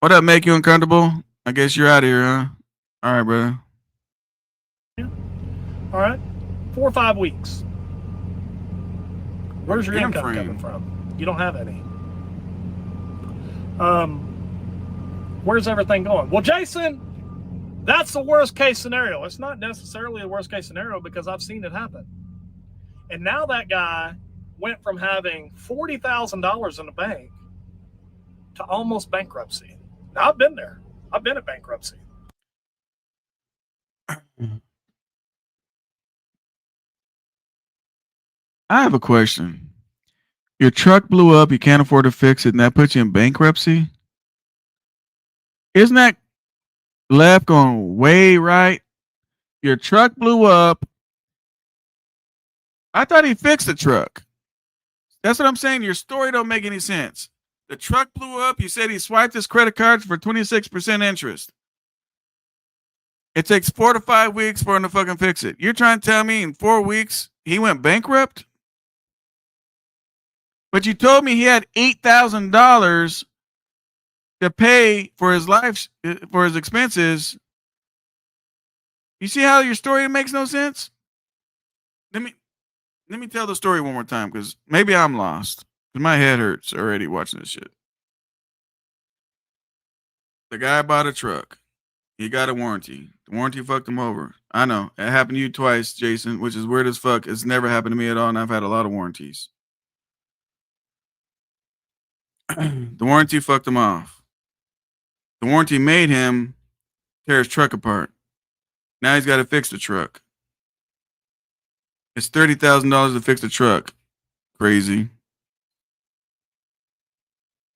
What up, make you uncomfortable? I guess you're out of here, huh? All right, brother. All right. 4 or 5 weeks. Where's your income coming from? You don't have any. Where's everything going? Well, Jason, that's the worst case scenario. It's not necessarily the worst case scenario because I've seen it happen. And now that guy went from having $40,000 in the bank to almost bankruptcy. Now, I've been there. I've been at bankruptcy. I have a question. Your truck blew up, you can't afford to fix it, and that puts you in bankruptcy? Isn't that left going way right? Your truck blew up. I thought he fixed the truck. That's what I'm saying. Your story don't make any sense. The truck blew up. You said he swiped his credit cards for 26% interest. It takes 4 to 5 weeks for him to fucking fix it. You're trying to tell me in 4 weeks he went bankrupt? But you told me he had $8,000 to pay for his life, for his expenses. You see how your story makes no sense? Let me tell the story one more time because maybe I'm lost. Because my head hurts already watching this shit. The guy bought a truck. He got a warranty. The warranty fucked him over. I know. It happened to you twice, Jason, which is weird as fuck. It's never happened to me at all, and I've had a lot of warranties. The warranty fucked him off. The warranty made him tear his truck apart. Now he's got to fix the truck. It's $30,000 to fix the truck. Crazy.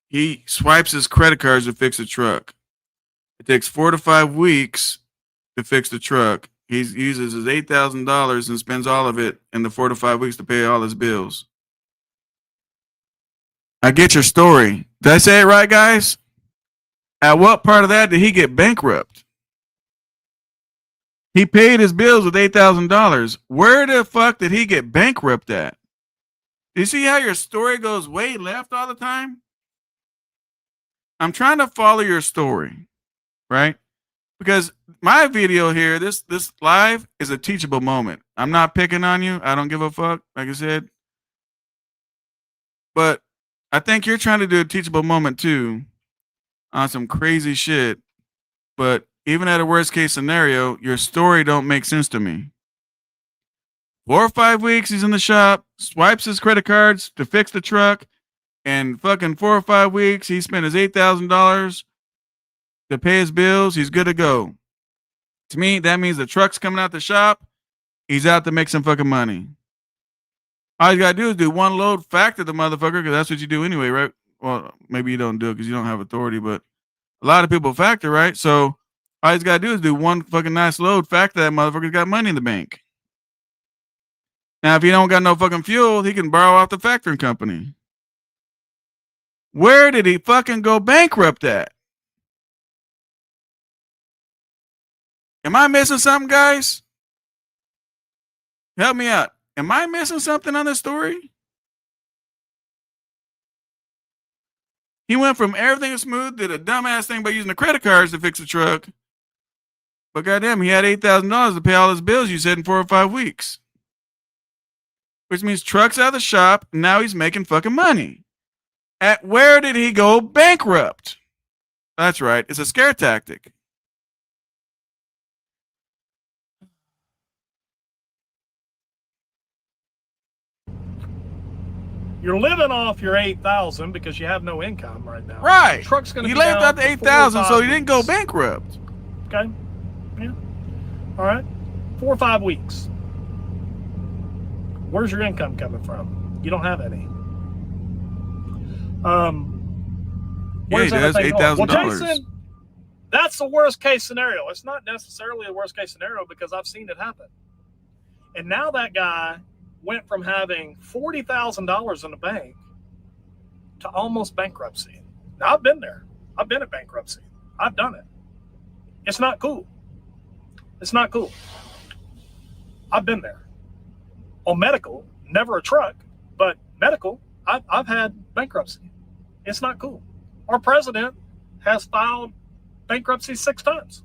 He swipes his credit cards to fix the truck. It takes 4 to 5 weeks to fix the truck. He uses his $8,000 and spends all of it in the 4 to 5 weeks to pay all his bills. I get your story. Did I say it right, guys? At what part of that did he get bankrupt? He paid his bills with $8,000. Where the fuck did he get bankrupt at? Do you see how your story goes way left all the time? I'm trying to follow your story, right? Because my video here, this live is a teachable moment. I'm not picking on you. I don't give a fuck, like I said. But I think you're trying to do a teachable moment too on some crazy shit. But even at a worst case scenario, your story don't make sense to me. 4 or 5 weeks he's in the shop, swipes his credit cards to fix the truck, and fucking 4 or 5 weeks he spent his $8,000 to pay his bills. He's good to go. To me, that means the truck's coming out the shop. He's out to make some fucking money. All you gotta do is do one load, factor the motherfucker, because that's what you do anyway, right? Well, maybe you don't do it because you don't have authority, but a lot of people factor, right? So all he's gotta do is do one fucking nice load, factor that motherfucker's got money in the bank. Now, if he don't got no fucking fuel, he can borrow off the factoring company. Where did he fucking go bankrupt at? Am I missing something, guys? Help me out. Am I missing something on this story? He went from everything smooth, did a dumbass thing by using the credit cards to fix the truck. But goddamn, he had $8,000 to pay all his bills, you said, in 4 or 5 weeks. Which means truck's out of the shop, and now he's making fucking money. At where did he go bankrupt? That's right, it's a scare tactic. You're living off your $8,000 because you have no income right now. Right. The truck's going to be left out the $8,000, so he didn't go bankrupt. Okay. Yeah. All right. 4 or 5 weeks. Where's your income coming from? You don't have any. Yeah, he does. $8,000. Well, Jason, that's the worst case scenario. It's not necessarily the worst case scenario because I've seen it happen. And now that guy went from having $40,000 in the bank to almost bankruptcy. Now, I've been there. I've been at bankruptcy. I've done it. It's not cool. It's not cool. I've been there. On medical, never a truck, but medical, I've had bankruptcy. It's not cool. Our president has filed bankruptcy 6 times.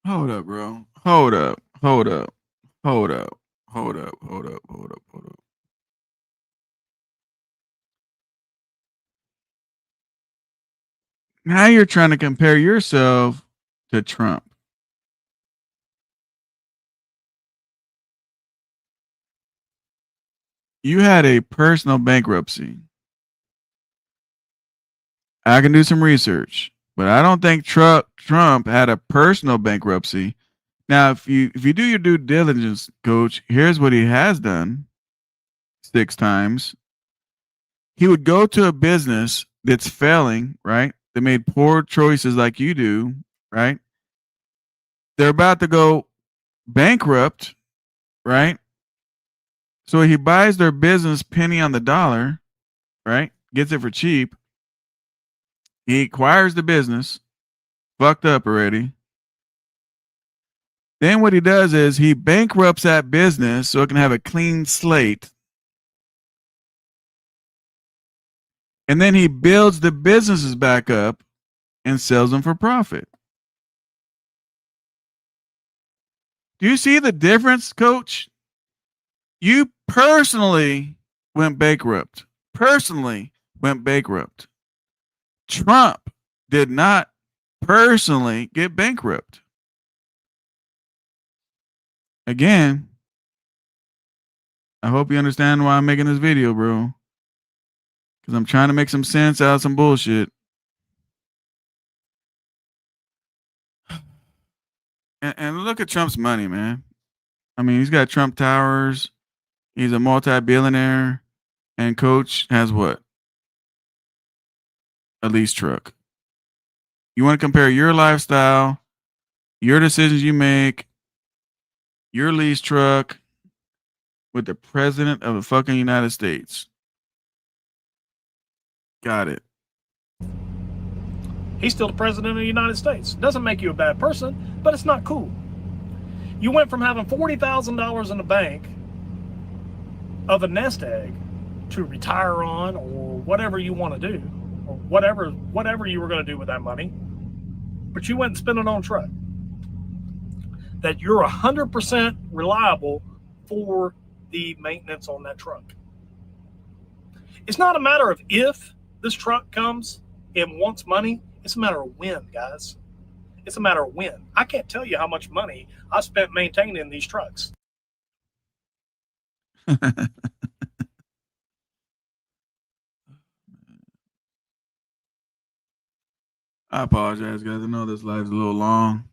Hold up, bro. Hold up. Now you're trying to compare yourself to Trump. You had a personal bankruptcy. I can do some research, but I don't think Trump had a personal bankruptcy. Now, if you do your due diligence, coach, here's what he has done 6 times. He would go to a business that's failing, right? They made poor choices like you do, right? They're about to go bankrupt, right? So he buys their business penny on the dollar, right? Gets it for cheap. He acquires the business, fucked up already. Then what he does is he bankrupts that business so it can have a clean slate. And then he builds the businesses back up and sells them for profit. Do you see the difference, coach? You personally went bankrupt. Trump did not personally get bankrupt. Again, I hope you understand why I'm making this video, bro. Because I'm trying to make some sense out of some bullshit. And look at Trump's money, man. I mean, he's got Trump Towers. He's a multi-billionaire. And Coach has what? A lease truck. You want to compare your lifestyle, your decisions you make, your lease truck with the president of the fucking United States. Got it. He's still the president of the United States. Doesn't make you a bad person, but it's not cool. You went from having $40,000 in the bank of a nest egg to retire on, or whatever you want to do, or whatever you were going to do with that money, but you went and spent it on a truck that you're 100% reliable for the maintenance on that truck. It's not a matter of if this truck comes and wants money. It's a matter of when, guys. It's a matter of when. I can't tell you how much money I spent maintaining these trucks. I apologize, guys. I know this live's a little long.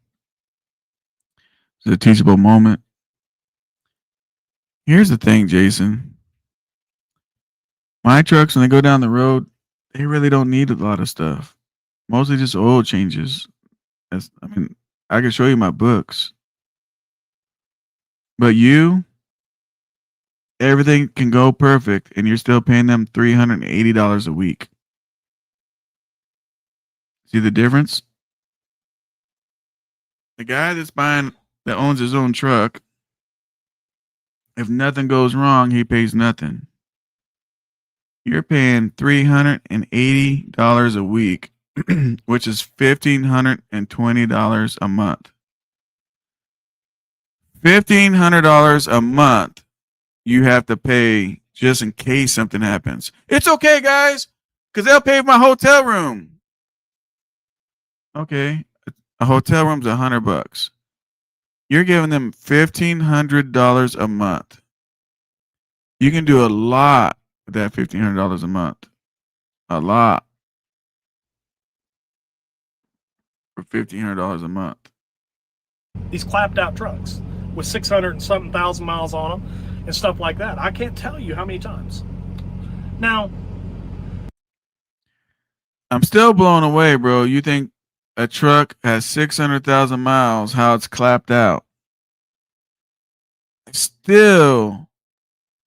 It's a teachable moment. Here's the thing, Jason. My trucks, when they go down the road, they really don't need a lot of stuff. Mostly just oil changes. I can show you my books. But everything can go perfect, and you're still paying them $380 a week. See the difference? The guy that owns his own truck, if nothing goes wrong, he pays nothing. You're paying $380 a week, which is $1,520 a month. $1,500 a month you have to pay just in case something happens. It's okay, guys, because they'll pay for my hotel room. Okay, a hotel room's $100. You're giving them $1,500 a month. You can do a lot with that $1,500 a month. A lot. For $1,500 a month. These clapped out trucks with 600 and something thousand miles on them and stuff like that. I can't tell you how many times. Now, I'm still blown away, bro. You think a truck has 600,000 miles, how it's clapped out? I still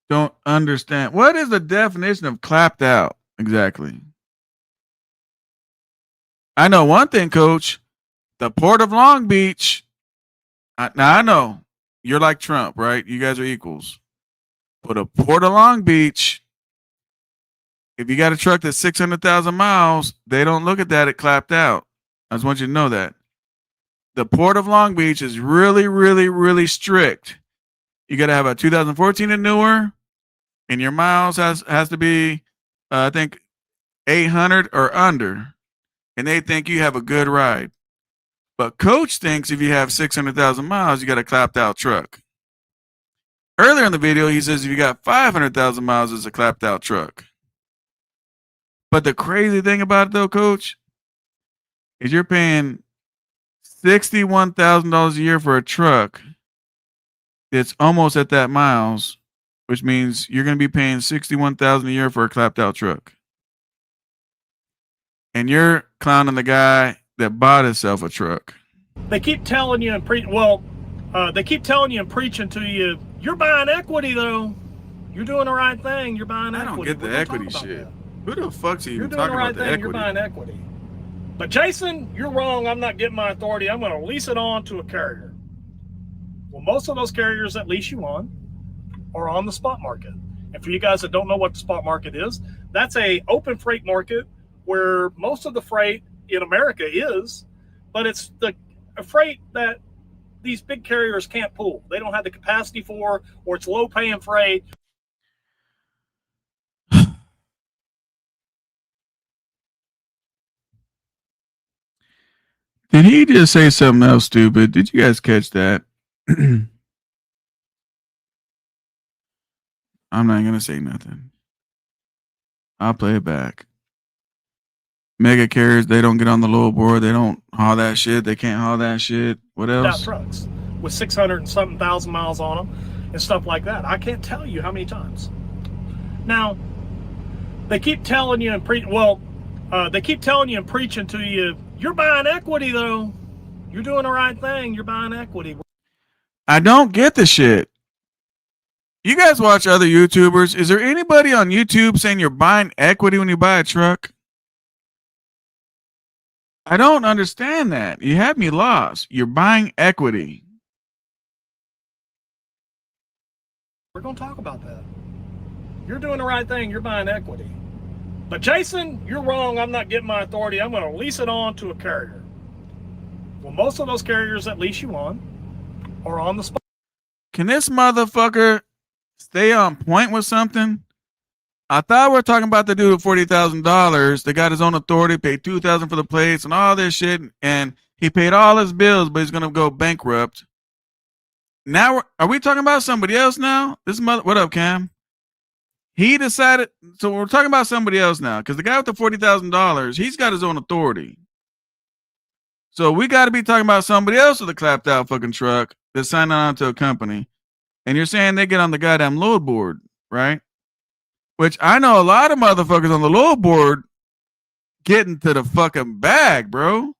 don't understand. What is the definition of clapped out exactly? I know one thing, Coach. The Port of Long Beach. Now I know you're like Trump, right? You guys are equals. But a Port of Long Beach, if you got a truck that's 600,000 miles, they don't look at that. It clapped out. I just want you to know that. The Port of Long Beach is really, really, really strict. You got to have a 2014 and newer, and your miles has to be, I think, 800 or under, and they think you have a good ride. But Coach thinks if you have 600,000 miles, you got a clapped out truck. Earlier in the video, he says if you got 500,000 miles, it's a clapped out truck. But the crazy thing about it, though, Coach, is you're paying $61,000 a year for a truck that's almost at that miles, which means you're going to be paying $61,000 a year for a clapped out truck. And you're clowning the guy that bought himself a truck. They keep telling you and preaching to you, you're buying equity, though. You're doing the right thing. You're buying equity. I don't get the equity shit. Who the fuck's even talking about the equity? You're buying equity. But Jason, you're wrong. I'm not getting my authority. I'm going to lease it on to a carrier. Well, most of those carriers that lease you on are on the spot market. And for you guys that don't know what the spot market is, that's a open freight market where most of the freight in America is, but it's the freight that these big carriers can't pull. They don't have the capacity for, or it's low paying freight. Did he just say something else stupid? Did you guys catch that? I'm not gonna say nothing. I'll play it back. Mega carriers, they don't get on the low board. They don't haul that shit. They can't haul that shit. What else? Trucks with 600 and something thousand miles on them and stuff like that. I can't tell you how many times. Now, they keep telling you and they keep telling you and preaching to you, you're buying equity though. You're doing the right thing. You're buying equity. I don't get the shit. You guys watch other YouTubers. Is there anybody on YouTube saying you're buying equity when you buy a truck? I don't understand that. You have me lost. You're buying equity. We're going to talk about that. You're doing the right thing. You're buying equity. But Jason, you're wrong. I'm not getting my authority. I'm going to lease it on to a carrier. Well, most of those carriers that lease you on are on the spot. Can this motherfucker stay on point with something? I thought we were talking about the dude with $40,000 that got his own authority, paid $2,000 for the plates and all this shit, and he paid all his bills, but he's gonna go bankrupt. Now, are we talking about somebody else now? What up, Cam? He decided. So we're talking about somebody else now, because the guy with the $40,000, he's got his own authority. So we got to be talking about somebody else with a clapped out fucking truck that's signing on to a company, and you're saying they get on the goddamn load board, right? Which I know a lot of motherfuckers on the load board getting to the fucking bag, bro.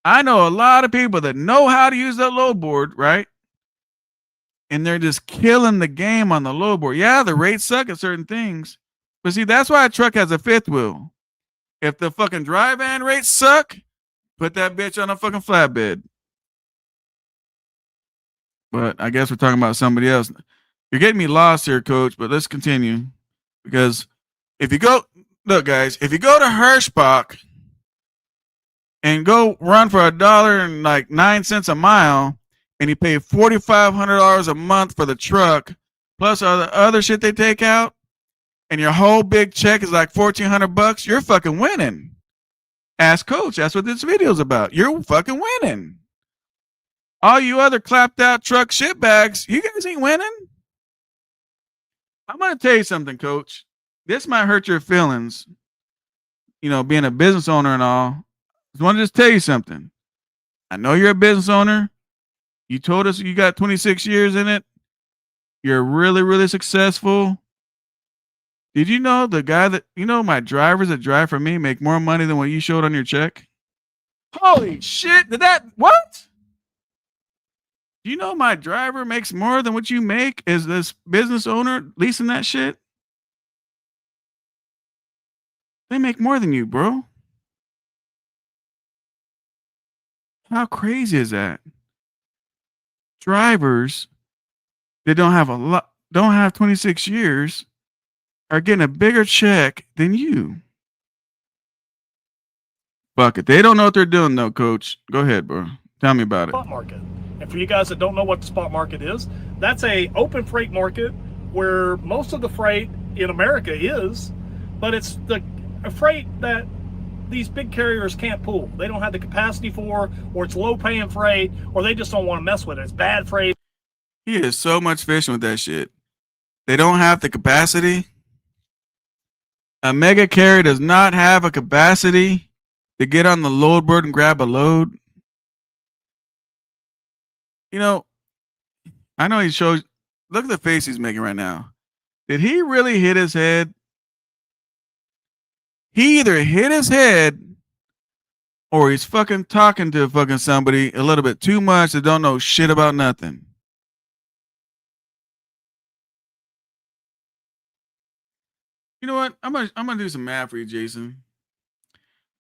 I know a lot of people that know how to use that load board, right? And they're just killing the game on the load board. Yeah, the rates suck at certain things. But see, that's why a truck has a fifth wheel. If the fucking dry van rates suck, put that bitch on a fucking flatbed. But I guess we're talking about somebody else. You're getting me lost here, Coach, but let's continue. Because if you go, look, guys, if you go to Hirschbach and go run for $1.09 a mile, and you pay $4,500 a month for the truck, plus all the other shit they take out, and your whole big check is like $1,400, you're fucking winning. Ask Coach. That's what this video is about. You're fucking winning. All you other clapped out truck shitbags, you guys ain't winning. I'm going to tell you something, Coach. This might hurt your feelings, being a business owner and all. I just want to just tell you something. I know you're a business owner. You told us you got 26 years in it. You're really, really successful. Did you know my drivers that drive for me make more money than what you showed on your check? Holy shit. What? Do you know my driver makes more than what you make as this business owner leasing that shit? They make more than you, bro. How crazy is that? Drivers that don't have 26 years are getting a bigger check than you. Fuck it. They don't know what they're doing though, Coach. Go ahead, bro. Tell me about it. Spot market. And for you guys that don't know what the spot market is, that's a open freight market where most of the freight in America is, but it's a freight that these big carriers can't pull. They don't have the capacity for, or it's low paying freight, or they just don't want to mess with it. It's bad freight. He is so much fishing with that shit. They don't have the capacity. A mega carrier does not have a capacity to get on the load board and grab a load. I know he shows. Look at the face he's making right now. Did he really hit his head? He either hit his head or he's fucking talking to fucking somebody a little bit too much that don't know shit about nothing. You know what? I'm gonna do some math for you, Jason.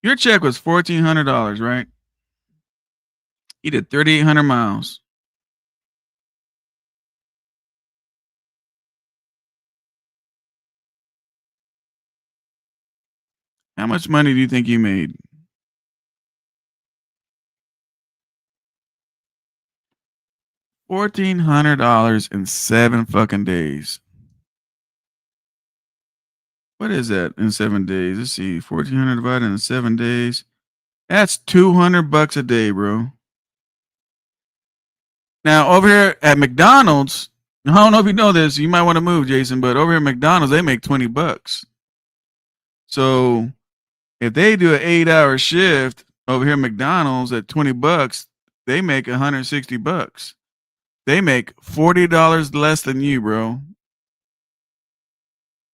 Your check was $1,400, right? You did 3,800 miles. How much money do you think you made? $1,400 in 7 fucking days. What is that in 7 days? Let's see. 1,400 divided in 7 days. That's $200 a day, bro. Now over here at McDonald's, I don't know if you know this. You might want to move, Jason, but over here at McDonald's, they make $20. So if they do an 8-hour shift over here at McDonald's at $20, they make $160. They make $40 less than you, bro.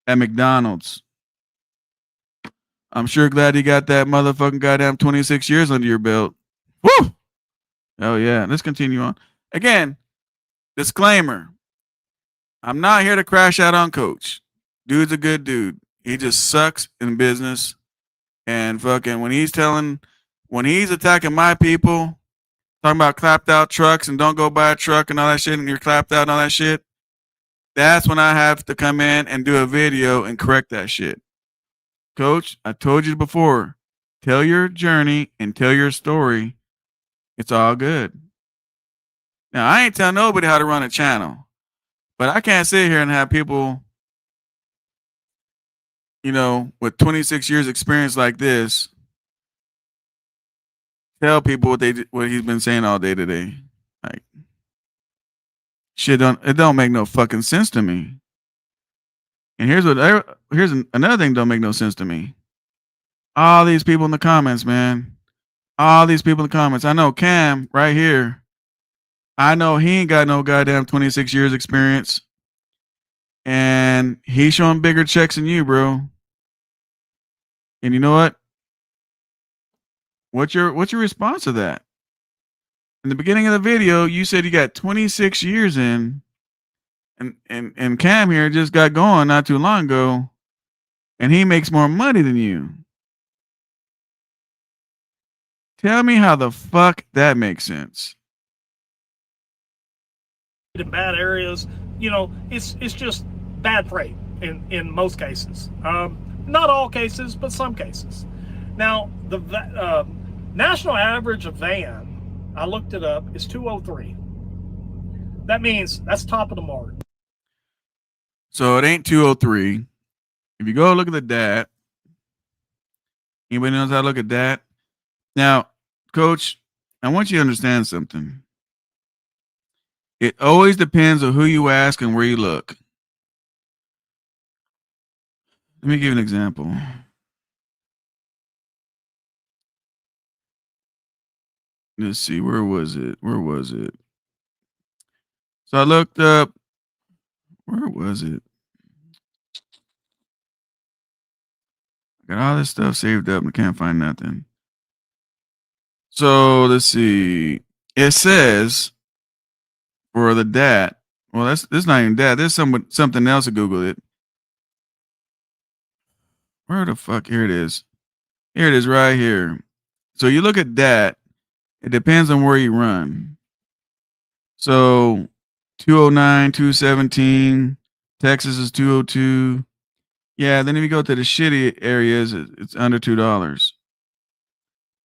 At McDonald's. I'm sure glad you got that motherfucking goddamn 26 years under your belt. Woo! Oh yeah. Let's continue on. Again, disclaimer. I'm not here to crash out on Coach. Dude's a good dude. He just sucks in business. And fucking when he's attacking my people, talking about clapped out trucks and don't go buy a truck and all that shit and you're clapped out and all that shit, that's when I have to come in and do a video and correct that shit. Coach, I told you before, tell your journey and tell your story. It's all good. Now, I ain't telling nobody how to run a channel, but I can't sit here and have people, with 26 years experience like this, tell people what he's been saying all day today. Like, shit don't make no fucking sense to me. And here's another thing don't make no sense to me. All these people in the comments, man. All these people in the comments. I know Cam right here. I know he ain't got no goddamn 26 years experience. And he's showing bigger checks than you, bro. And you know what? What's your response to that? In the beginning of the video, you said you got 26 years in. And Cam here just got going not too long ago, and he makes more money than you. Tell me how the fuck that makes sense. In bad areas, it's just bad freight in most cases. Not all cases, but some cases. Now, the national average of van, I looked it up, is 203. That means that's top of the mark. So it ain't 203. If you go look at the DAT, anybody knows how to look at DAT? Now, Coach, I want you to understand something. It always depends on who you ask and where you look. Let me give you an example. Let's see, where was it? So I looked up, where was it? I got all this stuff saved up and can't find nothing. So let's see. It says for the DAT. Well, that's not even DAT. There's something else to Google it. Where the fuck? Here it is. Here it is right here. So you look at DAT. It depends on where you run. So 209, 217. Texas is 202. Yeah, then if you go to the shitty areas, it's under $2.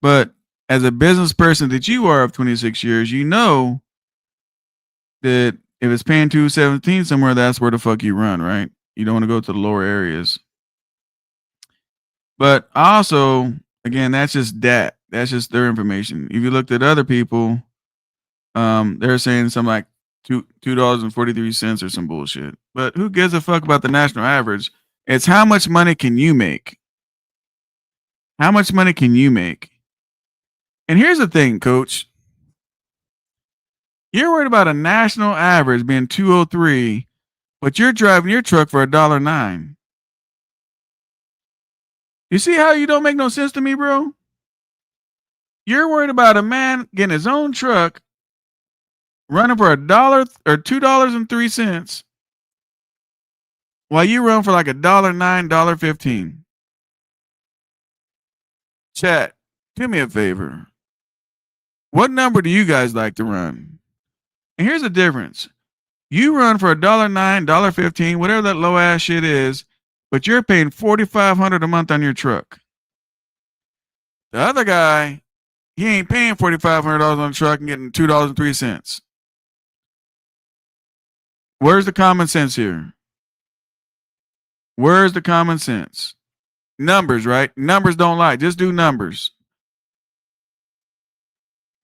But as a business person that you are of 26 years, you know that if it's paying 217 somewhere, that's where the fuck you run, right? You don't want to go to the lower areas. But also, again, that's just that. That's just their information. If you looked at other people, they're saying something like $2.43 or some bullshit. But who gives a fuck about the national average? It's how much money can you make? How much money can you make? And here's the thing, Coach. You're worried about a national average being 203, but you're driving your truck for $1.09. You see how you don't make no sense to me, bro? You're worried about a man getting his own truck running for $1 or $2.03 while you run for like $1.09, $1.15. Chat, do me a favor. What number do you guys like to run? And here's the difference. You run for $1.09, $1.15, whatever that low ass shit is, but you're paying $4,500 a month on your truck. The other guy, he ain't paying $4,500 on the truck and getting $2.03. Where's the common sense here? Where's the common sense? Numbers, right? Numbers don't lie. Just do numbers.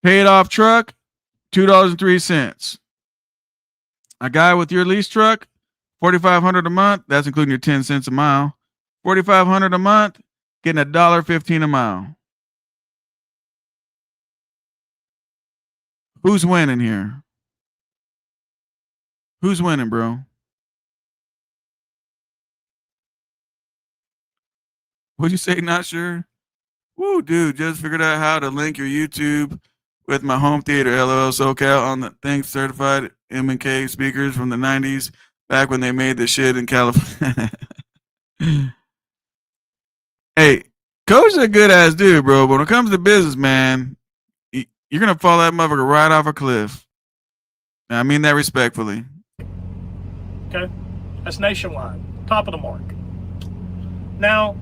Paid off truck, $2.03. A guy with your lease truck, $4,500 a month. That's including your 10 cents a mile. $4,500 a month, getting $1.15 a mile. Who's winning here? Who's winning, bro? What'd you say? Not sure. Woo, dude, just figured out how to link your YouTube with my home theater, LOL SoCal, on the thing certified M&K speakers from the 90s, back when they made the shit in California. Hey, Coach is a good ass dude, bro. But when it comes to business, man, you're gonna fall that motherfucker right off a cliff. I mean that respectfully. Okay, that's nationwide, top of the mark. Now,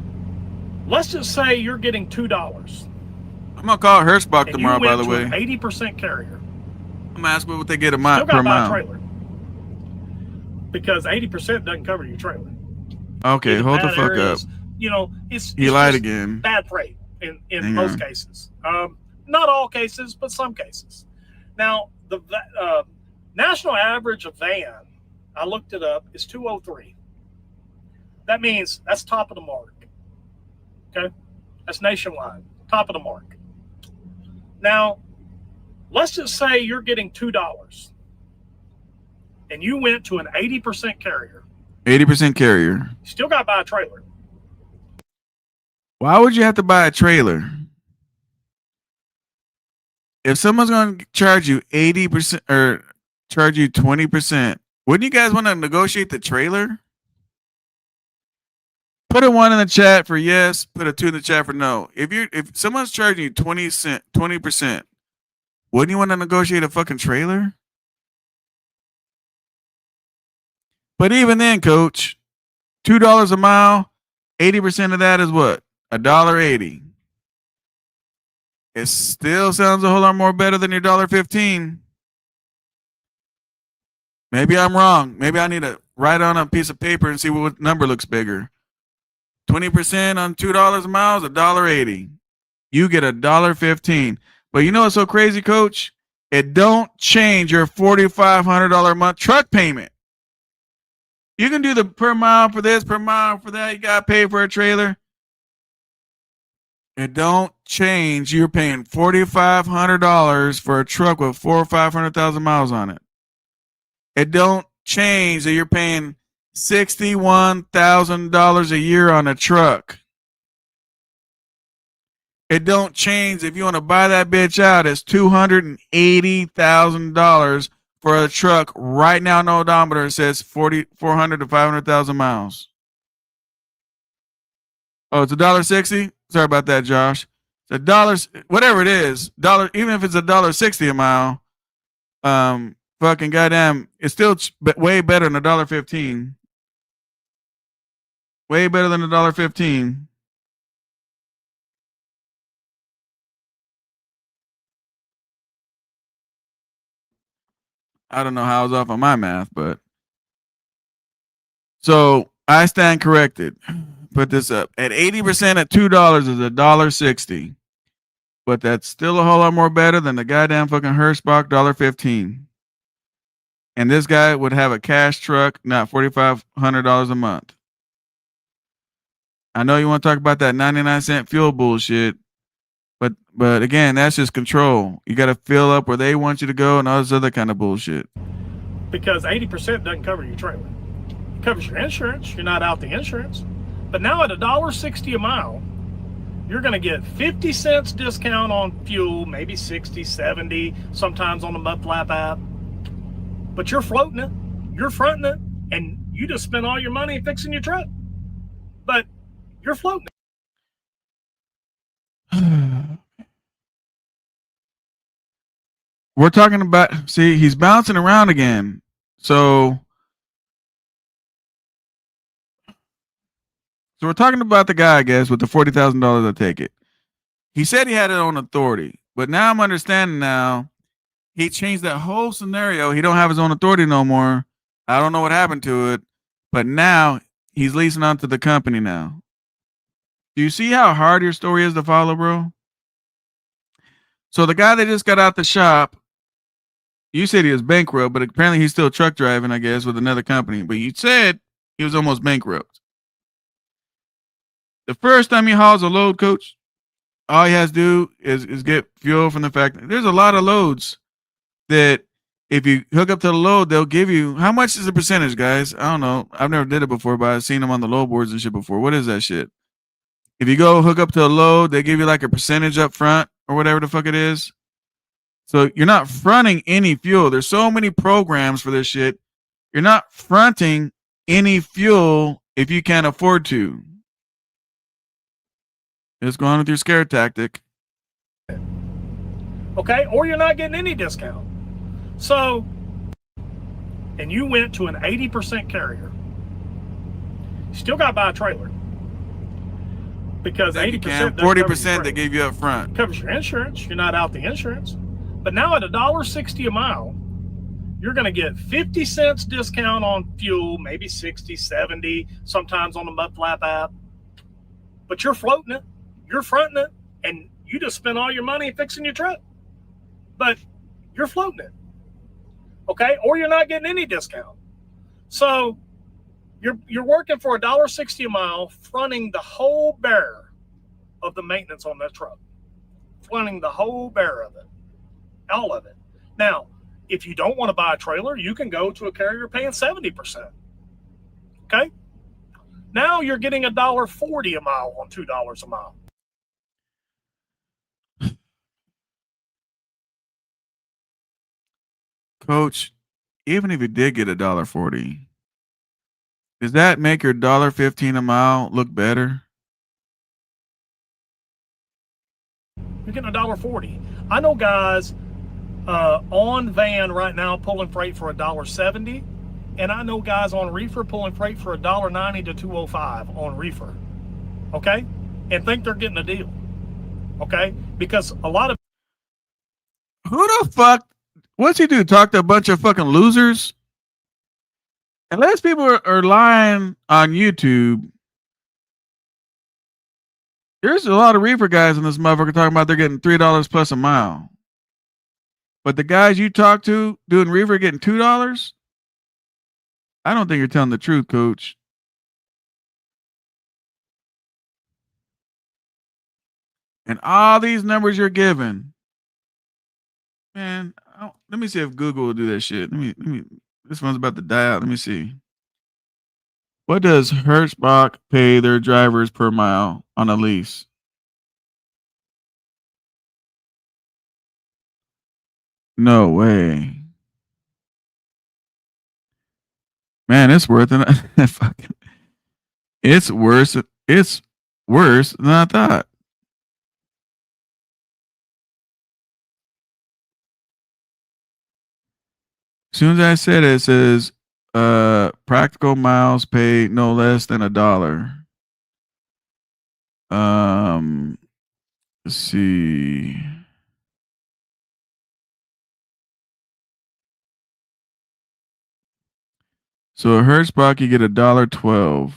let's just say you're getting $2. I'm gonna call Hirschbach tomorrow, by the way. 80% carrier. I'm gonna ask what they get a mile Still got per to buy mile. a trailer because 80% doesn't cover your trailer. Okay, hold the fuck up. You know, it's he lied again. Bad freight in most cases. Not all cases, but some cases. Now, the national average of van, I looked it up, is 203. That means that's top of the mark. Okay, that's nationwide, top of the mark. Now, let's just say you're getting $2 and you went to an 80% carrier. 80% carrier. Still got to buy a trailer. Why would you have to buy a trailer? If someone's going to charge you 80% or charge you 20%, wouldn't you guys want to negotiate the trailer? Put a 1 in the chat for yes, put a 2 in the chat for no. If someone's charging you 20%, wouldn't you want to negotiate a fucking trailer? But even then, Coach, $2 a mile, 80% of that is what? $1.80. It still sounds a whole lot more better than your $1.15. Maybe I'm wrong. Maybe I need to write on a piece of paper and see what number looks bigger. 20% on $2 a mile is $1.80. You get $1.15. But you know what's so crazy, Coach? It don't change your $4,500 a month truck payment. You can do the per mile for this, per mile for that. You got to pay for a trailer. It don't change. You're paying $4,500 for a truck with 400,000 or 500,000 miles on it. It don't change that you're paying $61,000 a year on a truck. It don't change if you want to buy that bitch out. It's $280,000 for a truck right now. No odometer says 400 to 500,000 miles. Oh, it's $1.60. Sorry about that, Josh. It's $1, whatever it is. Dollar, even if it's $1.60 a mile. Fucking goddamn, it's still way better than $1.15. Way better than $1.15. I don't know how I was off on my math, but so I stand corrected. Put this up at 80% at $2 is $1.60, but that's still a whole lot more better than the goddamn fucking Hirschbach $1.15. And this guy would have a cash truck, not $4,500 a month. I know you want to talk about that 99-cent fuel bullshit, but again, that's just control. You got to fill up where they want you to go and all this other kind of bullshit. Because 80% doesn't cover your trailer. It covers your insurance. You're not out the insurance. But now at $1.60 a mile, you're going to get 50 cents discount on fuel, maybe 60, 70, sometimes on the Mudflap app. But you're floating it, you're fronting it, and you just spent all your money fixing your truck. But you're floating it. We're talking about, see, he's bouncing around again. So we're talking about the guy, I guess, with the $40,000 I take it. He said he had it on authority, but now I'm understanding now he changed that whole scenario. He don't have his own authority no more. I don't know what happened to it, but now he's leasing onto the company now. Do you see how hard your story is to follow, bro? So the guy that just got out the shop, you said he was bankrupt, but apparently he's still truck driving, I guess, with another company. But you said he was almost bankrupt. The first time he hauls a load, coach, all he has to do is get fuel from the factory. There's a lot of loads that if you hook up to the load, they'll give you, how much is the percentage, guys? I don't know. I've never did it before, but I've seen them on the load boards and shit before. What is that shit? If you go hook up to a load, they give you like a percentage up front or whatever the fuck it is. So you're not fronting any fuel. There's so many programs for this shit. You're not fronting any fuel if you can't afford to. Just go on with your scare tactic. Okay, or you're not getting any discount. So, and you went to an 80% carrier. You still got to buy a trailer. Because 80%, 40% they gave you up front. Covers your insurance. You're not out the insurance. But now at $1.60 a mile, you're going to get 50 cents discount on fuel, maybe 60, 70, sometimes on the Mudflap app. But you're floating it. You're fronting it. And you just spent all your money fixing your truck. But you're floating it. Okay? Or you're not getting any discount. So you're working for $1.60 a mile, fronting the whole bear of the maintenance on that truck. Fronting the whole bear of it. All of it. Now, if you don't want to buy a trailer, you can go to a carrier paying 70%. Okay? Now you're getting $1.40 a mile on $2 a mile. Coach, even if you did get $1.40, does that make your $1.15 a mile look better? You're getting $1.40. I know guys on van right now pulling freight for $1.70, and I know guys on reefer pulling freight for $1.90 to $2.05 on reefer. Okay, and think they're getting a deal. Okay, because a lot of who the fuck? What's he do? Talk to a bunch of fucking losers? Unless people are lying on YouTube, there's a lot of reefer guys in this motherfucker talking about they're getting $3 plus a mile. But the guys you talk to doing reefer getting $2? I don't think you're telling the truth, coach. And all these numbers you're giving, man, let me see if Google will do that shit. Let me. This one's about to die out. Let me see. What does Hertzbach pay their drivers per mile on a lease? No way. Man, it's worth it. Fucking, it's worse. It's worse than I thought. As soon as I said it, it says practical miles pay no less than $1. Let's see. So a Hertzbach, you get $1.12.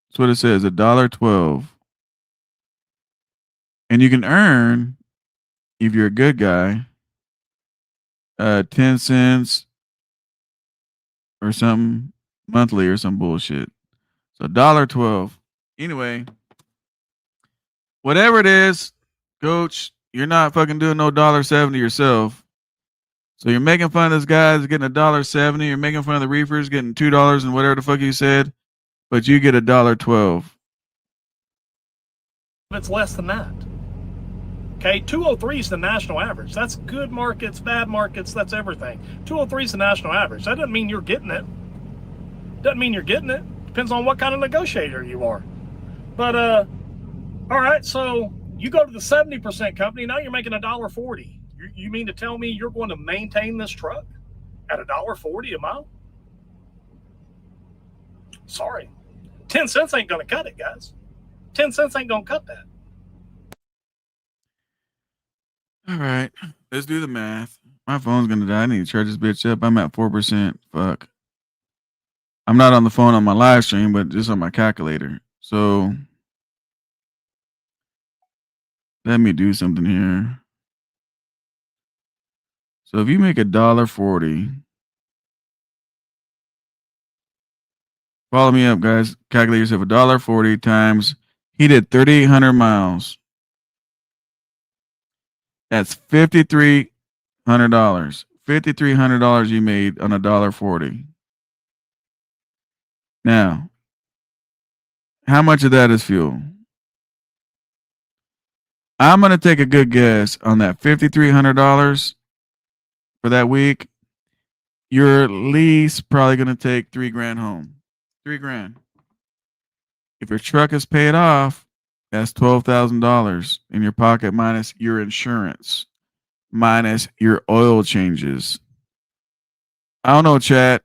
That's what it says, $1.12. And you can earn, if you're a good guy, 10 cents or something monthly or some bullshit. So $1.12. Anyway, whatever it is, coach, you're not fucking doing no $1.70 yourself. So you're making fun of this guy that's getting $1.70. You're making fun of the reefers getting $2 and whatever the fuck you said, but you get $1.12. It's less than that. Okay, 203 is the national average. That's good markets, bad markets, that's everything. 203 is the national average. That doesn't mean you're getting it. Doesn't mean you're getting it. Depends on what kind of negotiator you are. But all right, so you go to the 70% company, now you're making $1.40. You mean to tell me you're going to maintain this truck at $1.40 a mile? Sorry. 10 cents ain't gonna cut it, guys. 10 cents ain't gonna cut that. All right, let's do the math. My phone's gonna die. I need to charge this bitch up. I'm at 4%. Fuck. I'm not on the phone on my live stream, but just on my calculator. So let me do something here. So if you make $1.40, follow me up, guys. Calculate yourself. $1.40 times, he did 3,800 miles. That's $5,300. $5,300 you made on $1.40. Now, how much of that is fuel? I'm gonna take a good guess on that $5,300 for that week. Your lease probably gonna take $3,000 home. $3,000. If your truck is paid off, that's $12,000 in your pocket minus your insurance, minus your oil changes. I don't know, chat.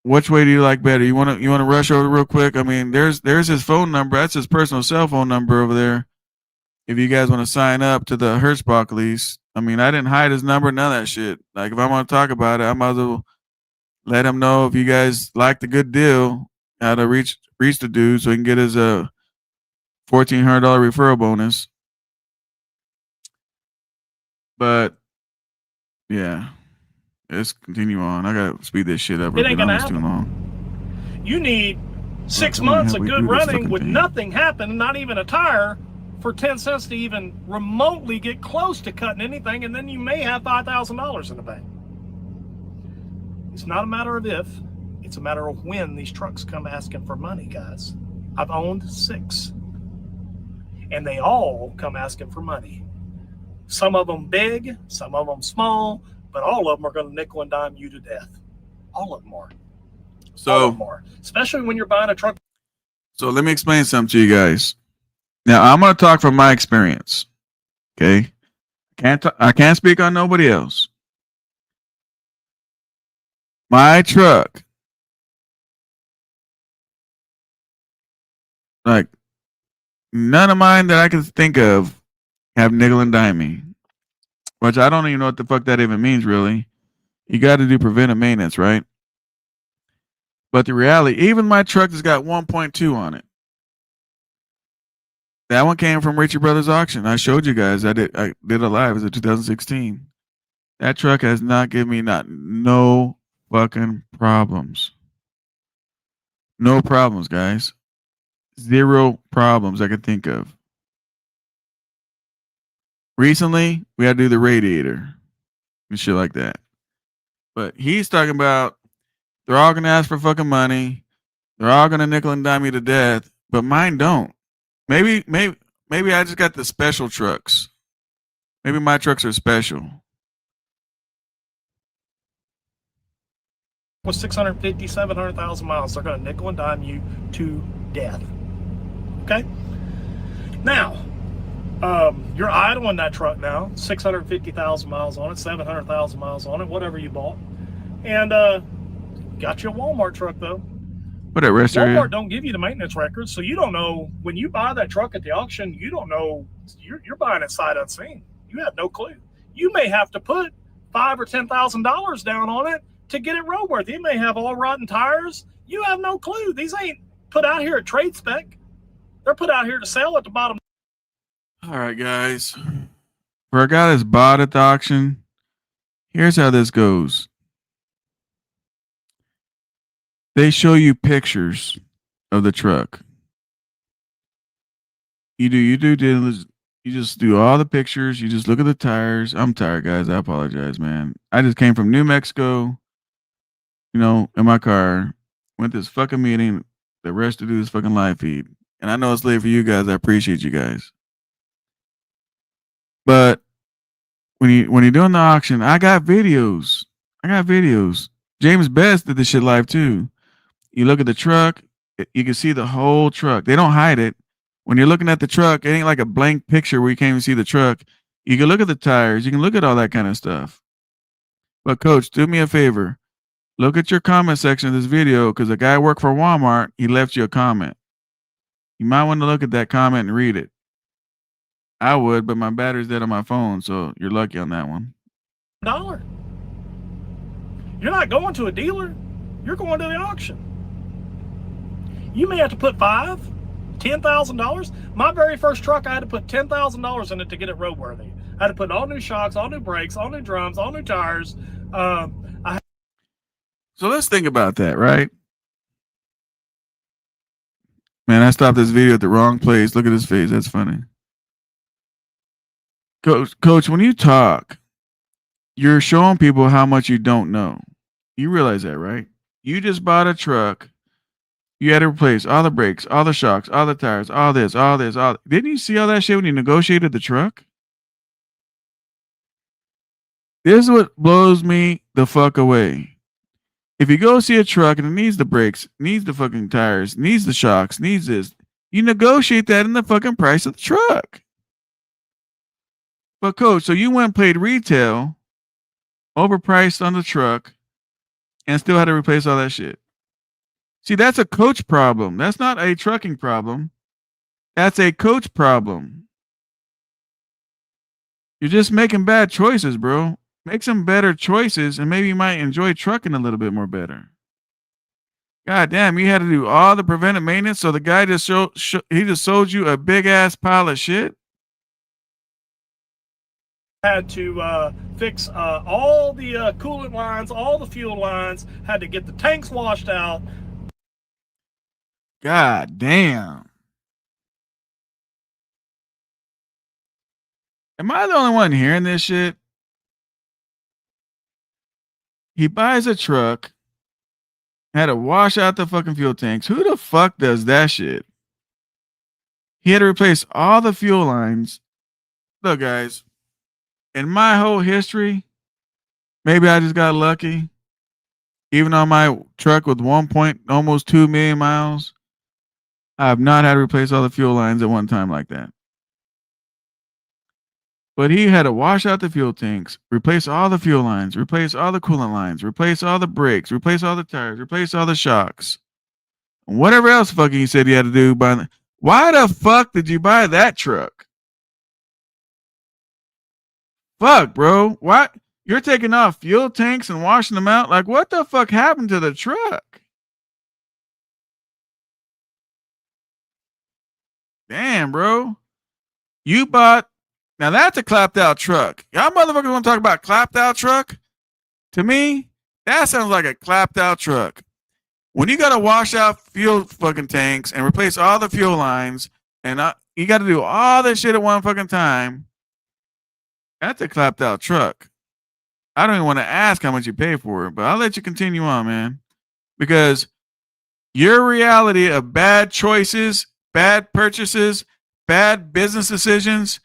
Which way do you like better? You want to rush over real quick? I mean, there's his phone number. That's his personal cell phone number over there. If you guys want to sign up to the Hertzbach lease, I mean, I didn't hide his number, none of that shit. Like, if I want to talk about it, I might as well let him know if you guys like the good deal, how to reach the dude so he can get his $1,400 referral bonus. But yeah, let's continue on. I gotta speed this shit up. It ain't gonna happen. Too long. You need 6 months of good running with nothing happen, not even a tire, for 10 cents to even remotely get close to cutting anything, and then you may have $5,000 in the bank. It's not a matter of if, it's a matter of when these trucks come asking for money, guys. I've owned 6, and they all come asking for money. Some of them big, some of them small, but all of them are going to nickel and dime you to death. All of them are. So, all of them are. Especially when you're buying a truck. So let me explain something to you guys. Now, I'm going to talk from my experience. Okay? I can't speak on nobody else. My truck, like, none of mine that I can think of have nickel and dime me, which I don't even know what the fuck that even means, really. You got to do preventive maintenance, right? But the reality, even my truck has got 1.2 on it. That one came from Richard Brothers Auction. I showed you guys. I did a live. It was in 2016. That truck has not given me no fucking problems. No problems, guys. 0 problems I could think of. Recently, we had to do the radiator and shit like that. But he's talking about they're all gonna ask for fucking money. They're all gonna nickel and dime me to death, but mine don't. Maybe I just got the special trucks. Maybe my trucks are special. With 650, 700,000 miles, they're going to nickel and dime you to death. Okay? Now, you're idling that truck now, 650,000 miles on it, 700,000 miles on it, whatever you bought. And got you a Walmart truck, though. What at rest area? Walmart don't give you the maintenance records, so you don't know. When you buy that truck at the auction, you don't know. You're buying it sight unseen. You have no clue. You may have to put $5,000 or $10,000 down on it to get it roadworthy. It may have all rotten tires. You have no clue. These ain't put out here at trade spec. They're put out here to sell at the bottom. All right, guys. For a guy that's bought at the auction, here's how this goes. They show you pictures of the truck. You do you just do all the pictures. You just look at the tires. I'm tired, guys. I apologize, man. I just came from New Mexico, in my car. Went to this fucking meeting. The rest to do this fucking live feed. And I know it's late for you guys. I appreciate you guys. But when you're doing the auction, I got videos. James Best did this shit live too. You look at the truck, you can see the whole truck. They don't hide it. When you're looking at the truck, it ain't like a blank picture where you can't even see the truck. You can look at the tires. You can look at all that kind of stuff. But Coach, do me a favor. Look at your comment section of this video because a guy worked for Walmart. He left you a comment. You might want to look at that comment and read it. I would, but my battery's dead on my phone, so you're lucky on that one. $1. You're not going to a dealer. You're going to the auction. You may have to put $5,000, $10,000. My very first truck, I had to put $10,000 in it to get it roadworthy. I had to put all new shocks, all new brakes, all new drums, all new tires. So let's think about that, right? Man, I stopped this video at the wrong place. Look at his face. That's funny. Coach, when you talk, you're showing people how much you don't know. You realize that, right? You just bought a truck. You had to replace all the brakes, all the shocks, all the tires, all this, all this, all. Didn't you see all that shit when you negotiated the truck? This is what blows me the fuck away. If you go see a truck and it needs the brakes, needs the fucking tires, needs the shocks, needs this, you negotiate that in the fucking price of the truck. But coach, so you went and paid retail, overpriced on the truck, and still had to replace all that shit. See, that's a coach problem. That's not a trucking problem. That's a coach problem. You're just making bad choices, bro. Make some better choices, and maybe you might enjoy trucking a little bit more better. God damn, you had to do all the preventive maintenance, so the guy just he just sold you a big ass pile of shit. Had to fix all the coolant lines, all the fuel lines. Had to get the tanks washed out. God damn. Am I the only one hearing this shit? He buys a truck, had to wash out the fucking fuel tanks. Who the fuck does that shit? He had to replace all the fuel lines. Look, guys, in my whole history, maybe I just got lucky. Even on my truck with almost 2 million miles, I have not had to replace all the fuel lines at one time like that. But he had to wash out the fuel tanks, replace all the fuel lines, replace all the coolant lines, replace all the brakes, replace all the tires, replace all the shocks. Whatever else fucking he said he had to do. Why the fuck did you buy that truck? Fuck, bro. What? You're taking off fuel tanks and washing them out? Like, what the fuck happened to the truck? Damn, bro. You bought... Now that's a clapped out truck. Y'all motherfuckers want to talk about clapped out truck? To me, that sounds like a clapped out truck. When you got to wash out fuel fucking tanks and replace all the fuel lines, and you got to do all this shit at one fucking time, that's a clapped out truck. I don't even want to ask how much you pay for it, but I'll let you continue on, man. Because your reality of bad choices, bad purchases, bad business decisions,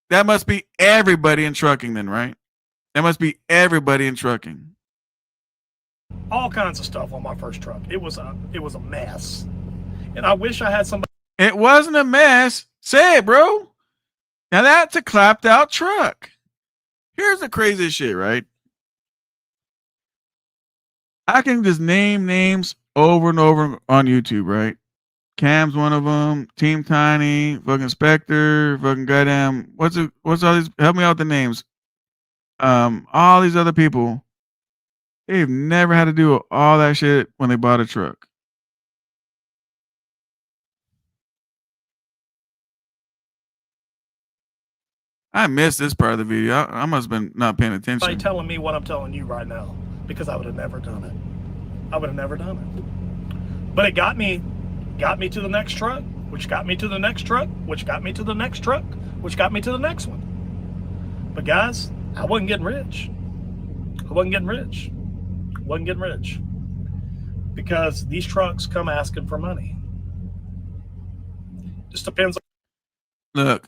that must be everybody in trucking then, right? That must be everybody in trucking. All kinds of stuff on my first truck. It was a mess. And I wish I had somebody. It wasn't a mess. Say it, bro. Now that's a clapped out truck. Here's the craziest shit, right? I can just name names over and over on YouTube, right? Cam's one of them. Team Tiny, fucking Spectre, fucking goddamn. What's all these? Help me out with the names. All these other people, they've never had to do all that shit when they bought a truck. I missed this part of the video. I must have been not paying attention. Telling me what I'm telling you right now, because I would have never done it. I would have never done it. But it got me to the next truck, which got me to the next truck, which got me to the next truck, which got me to the next one. But guys, I wasn't getting rich. I wasn't getting rich. Because these trucks come asking for money. Just depends. Look,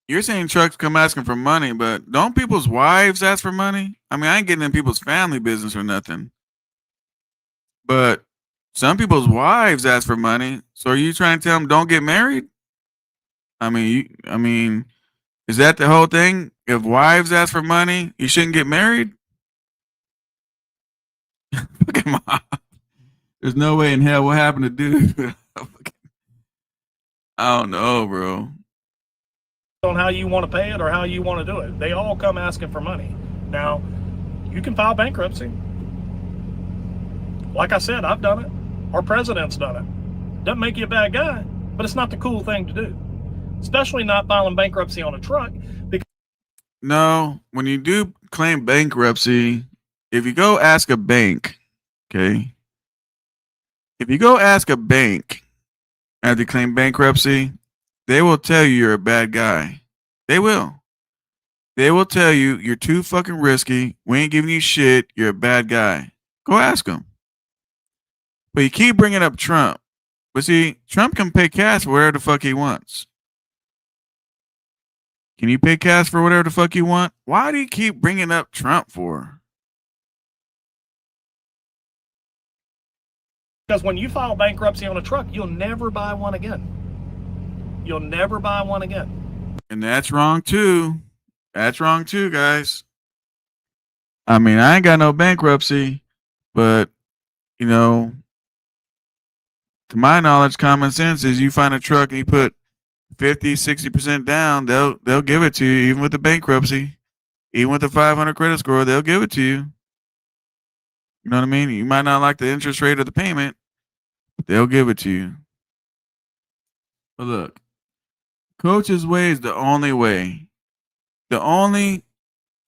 you're saying trucks come asking for money, but don't people's wives ask for money? I mean, I ain't getting in people's family business or nothing. But some people's wives ask for money. So are you trying to tell them don't get married? I mean, is that the whole thing? If wives ask for money, you shouldn't get married? Fucking mom. There's no way in hell what happened to dude. I don't know, bro. On how you want to pay it or how you want to do it. They all come asking for money. Now, you can file bankruptcy. Like I said, I've done it. Our president's done it. Doesn't make you a bad guy, but it's not the cool thing to do. Especially not filing bankruptcy on a truck. No, when you do claim bankruptcy, if you go ask a bank, okay, if you go ask a bank after you claim bankruptcy, they will tell you you're a bad guy. They will. They will tell you you're too fucking risky. We ain't giving you shit. You're a bad guy. Go ask them. But you keep bringing up Trump. But see, Trump can pay cash for whatever the fuck he wants. Can you pay cash for whatever the fuck you want? Why do you keep bringing up Trump for? Because when you file bankruptcy on a truck, you'll never buy one again. You'll never buy one again. And that's wrong too. That's wrong too, guys. I mean, I ain't got no bankruptcy, but, you know, to my knowledge, common sense is you find a truck and you put 50, 60% down, they'll give it to you, even with the bankruptcy. Even with the 500 credit score, they'll give it to you. You know what I mean? You might not like the interest rate of the payment, but they'll give it to you. But look, Coach's way is the only way. The only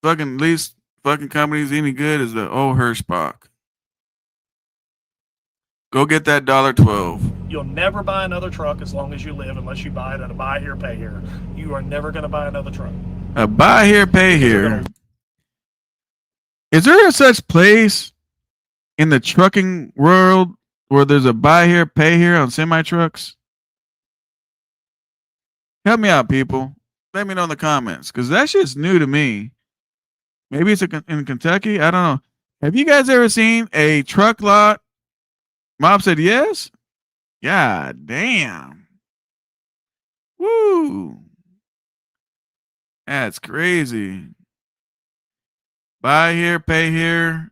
fucking lease fucking company's any good is the old Hirschbach. Go get that $1.12. You'll never buy another truck as long as you live, unless you buy it at a buy here, pay here. You are never going to buy another truck. A buy here, pay here. Is there a such place in the trucking world where there's a buy here, pay here on semi trucks? Help me out, people. Let me know in the comments, because that shit's new to me. Maybe it's in Kentucky. I don't know. Have you guys ever seen a truck lot? Mom said yes. God damn. Woo. That's crazy. Buy here, pay here.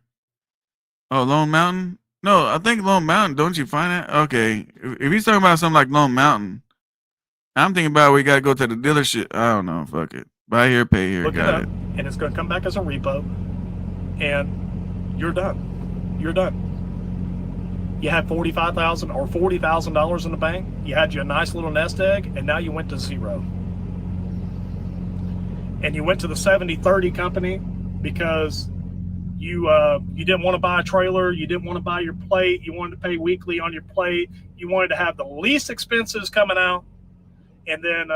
Oh, Lone Mountain? No, I think Lone Mountain. Don't you find it? Okay. If he's talking about something like Lone Mountain, I'm thinking about we got to go to the dealership. I don't know. Fuck it. Buy here, pay here. Got it. And it's going to come back as a repo. And you're done. You're done. You had $45,000 or $40,000 in the bank. You had you a nice little nest egg, and now you went to zero. And you went to the 70/30 company because you didn't want to buy a trailer, you didn't want to buy your plate, you wanted to pay weekly on your plate, you wanted to have the lease expenses coming out, and then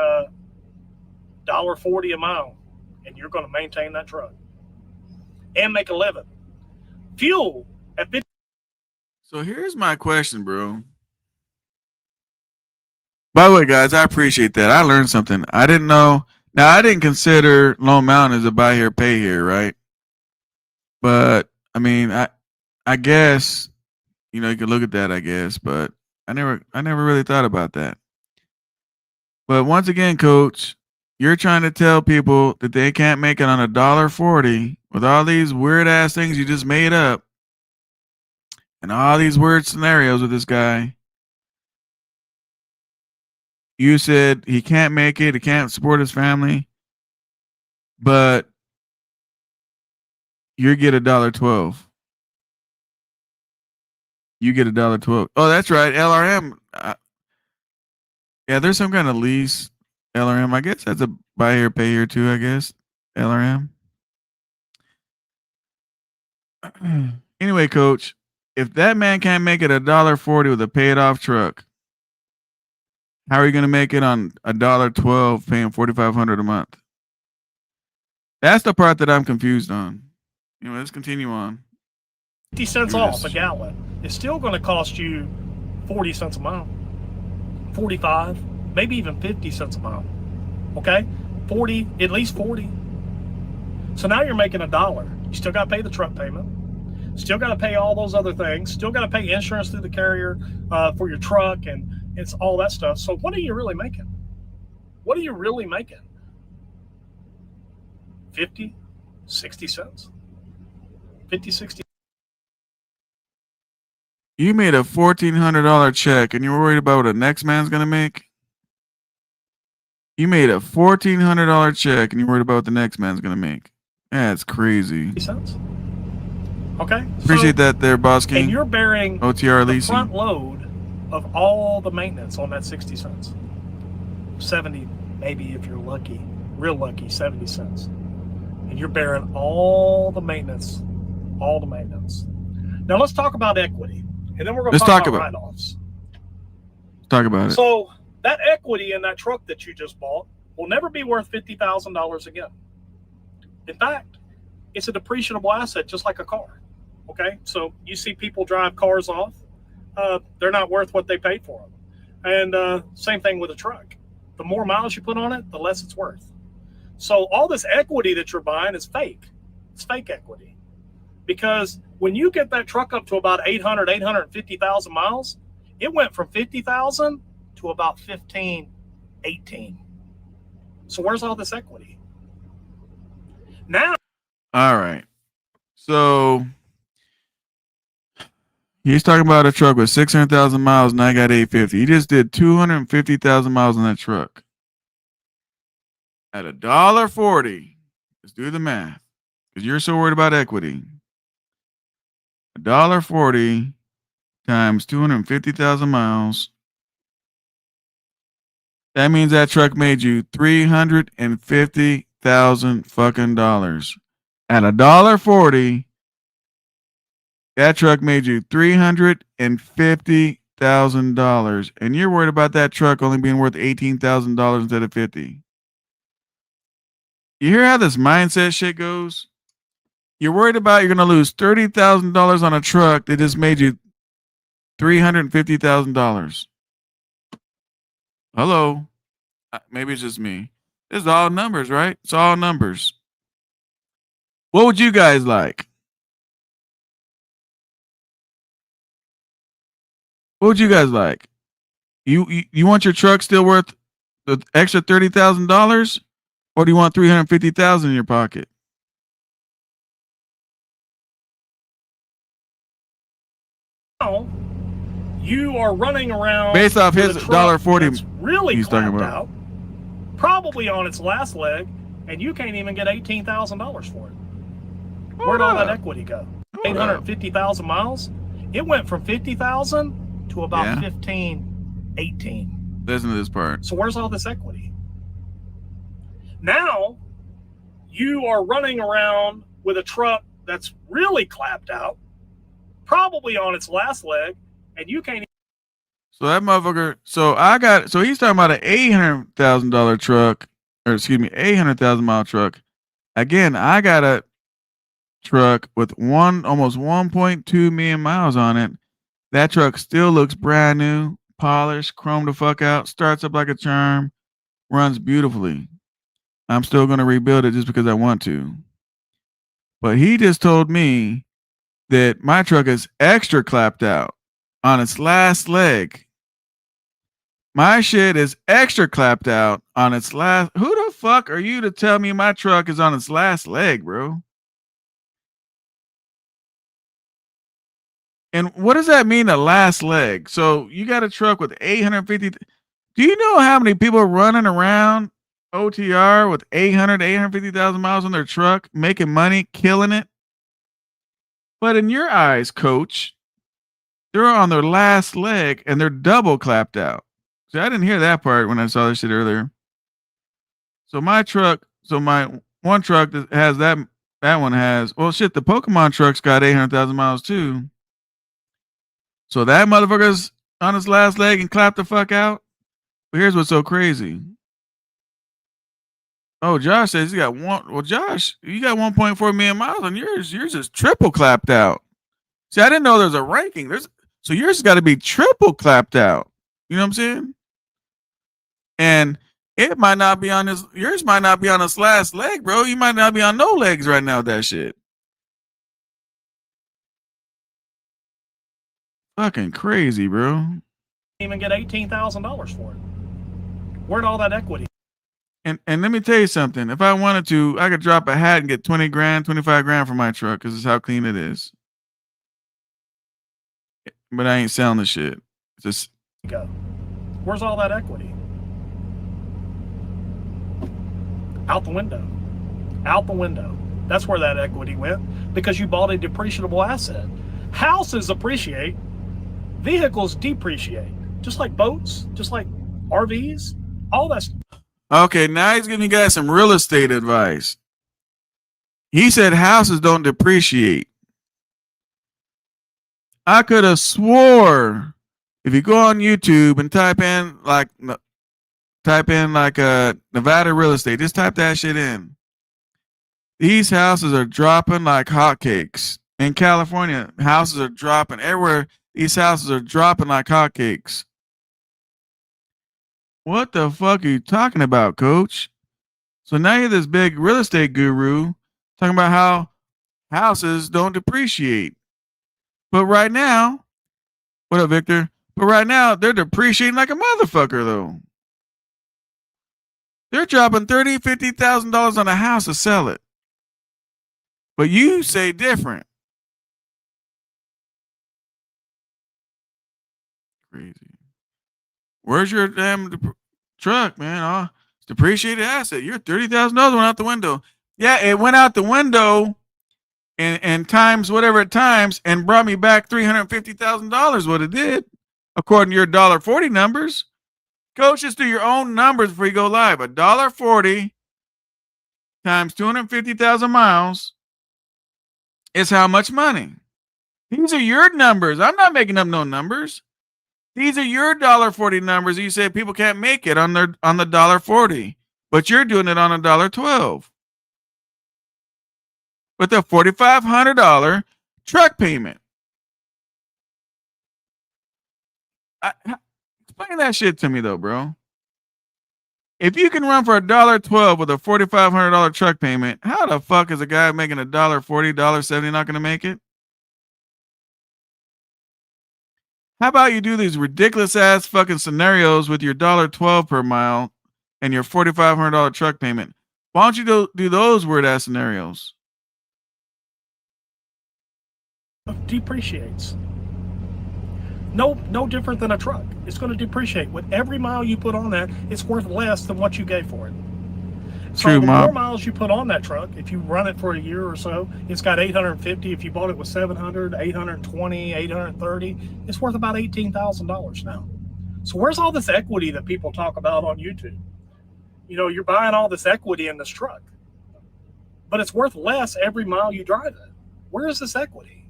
$1.40 a mile, and you're going to maintain that truck and make a living. Fuel at 50. So here's my question, bro. By the way, guys, I appreciate that. I learned something. I didn't know. Now, I didn't consider Lone Mountain as a buy here, pay here, right? But I mean, I guess, you know, you can look at that, I guess, but I never really thought about that. But once again, Coach, you're trying to tell people that they can't make it on $1.40 with all these weird ass things you just made up and all these weird scenarios with this guy. You said he can't make it, he can't support his family, but you get $1.12. You get $1.12. Oh, that's right, LRM. Yeah, there's some kind of lease LRM. I guess that's a buy here, pay here too. I guess LRM. Anyway, Coach, if that man can't make it $1.40 with a paid off truck, how are you going to make it on $1.12 paying $4,500 a month? That's the part that I'm confused on. Anyway, let's continue on. 50 cents off a gallon. It's still going to cost you 40 cents a mile. 45, maybe even 50 cents a mile. Okay? 40, at least 40. So now you're making $1. You still got to pay the truck payment. Still got to pay all those other things. Still got to pay insurance through the carrier for your truck, and it's all that stuff. So what are you really making? What are you really making? 50, 60 cents? 50, 60. You made a $1,400 check and you're worried about what the next man's going to make? You made a $1,400 check and you're worried about what the next man's going to make? That's crazy. Cents. Okay. Appreciate that there, Boss King. And you're bearing OTR the Leasing. front load of all the maintenance on that 60 cents. 70, maybe if you're lucky, real lucky, 70 cents. and you're bearing all the maintenance, all the maintenance. Now let's talk about equity, and then we're going to talk about write-offs. Talk about it. So that equity in that truck that you just bought will never be worth $50,000 again. In fact, it's a depreciable asset, just like a car. Okay, so you see people drive cars off. They're not worth what they paid for them. And same thing with a truck. The more miles you put on it, the less it's worth. So all this equity that you're buying is fake. It's fake equity. Because when you get that truck up to about 850,000 miles, it went from 50,000 to about 15, 18. So where's all this equity? Now. All right. So he's talking about a truck with 600,000 miles and I got 850. He just did 250,000 miles on that truck. At $1.40, let's do the math. Because you're so worried about equity. $1.40 times 250,000 miles. That means that truck made you $350,000 fucking dollars. At $1.40, that truck made you $350,000, and you're worried about that truck only being worth $18,000 instead of $50,000. You hear how this mindset shit goes? You're worried about you're going to lose $30,000 on a truck that just made you $350,000. Hello? Maybe it's just me. This is all numbers, right? It's all numbers. What would you guys like? What would you guys like? You want your truck still worth the extra $30,000, or do you want $350,000 in your pocket? Now, you are running around based off his $1.40 really he's talking about. Out, probably on its last leg, and you can't even get $18,000 for it. Where'd all that equity go? 850,000 miles. It went from 50,000 to about 15, 18. Listen to this part. So where's all this equity? Now you are running around with a truck that's really clapped out, probably on its last leg, and you can't. So that motherfucker. So he's talking about an $800,000 truck, or excuse me, 800,000 mile truck. Again, I got a truck with almost 1.2 million miles on it. That truck still looks brand new, polished, chrome the fuck out, starts up like a charm, runs beautifully. I'm still going to rebuild it just because I want to. But he just told me that my truck is extra clapped out on its last leg. My shit is extra clapped out on its last. Who the fuck are you to tell me my truck is on its last leg, bro? And what does that mean, the last leg? So you got a truck with 850. Do you know how many people are running around OTR with 850,000 miles on their truck, making money, killing it? But in your eyes, coach, they're on their last leg and they're double clapped out. See, I didn't hear that part when I saw this shit earlier. So my one truck that has that one has, well, shit, the Pokemon truck's got 800,000 miles too. So that motherfucker's on his last leg and clapped the fuck out. But here's what's so crazy. Oh, Josh says he got one. Well, Josh, you got 1.4 million miles on yours. Yours is triple clapped out. See, I didn't know there's a ranking. So yours has got to be triple clapped out. You know what I'm saying? And it might not be on yours might not be on its last leg, bro. You might not be on no legs right now with that shit. Fucking crazy, bro. Even get $18,000 for it. Where'd all that equity? And let me tell you something. If I wanted to, I could drop a hat and get 20 grand, 25 grand for my truck because it's how clean it is. But I ain't selling the shit. It's just go. Where's all that equity? Out the window. Out the window. That's where that equity went because you bought a depreciable asset. Houses appreciate, vehicles depreciate, just like boats, just like RVs, all that stuff. Okay, now he's giving you guys some real estate advice. He said houses don't depreciate. I could have swore if you go on YouTube and type in Nevada real estate, just type that shit in. These houses are dropping like hotcakes. In California, houses are dropping everywhere. These houses are dropping like hotcakes. What the fuck are you talking about, coach? So now you're this big real estate guru talking about how houses don't depreciate. But right now, what up, Victor? But right now, they're depreciating like a motherfucker, though. They're dropping $30,000, $50,000 on a house to sell it. But you say different. Crazy. Where's your damn truck, man? Oh, it's depreciated asset. Your $30,000 went out the window. Yeah, it went out the window and times whatever it times and brought me back $350,000. What it did, according to your $1.40 numbers. Coach, just do your own numbers before you go live. $1.40 times 250,000 miles is how much money? These are your numbers. I'm not making up no numbers. These are your $1.40 numbers. You say people can't make it on the $1.40, but you're doing it on $1.12 with a $4,500 truck payment. Explain that shit to me though, bro. If you can run for $1.12 with a $4,500 truck payment, how the fuck is a guy making $1.40, $1.70 not going to make it? How about you do these ridiculous ass fucking scenarios with your $1.12 per mile and your $4,500 truck payment? Why don't you do those weird ass scenarios? Depreciates. No different than a truck. It's going to depreciate. With every mile you put on that, it's worth less than what you gave for it. So True, the Mom. more miles you put on that truck, if you run it for a year or so, it's got 850. If you bought it with 700, 820, 830, it's worth about $18,000 now. So where's all this equity that people talk about on YouTube? You know, you're buying all this equity in this truck, but it's worth less every mile you drive it. Where is this equity?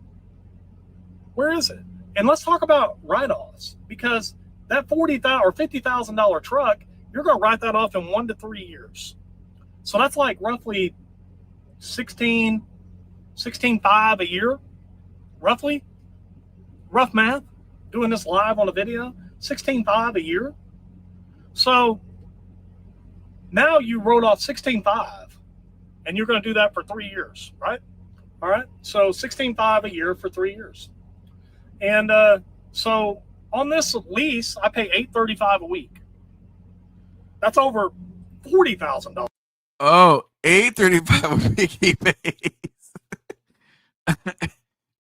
Where is it? And let's talk about write-offs, because that $40,000 or $50,000 truck, you're going to write that off in 1 to 3 years. So that's like roughly 16.5 a year, roughly. Rough math, doing this live on a video, 16.5 a year. So now you wrote off 16.5, and you're going to do that for 3 years, right? All right. So 16.5 a year for 3 years. And so on this lease, I pay $835 a week. That's over $40,000. Oh, $835 a week he pays.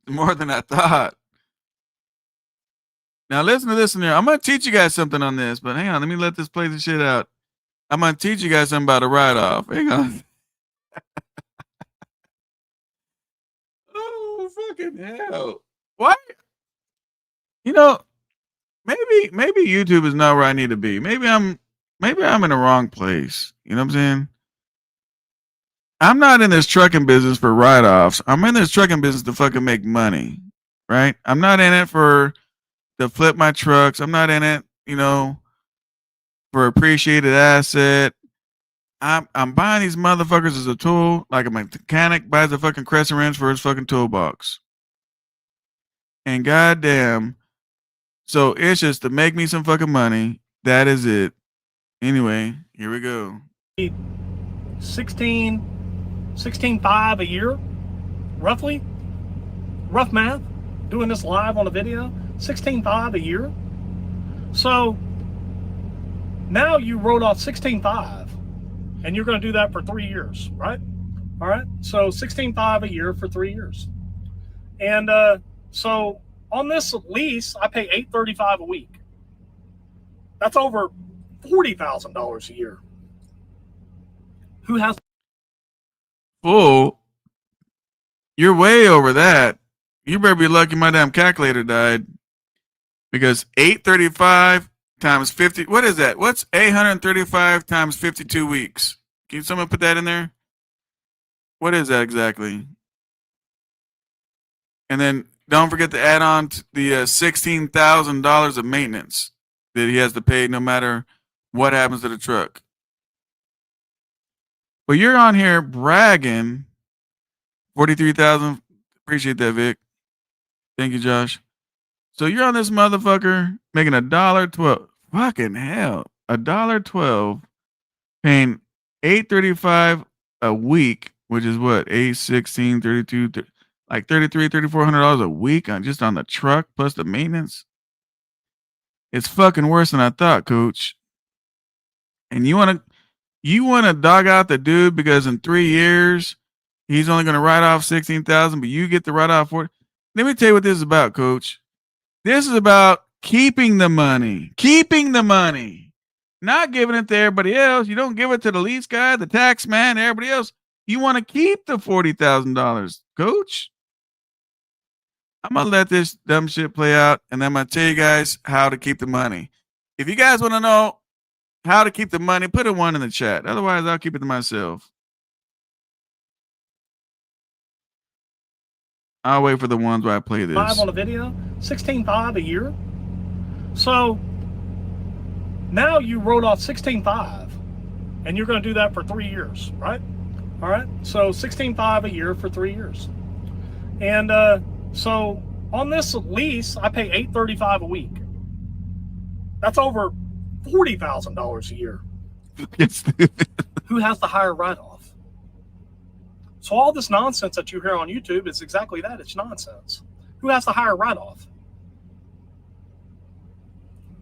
More than I thought. Now listen to this in there. I'm gonna teach you guys something on this, but hang on, let me let this play the shit out. I'm gonna teach you guys something about a write-off. Hang on. Oh fucking hell. Why? You know, maybe YouTube is not where I need to be. Maybe I'm in the wrong place. You know what I'm saying? I'm not in this trucking business for write-offs. I'm in this trucking business to fucking make money. Right? I'm not in it to flip my trucks. I'm not in it, you know, for appreciated asset. I'm buying these motherfuckers as a tool, like a mechanic buys a fucking crescent wrench for his fucking toolbox. And goddamn, so it's just to make me some fucking money. That is it. Anyway, here we go. 16.5 a year, roughly. Rough math, doing this live on a video, 16.5 a year. So now you wrote off 16.5, and you're going to do that for 3 years, right? All right. So 16.5 a year for 3 years. And so on this lease, I pay $835 a week. That's over $40,000 a year. Who has? Fool, you're way over that. You better be lucky my damn calculator died, because 835 times 50. What is that? What's 835 times 52 weeks? Can someone put that in there? What is that exactly? And then don't forget to add on the $16,000 of maintenance that he has to pay no matter what happens to the truck. But you're on here bragging 43,000. Appreciate that, Vic. Thank you, Josh. So you're on this motherfucker making $1.12. Fucking hell. $1.12, paying $835 a week, which is what? 8, 16, 32, like $3,400 a week on just on the truck plus the maintenance. It's fucking worse than I thought, coach. And you wanna dog out the dude because in 3 years he's only gonna write off 16,000, but you get to write off 40. Let me tell you what this is about, coach. This is about keeping the money, not giving it to everybody else. You don't give it to the lease guy, the tax man, everybody else. You want to keep the $40,000, coach. I'm going to let this dumb shit play out, and I'm going to tell you guys how to keep the money. If you guys want to know how to keep the money, put a 1 in the chat. Otherwise, I'll keep it to myself. I'll wait for the ones where I play this. 5 on a video, 16.5 a year. So now you wrote off 16.5, and you're going to do that for 3 years, right? All right. So 16.5 a year for 3 years, and so on this lease, I pay $835 a week. That's over $40,000 a year. Who has the higher write-off? So all this nonsense that you hear on YouTube is exactly that. It's nonsense. Who has the higher write-off?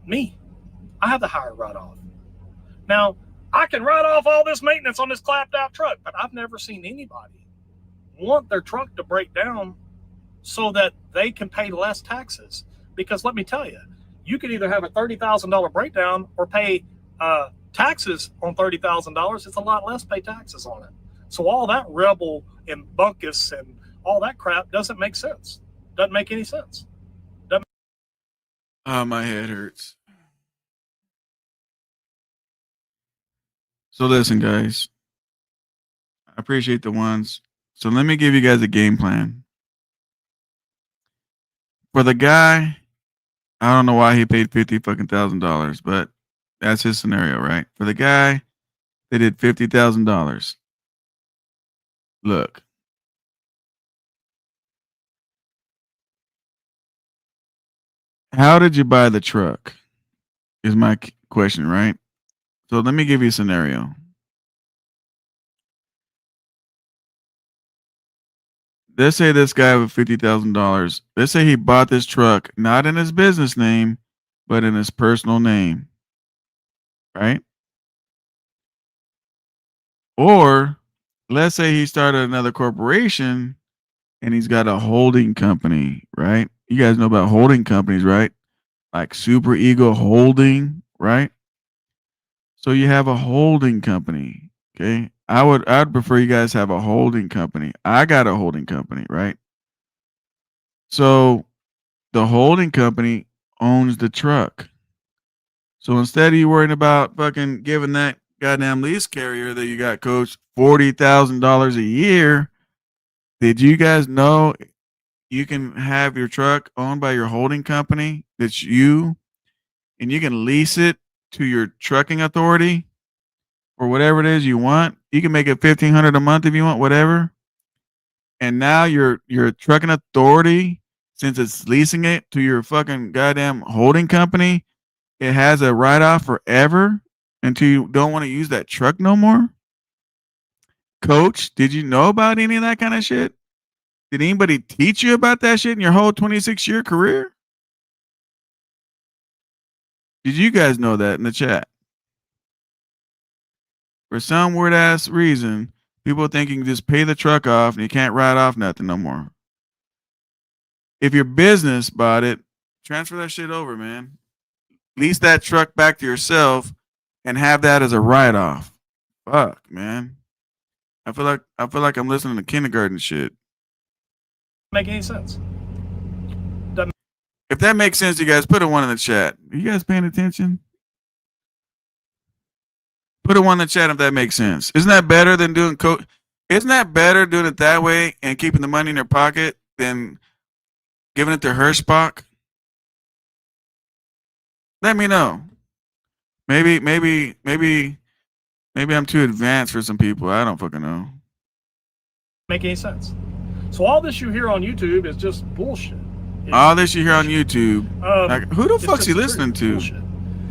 Me. I have the higher write-off. Now, I can write off all this maintenance on this clapped out truck, but I've never seen anybody want their truck to break down so that they can pay less taxes. Because let me tell you, you could either have a $30,000 breakdown or pay taxes on $30,000. It's a lot less pay taxes on it. So all that rebel and bunkus and all that crap doesn't make sense. Doesn't make any sense. Oh, my head hurts. So listen, guys. I appreciate the ones. So let me give you guys a game plan. For the guy, I don't know why he paid $50,000, but that's his scenario, right? For the guy, they did $50,000. Look. How did you buy the truck? Is my question, right? So let me give you a scenario. Let's say this guy with $50,000. Let's say he bought this truck not in his business name, but in his personal name, right? Or let's say he started another corporation and he's got a holding company, right? You guys know about holding companies, right? Like Super Ego Holding, right? So you have a holding company, okay? I'd prefer you guys have a holding company. I got a holding company, right? So the holding company owns the truck. So instead of you worrying about fucking giving that goddamn lease carrier that you got, coach, $40,000 a year, did you guys know you can have your truck owned by your holding company that's you, and you can lease it to your trucking authority or whatever it is you want? You can make it $1,500 a month if you want, whatever. And now your trucking authority, since it's leasing it to your fucking goddamn holding company, it has a write-off forever until you don't want to use that truck no more. Coach, did you know about any of that kind of shit? Did anybody teach you about that shit in your whole 26-year career? Did you guys know that in the chat? For some weird ass reason, people think you can just pay the truck off and you can't write off nothing no more. If your business bought it, transfer that shit over, man. Lease that truck back to yourself and have that as a write-off. Fuck, man. I feel like I'm listening to kindergarten shit. Make any sense? If that makes sense, you guys, put a 1 in the chat. Are you guys paying attention? Put a 1 in the chat if that makes sense. Isn't that better than doing Isn't that better doing it that way and keeping the money in your pocket than giving it to Hirschbach? Let me know. Maybe I'm too advanced for some people. I don't fucking know. Make any sense? So all this you hear on YouTube is just bullshit. All this you hear on YouTube, like, who the fuck's he listening to? Bullshit.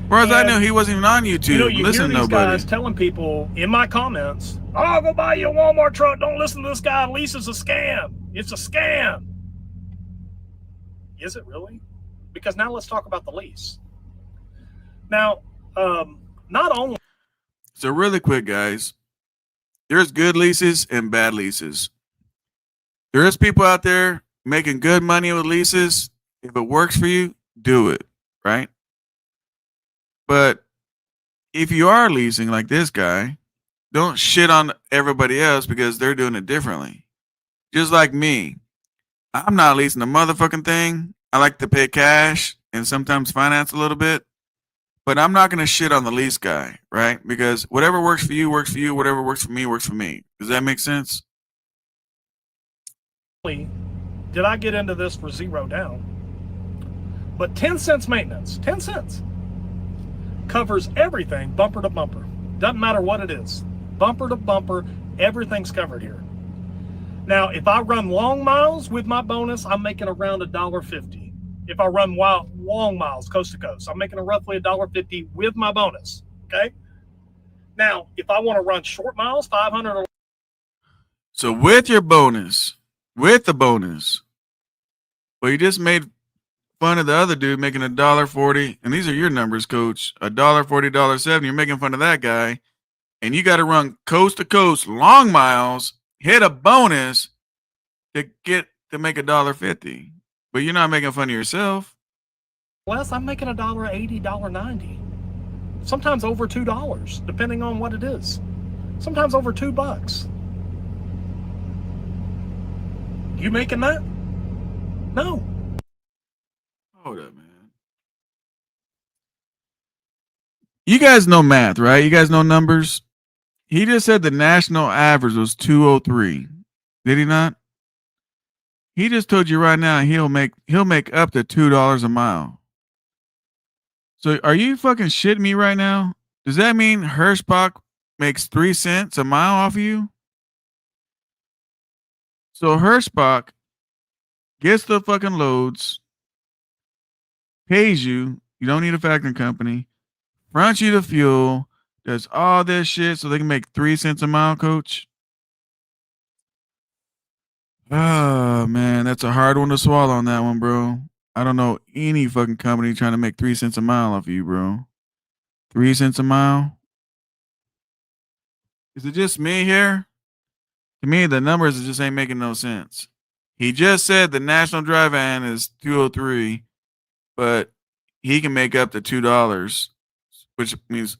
Whereas I knew he wasn't even on YouTube. You know, you listen hear to these nobody. guys telling people in my comments, "Oh, go buy you a Walmart truck. Don't listen to this guy. Lease is a scam. It's a scam." Is it really? Because now let's talk about the lease. Now, not only. So really quick, guys, there's good leases and bad leases. There's people out there making good money with leases. If it works for you, do it, right? But if you are leasing like this guy, don't shit on everybody else because they're doing it differently. Just like me. I'm not leasing a motherfucking thing. I like to pay cash and sometimes finance a little bit. But I'm not going to shit on the lease guy, right? Because whatever works for you, works for you. Whatever works for me, works for me. Does that make sense? Did I get into this for zero down? But 10 cents maintenance, 10 cents, covers everything bumper to bumper. Doesn't matter what it is. Bumper to bumper, everything's covered here. Now, if I run long miles with my bonus, I'm making around $1.50. If I run long miles, coast to coast, I'm making roughly $1.50 with my bonus, okay? Now, if I want to run short miles, 500 or... So with your bonus, with the bonus, well, you just made fun of the other dude making $1.40, and these are your numbers, Coach. $1.40, $1.70. You're making fun of that guy, and you got to run coast to coast, long miles, hit a bonus to make $1.50. But you're not making fun of yourself. Less, I'm making $1.80, $1.90. Sometimes over $2, depending on what it is. Sometimes over $2. You making that? No. Hold up, man. You guys know math, right? You guys know numbers? He just said the national average was 203. Did he not? He just told you right now he'll make up to $2 a mile. So are you fucking shitting me right now? Does that mean Hirschbach makes 3 cents a mile off of you? So Hirschbach gets the fucking loads, pays you. You don't need a factoring company. Fronts you the fuel. Does all this shit so they can make 3 cents a mile, Coach. Oh, man, that's a hard one to swallow on that one, bro. I don't know any fucking company trying to make 3 cents a mile off of you, bro. 3 cents a mile? Is it just me here? To me, the numbers just ain't making no sense. He just said the national dry van is 203, but he can make up to $2, which means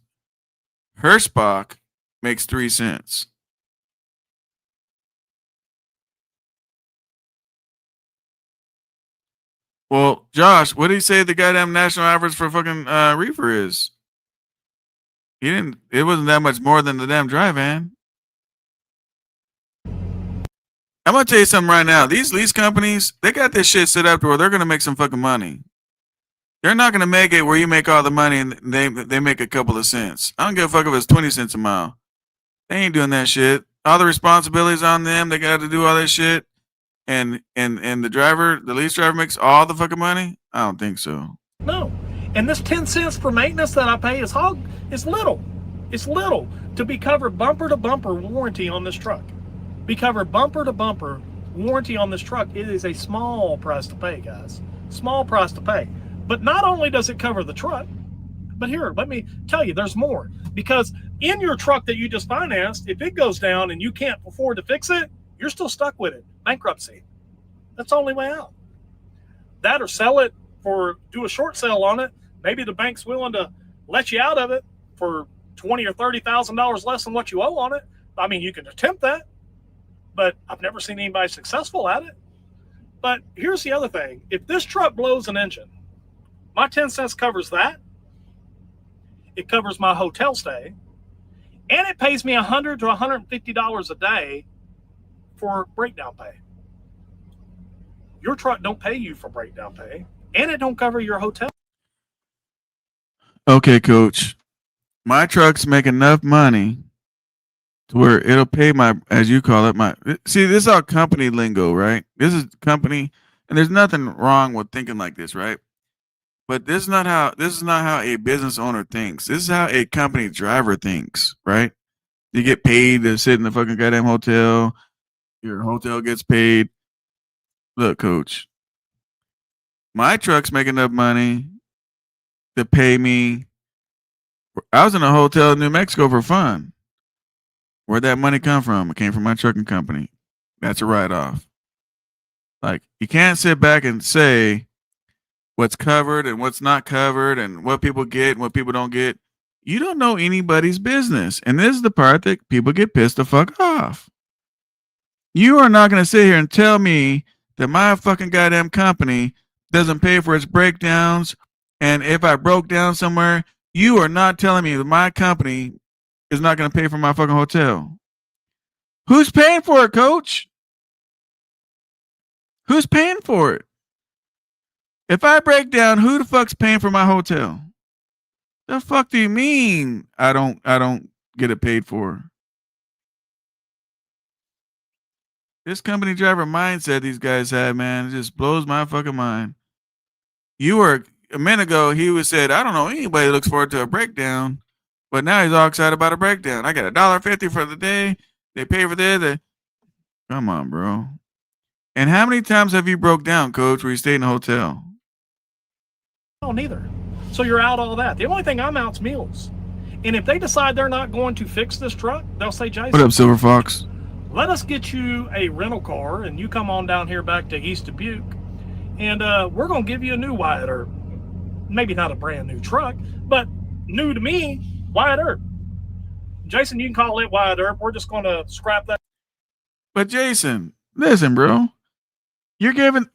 Hirschbach makes 3 cents. Well, Josh, what did he say the goddamn national average for fucking reefer is? It wasn't that much more than the damn dry van. I'm gonna tell you something right now. These lease companies, they got this shit set up to where they're gonna make some fucking money. They're not gonna make it where you make all the money and they make a couple of cents. I don't give a fuck if it's 20 cents a mile. They ain't doing that shit. All the responsibilities on them. They got to do all that shit. And the lease driver makes all the fucking money? I don't think so. No. And this 10 cents for maintenance that I pay is little. It's little to be covered bumper to bumper warranty on this truck. Be covered bumper to bumper warranty on this truck. It is a small price to pay, guys. Small price to pay. But not only does it cover the truck, but here, let me tell you, there's more. Because in your truck that you just financed, if it goes down and you can't afford to fix it, you're still stuck with it. Bankruptcy. That's the only way out. That or sell it do a short sale on it. Maybe the bank's willing to let you out of it for $20,000 or $30,000 less than what you owe on it. I mean, you can attempt that, but I've never seen anybody successful at it. But here's the other thing. If this truck blows an engine, my 10 cents covers that. It covers my hotel stay, and it pays me $100 to $150 a day for breakdown pay. Your truck don't pay you for breakdown pay, and it don't cover your hotel. Okay, coach. My trucks make enough money to where it'll pay my, as you call it, my. See, this is all company lingo, right? This is company, and there's nothing wrong with thinking like this, right? But this is not how a business owner thinks. This is how a company driver thinks, right? You get paid to sit in the fucking goddamn hotel. Your hotel gets paid. Look, coach, my trucks make enough money to pay me. I was in a hotel in New Mexico for fun. Where'd that money come from? It came from my trucking company. That's a write-off. Like, you can't sit back and say what's covered and what's not covered and what people get and what people don't get. You don't know anybody's business. And this is the part that people get pissed the fuck off. You are not going to sit here and tell me that my fucking goddamn company doesn't pay for its breakdowns. And if I broke down somewhere, you are not telling me that my company is not going to pay for my fucking hotel. Who's paying for it, coach? Who's paying for it? If I break down, who the fuck's paying for my hotel? The fuck do you mean I don't get it paid for? This company driver mindset these guys have, man, it just blows my fucking mind. You were a minute ago, he was said, I don't know anybody that looks forward to a breakdown, but now he's all excited about a breakdown. I got $1.50 for the day. They pay for this. Come on, bro. And how many times have you broke down, coach, where you stayed in a hotel? No, neither. So you're out all that. The only thing I'm out's meals. And if they decide they're not going to fix this truck, they'll say, Jason, what up, Silver Fox? Let us get you a rental car and you come on down here back to East Dubuque and we're going to give you a new Wyatt Earp. Maybe not a brand new truck, but new to me, Wyatt Earp. Jason, you can call it Wyatt Earp. We're just going to scrap that. But Jason, listen, bro. You're driving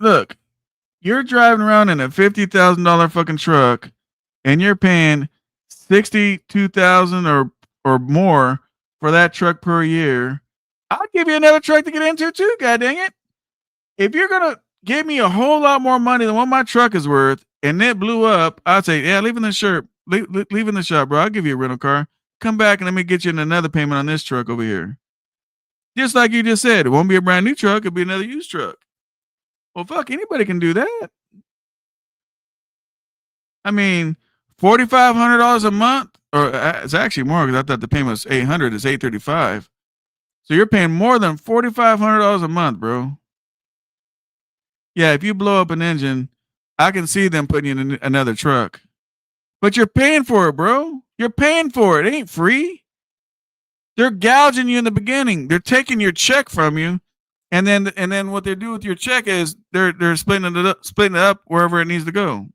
around in a $50,000 fucking truck and you're paying $62,000 or more for that truck per year. I'll give you another truck to get into too, god dang it. If you're going to give me a whole lot more money than what my truck is worth and it blew up, I'd say, yeah, leave in the shop, bro. I'll give you a rental car. Come back and let me get you another payment on this truck over here. Just like you just said, it won't be a brand new truck. It'll be another used truck. Well, fuck, anybody can do that. I mean, $4,500 a month, or it's actually more because I thought the payment was $800. It's $835. So you're paying more than $4,500 a month, bro. Yeah, if you blow up an engine, I can see them putting you in another truck. But you're paying for it, bro. You're paying for it. It ain't free. They're gouging you in the beginning. They're taking your check from you, and then what they do with your check is they're splitting it up wherever it needs to go.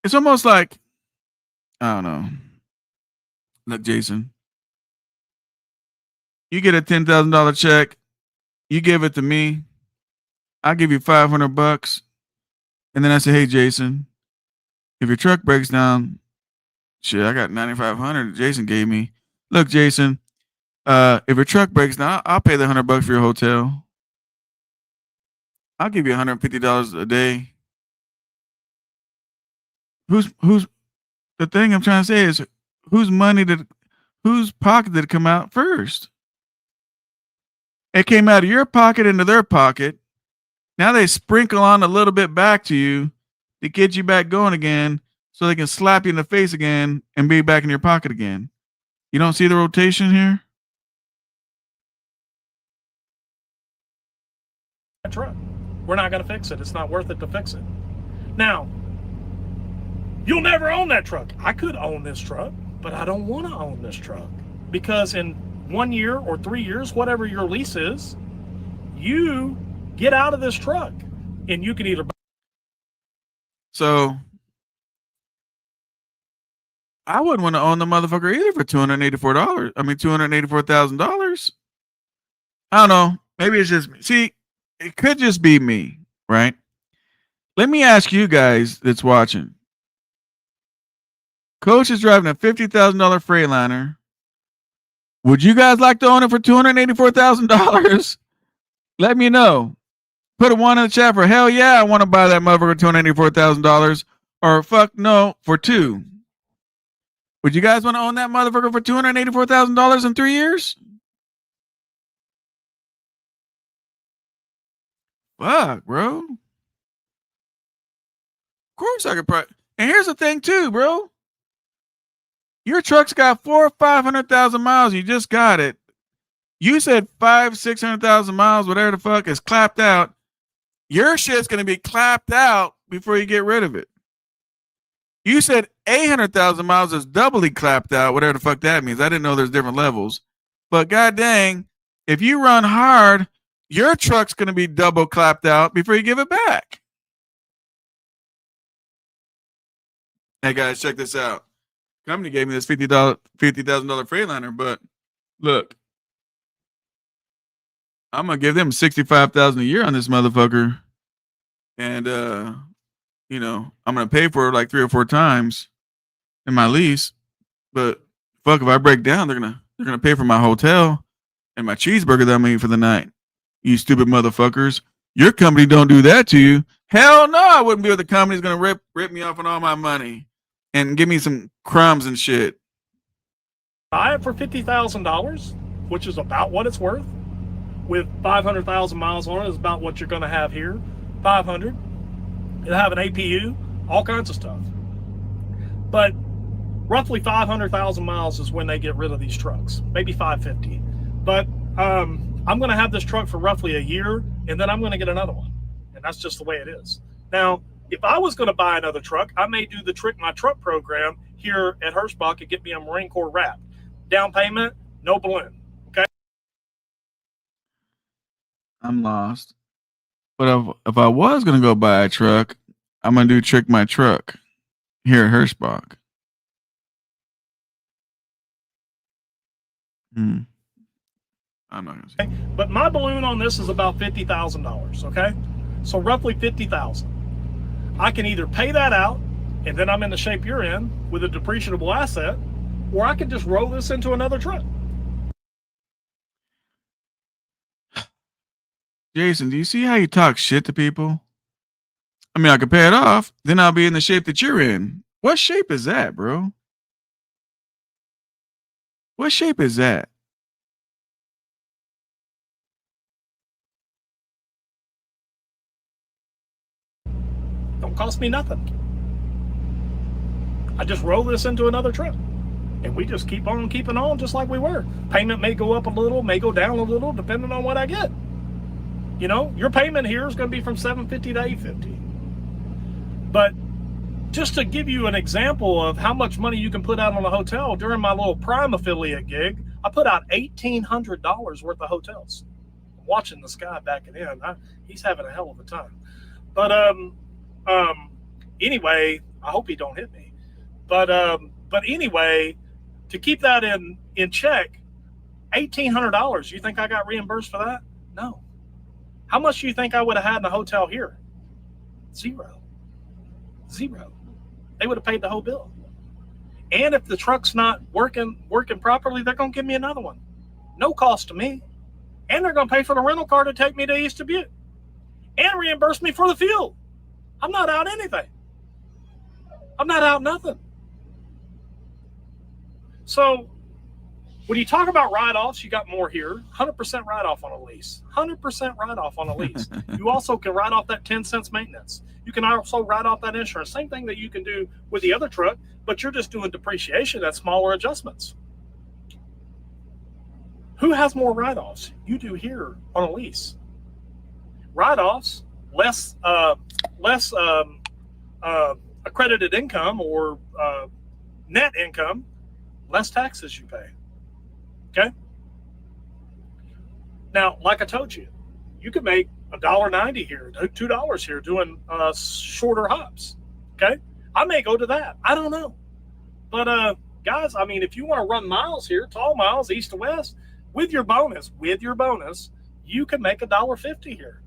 It's almost like, I don't know. Look, Jason, you get a $10,000 check, you give it to me, I'll give you $500, and then I say, hey, Jason, if your truck breaks down, shit, I got $9,500 Jason gave me. Look, Jason, if your truck breaks down, I'll pay the $100 for your hotel. I'll give you $150 a day. Who's the thing I'm trying to say is whose pocket did it come out first? It came out of your pocket into their pocket. Now they sprinkle on a little bit back to you to get you back going again so they can slap you in the face again and be back in your pocket again. You don't see the rotation here? Truck. We're not going to fix it. It's not worth it to fix it. Now, you'll never own that truck. I could own this truck, but I don't want to own this truck because in 1 year or 3 years, whatever your lease is, you get out of this truck and you can either. So I wouldn't want to own the motherfucker either for $284. I mean, $284,000. I don't know. Maybe it's just me. See, it could just be me, right? Let me ask you guys that's watching. Coach is driving a $50,000 Freightliner Would you guys like to own it for $284,000? Let me know. Put a one in the chat for hell yeah, I want to buy that motherfucker for $284,000, or fuck no for two. Would you guys want to own that motherfucker for $284,000 in 3 years? Fuck, bro. Of course I could probably. And here's the thing too, bro. Your truck's got 400,000 or 500,000 miles. You just got it. You said 500,000-600,000 miles, whatever the fuck, is clapped out. Your shit's gonna be clapped out before you get rid of it. You said 800,000 miles is doubly clapped out, whatever the fuck that means. I didn't know there's different levels. But god dang, if you run hard, your truck's gonna be double clapped out before you give it back. Hey guys, check this out. Company gave me this $50,000 Freightliner, but look, I'm gonna give them $65,000 a year on this motherfucker, and you know, I'm gonna pay for it like 3 or 4 times in my lease. But fuck, if I break down, they're gonna pay for my hotel and my cheeseburger that I'm eating for the night. You stupid motherfuckers! Your company don't do that to you. Hell no, I wouldn't be with the company's gonna rip me off on all my money and give me some crumbs and shit. Buy it for $50,000, which is about what it's worth. With 500,000 miles on it is about what you're going to have here. 500. It'll have an APU, all kinds of stuff. But roughly 500,000 miles is when they get rid of these trucks, maybe 550. But I'm going to have this truck for roughly a year, and then I'm going to get another one. And that's just the way it is. Now, if I was going to buy another truck, I may do the Trick My Truck program here at Hirschbach and get me a Marine Corps wrap. Down payment, no balloon. Okay. I'm lost. But if I was gonna go buy a truck, I'm gonna do Trick My Truck here at Hirschbach. I'm not gonna say. Okay? But my balloon on this is about $50,000. Okay, so roughly 50,000. I can either pay that out, and then I'm in the shape you're in with a depreciable asset, or I can just roll this into another truck. Jason, do you see how you talk shit to people? I mean, I could pay it off, then I'll be in the shape that you're in. What shape is that, bro? What shape is that? Don't cost me nothing. I just roll this into another truck, and we just keep on keeping on just like we were. Payment may go up a little, may go down a little, depending on what I get. You know, your payment here is going to be from $750 to $850. But just to give you an example of how much money you can put out on a hotel, during my little Prime affiliate gig, I put out $1,800 worth of hotels. I'm watching this guy backing in. He's having a hell of a time. But anyway, I hope he don't hit me. But anyway, to keep that in check, $1,800. You think I got reimbursed for that? No. How much do you think I would have had in the hotel here? Zero. They would have paid the whole bill. And if the truck's not working properly, they're going to give me another one. No cost to me. And they're going to pay for the rental car to take me to East Dubuque. And reimburse me for the fuel. I'm not out anything. I'm not out nothing. So when you talk about write-offs, you got more here. 100% write-off on a lease. 100% write-off on a lease. You also can write off that 10 cents maintenance. You can also write off that insurance. Same thing that you can do with the other truck, but you're just doing depreciation. That's smaller adjustments. Who has more write-offs? You do here on a lease. Write-offs, less accredited income or net income, less taxes you pay. Okay. Now, like I told you, you could make $1.90 here, $2 here doing shorter hops. Okay. I may go to that. I don't know. But guys, I mean, if you want to run miles here, tall miles, east to west, with your bonus, you can make $1.50 here.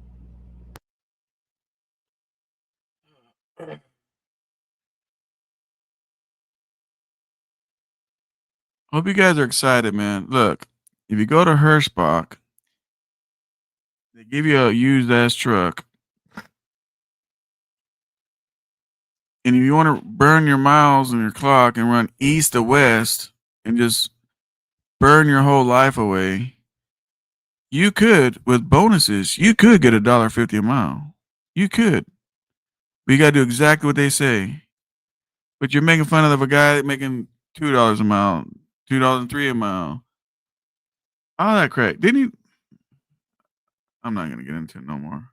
Hope you guys are excited, man. Look, if you go to Hirschbach, they give you a used ass truck. And if you want to burn your miles on your clock and run east to west and just burn your whole life away, you could, with bonuses, you could get $1.50 a mile. You could. But you gotta do exactly what they say. But you're making fun of a guy making $2 a mile, $2.03 a mile. All that crap. Didn't you? I'm not gonna get into it no more.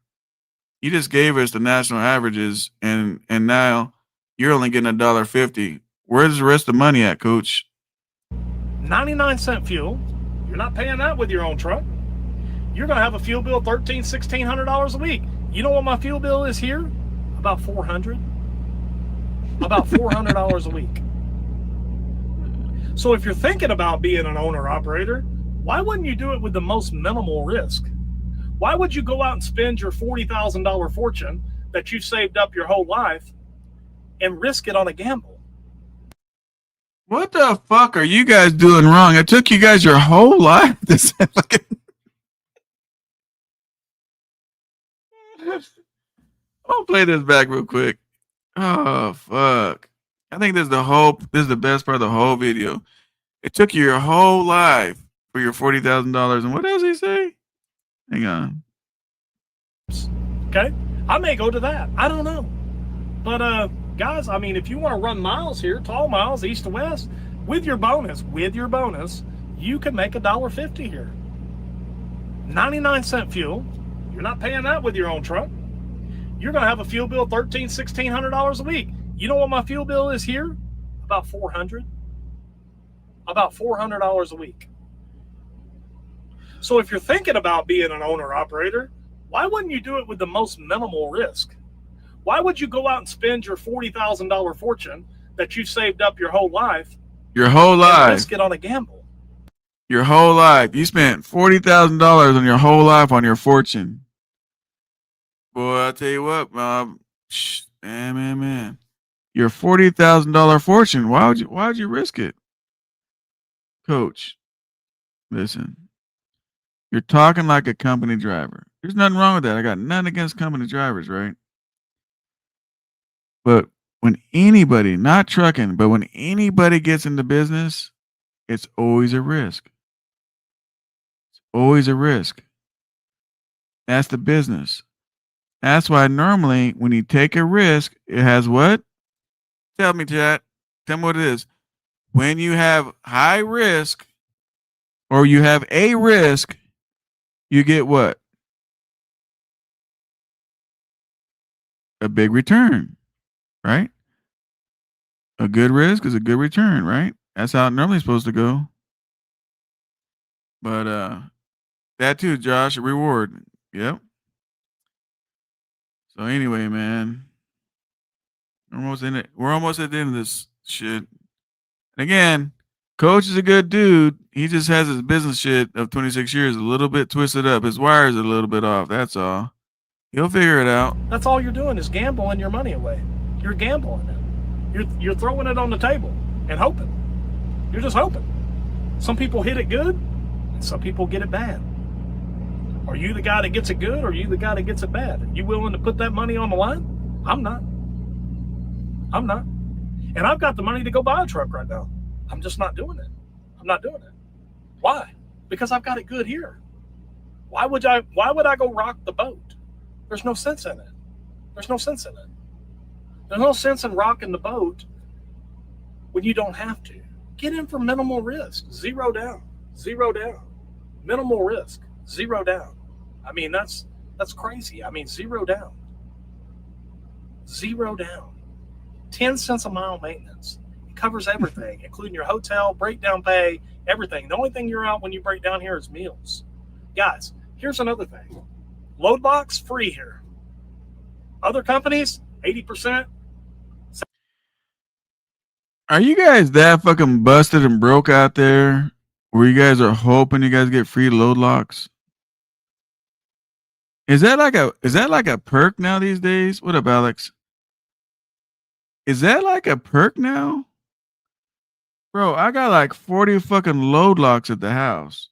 You just gave us the national averages, and now you're only getting $1.50. Where's the rest of the money at, Coach? 99-cent fuel. You're not paying that with your own truck. You're gonna have a fuel bill $1,300, $1,600 a week. You know what my fuel bill is here? About $400. About $400 a week. So if you're thinking about being an owner-operator, why wouldn't you do it with the most minimal risk? Why would you go out and spend your $40,000 fortune that you've saved up your whole life and risk it on a gamble? What the fuck are you guys doing wrong? It took you guys your whole life to say fucking... I'll play this back real quick. Oh fuck. I think this is the best part of the whole video. It took you your whole life for your $40,000. And what else he say? Hang on. Okay, I may go to that. I don't know. But guys, I mean, if you want to run miles here, tall miles, east to west, with your bonus, you can make $1.50 here. 99-cent fuel. You're not paying that with your own truck. You're going to have a fuel bill $1,300, $1,600 a week. You know what my fuel bill is here? About $400. About $400 a week. So if you're thinking about being an owner-operator, why wouldn't you do it with the most minimal risk? Why would you go out and spend your $40,000 fortune that you've saved up your whole life? Your whole life. And risk it on a gamble. Your whole life. You spent $40,000 on your whole life on your fortune. Boy, I'll tell you what, man. Your $40,000 fortune. Why would you risk it? Coach, listen. You're talking like a company driver. There's nothing wrong with that. I got nothing against company drivers, right? But when anybody, not trucking, but when anybody gets into business, it's always a risk. It's always a risk. That's the business. That's why normally when you take a risk, it has what? Tell me, chat. Tell me what it is. When you have high risk or you have a risk, you get what? A big return, right? A good risk is a good return, right? That's how it normally supposed to go. But that too, Josh, a reward. Yep. So anyway, man, we're almost in it. We're almost at the end of this shit. And again, Coach is a good dude. He just has his business shit of 26 years a little bit twisted up. His wires are a little bit off. That's all. He'll figure it out. That's all you're doing is gambling your money away. You're gambling it. You're throwing it on the table and hoping. You're just hoping. Some people hit it good, and some people get it bad. Are you the guy that gets it good, or are you the guy that gets it bad? Are you willing to put that money on the line? I'm not. I'm not. And I've got the money to go buy a truck right now. I'm just not doing it. I'm not doing it. Why? Because I've got it good here. Why would I go rock the boat? There's no sense in it. There's no sense in it. There's no sense in rocking the boat when you don't have to. Get in for minimal risk. Zero down. Zero down. Minimal risk. Zero down. I mean, that's crazy. I mean, zero down. Zero down. 10 cents a mile maintenance. It covers everything, including your hotel, breakdown pay, everything. The only thing you're out when you break down here is meals. Guys, here's another thing. Load box, free here. Other companies, 80%. Are you guys that fucking busted and broke out there where you guys are hoping you guys get free load locks? Is that like a perk now these days? What up, Alex? Is that like a perk now? Bro, I got like 40 fucking load locks at the house.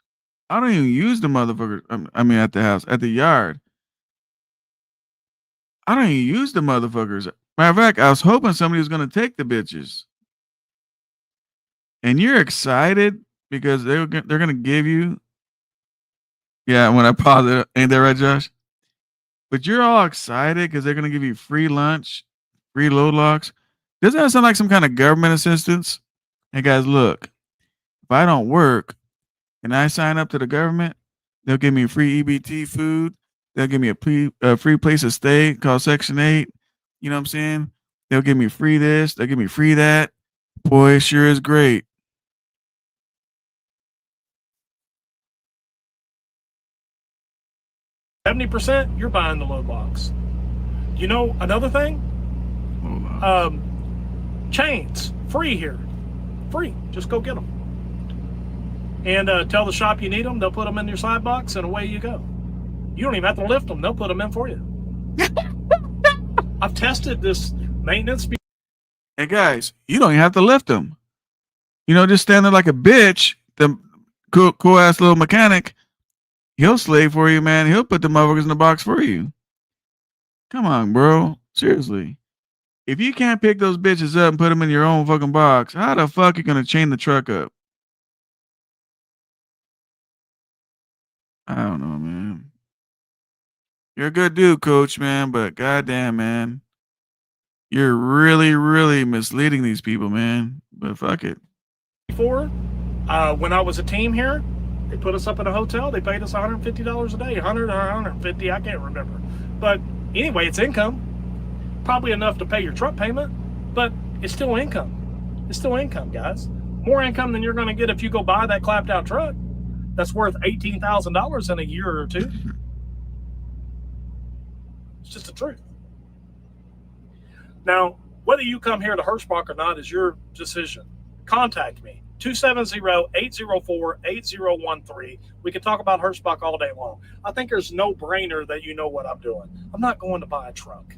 I don't even use the motherfuckers. I mean, at the house, at the yard. I don't even use the motherfuckers. Matter of fact, I was hoping somebody was gonna take the bitches. And you're excited because they're gonna give you. Yeah, when I pause it, ain't that right, Josh? But you're all excited because they're gonna give you free lunch, free load locks. Doesn't that sound like some kind of government assistance? Hey guys, look, if I don't work and I sign up to the government, they'll give me free EBT food. They'll give me a free place to stay called Section 8. You know what I'm saying? They'll give me free this. They'll give me free that. Boy, it sure is great. 70%, you're buying the load locks. You know, another thing? Chains, free here. Free. Just go get them. And tell the shop you need them. They'll put them in your side box, and away you go. You don't even have to lift them. They'll put them in for you. I've tested this maintenance. Hey guys, you don't even have to lift them. You know, just stand there like a bitch. The cool ass little mechanic, he'll slave for you, man. He'll put the motherfuckers in the box for you. Come on, bro. Seriously. If you can't pick those bitches up and put them in your own fucking box, how the fuck you gonna chain the truck up? I don't know, man. You're a good dude, coach, man, but goddamn, man. You're really, really misleading these people, man. But fuck it. Before, when I was a team here, they put us up in a hotel. They paid us $150 a day, 100 or 150, I can't remember. But anyway, it's income. Probably enough to pay your truck payment, but it's still income. It's still income, guys. More income than you're going to get if you go buy that clapped out truck that's worth $18,000 in a year or two. It's just the truth. Now, whether you come here to Hirschbach or not is your decision. Contact me, 270-804-8013. We can talk about Hirschbach all day long. I think there's no brainer that you know what I'm doing. I'm not going to buy a truck.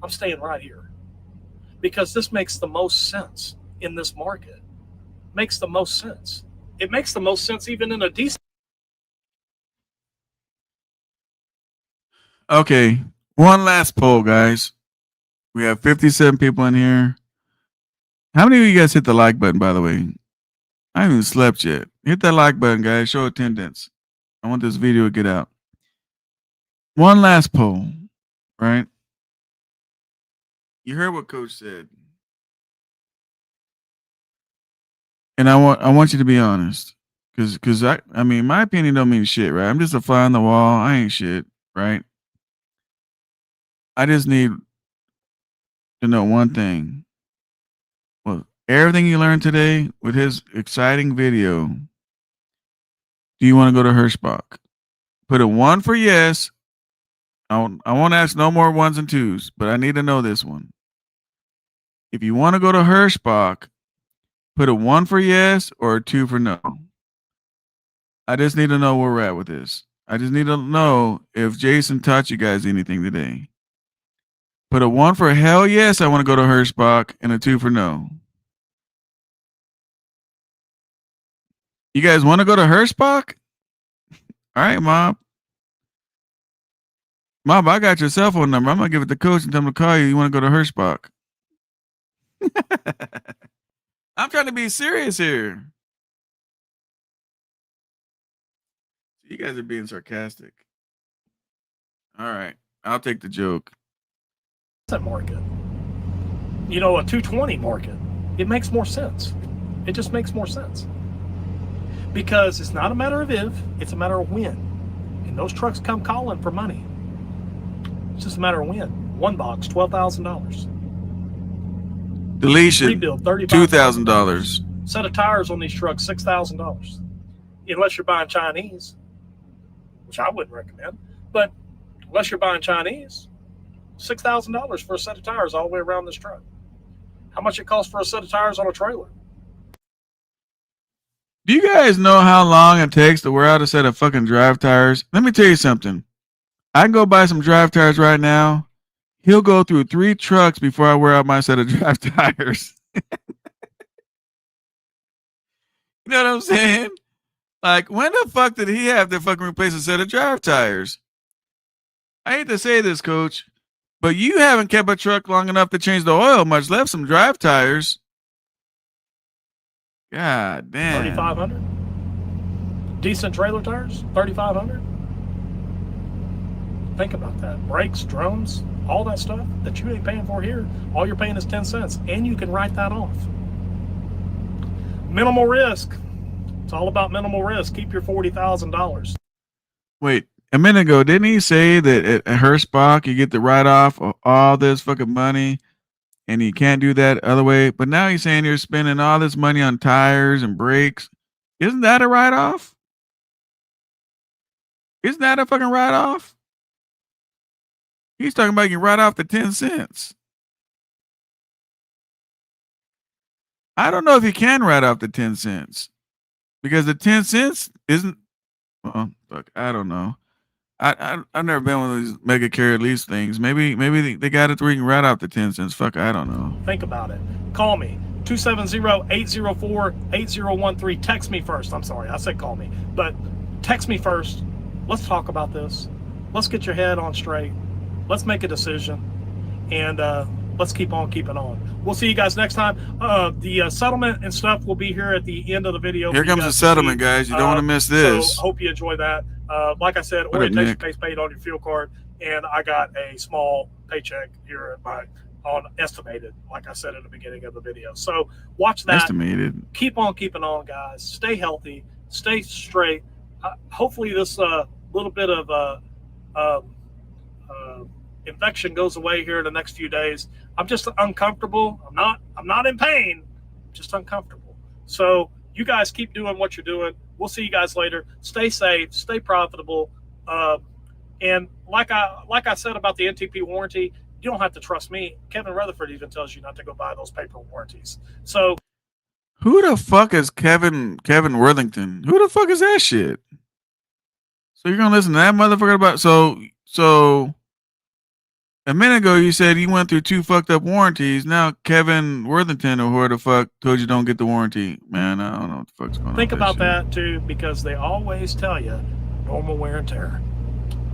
I'm staying right here because this makes the most sense in this market. Makes the most sense. It makes the most sense even in a decent. Okay, one last poll, guys. We have 57 people in here. How many of you guys hit the like button, by the way? I haven't even slept yet. Hit that like button, guys. Show attendance. I want this video to get out. One last poll, right? You heard what Coach said. And I want you to be honest. Cause I mean my opinion don't mean shit, right? I'm just a fly on the wall. I ain't shit, right? I just need to know one thing. Well, everything you learned today with his exciting video, do you want to go to Hirschbach? Put a 1 for yes. I won't ask no more 1s and 2s, but I need to know this one. If you want to go to Hirschbach, put a 1 for yes or a 2 for no. I just need to know where we're at with this. I just need to know if Jason taught you guys anything today. Put a 1 for hell yes, I want to go to Hirschbach, and a 2 for no. You guys want to go to Hirschbach? All right, Mom. Mom, I got your cell phone number. I'm going to give it to Coach and tell him to call you. You want to go to Hirschbach? I'm trying to be serious here. You guys are being sarcastic. All right. I'll take the joke. Market. You know, a 220 market. It makes more sense. It just makes more sense. Because it's not a matter of if, it's a matter of when. And those trucks come calling for money. It's just a matter of when. One box, $12,000. Deletion, rebuild, $2,000. Set of tires on these trucks, $6,000. Unless you're buying Chinese, which I wouldn't recommend. But unless you're buying Chinese, $6,000 for a set of tires all the way around this truck. How much it costs for a set of tires on a trailer? Do you guys know how long it takes to wear out a set of fucking drive tires? Let me tell you something. I can go buy some drive tires right now. He'll go through 3 trucks before I wear out my set of drive tires. You know what I'm saying? Like, when the fuck did he have to fucking replace a set of drive tires? I hate to say this, Coach, but you haven't kept a truck long enough to change the oil, much left some drive tires. God damn. 3,500. Decent trailer tires, 3,500. Think about that. Brakes, drums, all that stuff that you ain't paying for here. All you're paying is 10 cents, and you can write that off. Minimal risk. It's all about minimal risk. Keep your $40,000. Wait, a minute ago, didn't he say that at Hirschbach you get the write off of all this fucking money and you can't do that other way? But now he's saying you're spending all this money on tires and brakes. Isn't that a write off? Isn't that a fucking write off? He's talking about you can write off the 10 cents. I don't know if you can write off the 10 cents because the 10 cents isn't, well, fuck, I don't know. I've never been one of these mega carrier lease things. Maybe they got it where you can write off the 10 cents. Fuck, I don't know. Think about it. Call me. 270-804-8013. Text me first. I'm sorry, I said call me. But text me first. Let's talk about this. Let's get your head on straight. Let's make a decision. And let's keep on keeping on. We'll see you guys next time. The settlement and stuff will be here at the end of the video. Here comes the settlement, guys. You don't want to miss this. So hope you enjoy that. Like I said, orientation pays paid on your fuel card, and I got a small paycheck here at my on estimated, like I said at the beginning of the video. So watch that. Estimated. Keep on keeping on, guys. Stay healthy. Stay straight. Hopefully this little bit of infection goes away here in the next few days. I'm just uncomfortable. I'm not in pain, just uncomfortable. So you guys keep doing what you're doing. We'll see you guys later. Stay safe, stay profitable. And like I said about the NTP warranty, you don't have to trust me. Kevin Rutherford even tells you not to go buy those paper warranties. So who the fuck is Kevin Worthington? Who the fuck is that shit? So you're gonna listen to that motherfucker about so a minute ago you said you went through 2 fucked up warranties. Now Kevin Worthington or whoever the fuck told you don't get the warranty. Man, I don't know what the fuck's going on. Think about that too, because they always tell you normal wear and tear.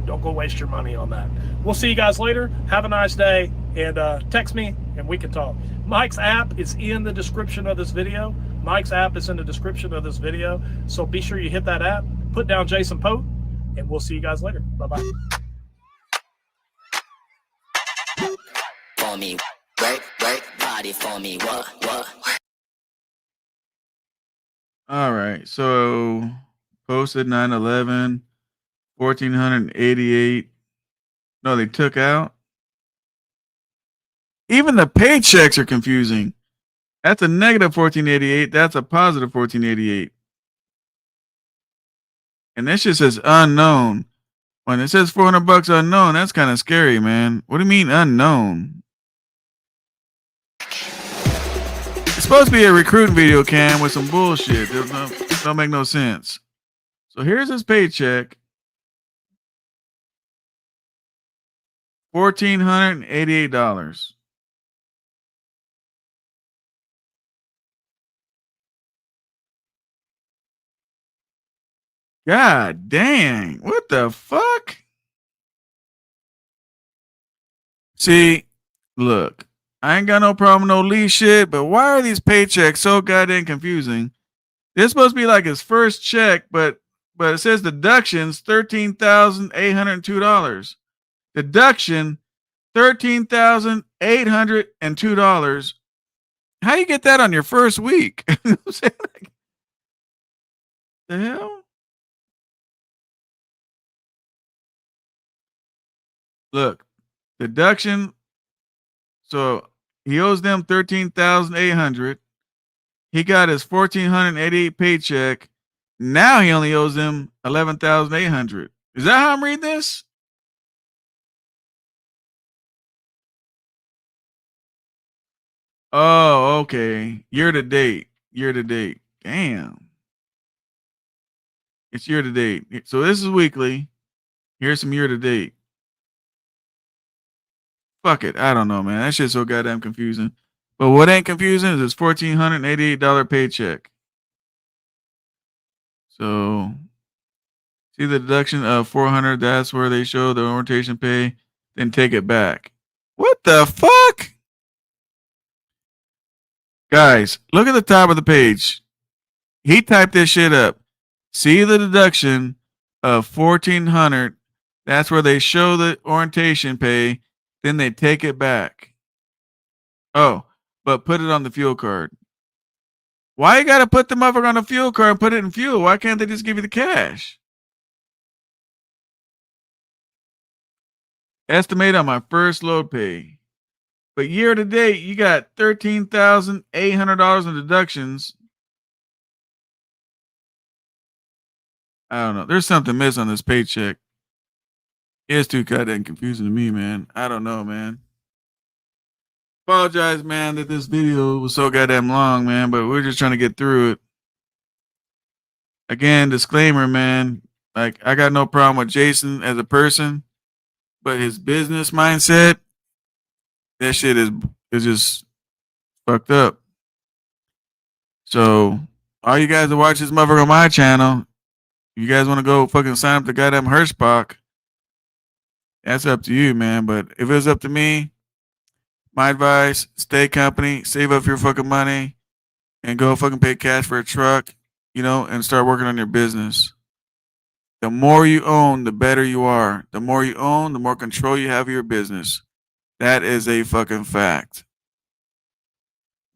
Don't go waste your money on that. We'll see you guys later. Have a nice day, and text me and we can talk. Mike's app is in the description of this video. Mike's app is in the description of this video. So be sure you hit that app, put down Jason Pope, and we'll see you guys later. Bye-bye. For me, work, body for me, what? All right, so posted 9/11, 1,488. No, they took out. Even the paychecks are confusing. That's a negative 1,488. That's a positive 1,488. And this just says unknown. When it says $400 unknown, that's kind of scary, man. What do you mean unknown? It's supposed to be a recruiting video cam with some bullshit. Don't make no sense. So here's his paycheck. $1,488. God dang. What the fuck? See, look, I ain't got no problem with no lease shit, but why are these paychecks so goddamn confusing? This supposed to be like his first check, but it says deductions $13,802. Deduction $13,802. How you get that on your first week? The hell? Look, deduction. So he owes them $13,800. He got his $1,488 paycheck. Now he only owes them $11,800. Is that how I'm reading this? Oh, okay. Year to date. Damn. It's year to date. So this is weekly. Here's some year to date. Fuck it. I don't know, man. That shit's so goddamn confusing. But what ain't confusing is his $1,488 paycheck. So see the deduction of 400. That's where they show the orientation pay. Then take it back. What the fuck? Guys, look at the top of the page. He typed this shit up. See the deduction of 1,400. That's where they show the orientation pay. Then they take it back. Oh, but put it on the fuel card. Why you gotta put the motherfucker on the fuel card and put it in fuel? Why can't they just give you the cash? Estimate on my first load pay. But year to date, you got $13,800 in deductions. I don't know. There's something missing on this paycheck. It's too goddamn confusing to me, man. I don't know, man. Apologize, man, that this video was so goddamn long, man, but we're just trying to get through it. Again, disclaimer, man. Like, I got no problem with Jason as a person, but his business mindset, that shit is just fucked up. So, all you guys that watch this motherfucker on my channel, you guys want to go fucking sign up to goddamn Hirschbach, that's up to you, man. But if it was up to me, my advice, stay company, save up your fucking money, and go fucking pay cash for a truck, you know, and start working on your business. The more you own, the better you are. The more you own, the more control you have of your business. That is a fucking fact.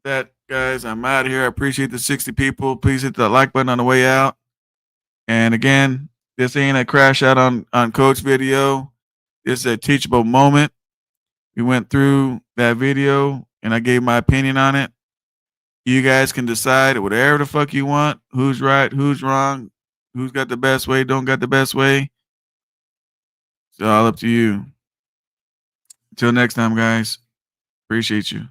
That, guys, I'm out of here. I appreciate the 60 people. Please hit the like button on the way out. And again, this ain't a crash out on Coach video. This is a teachable moment. We went through that video and I gave my opinion on it. You guys can decide whatever the fuck you want. Who's right, who's wrong, who's got the best way, don't got the best way. It's all up to you. Until next time, guys. Appreciate you.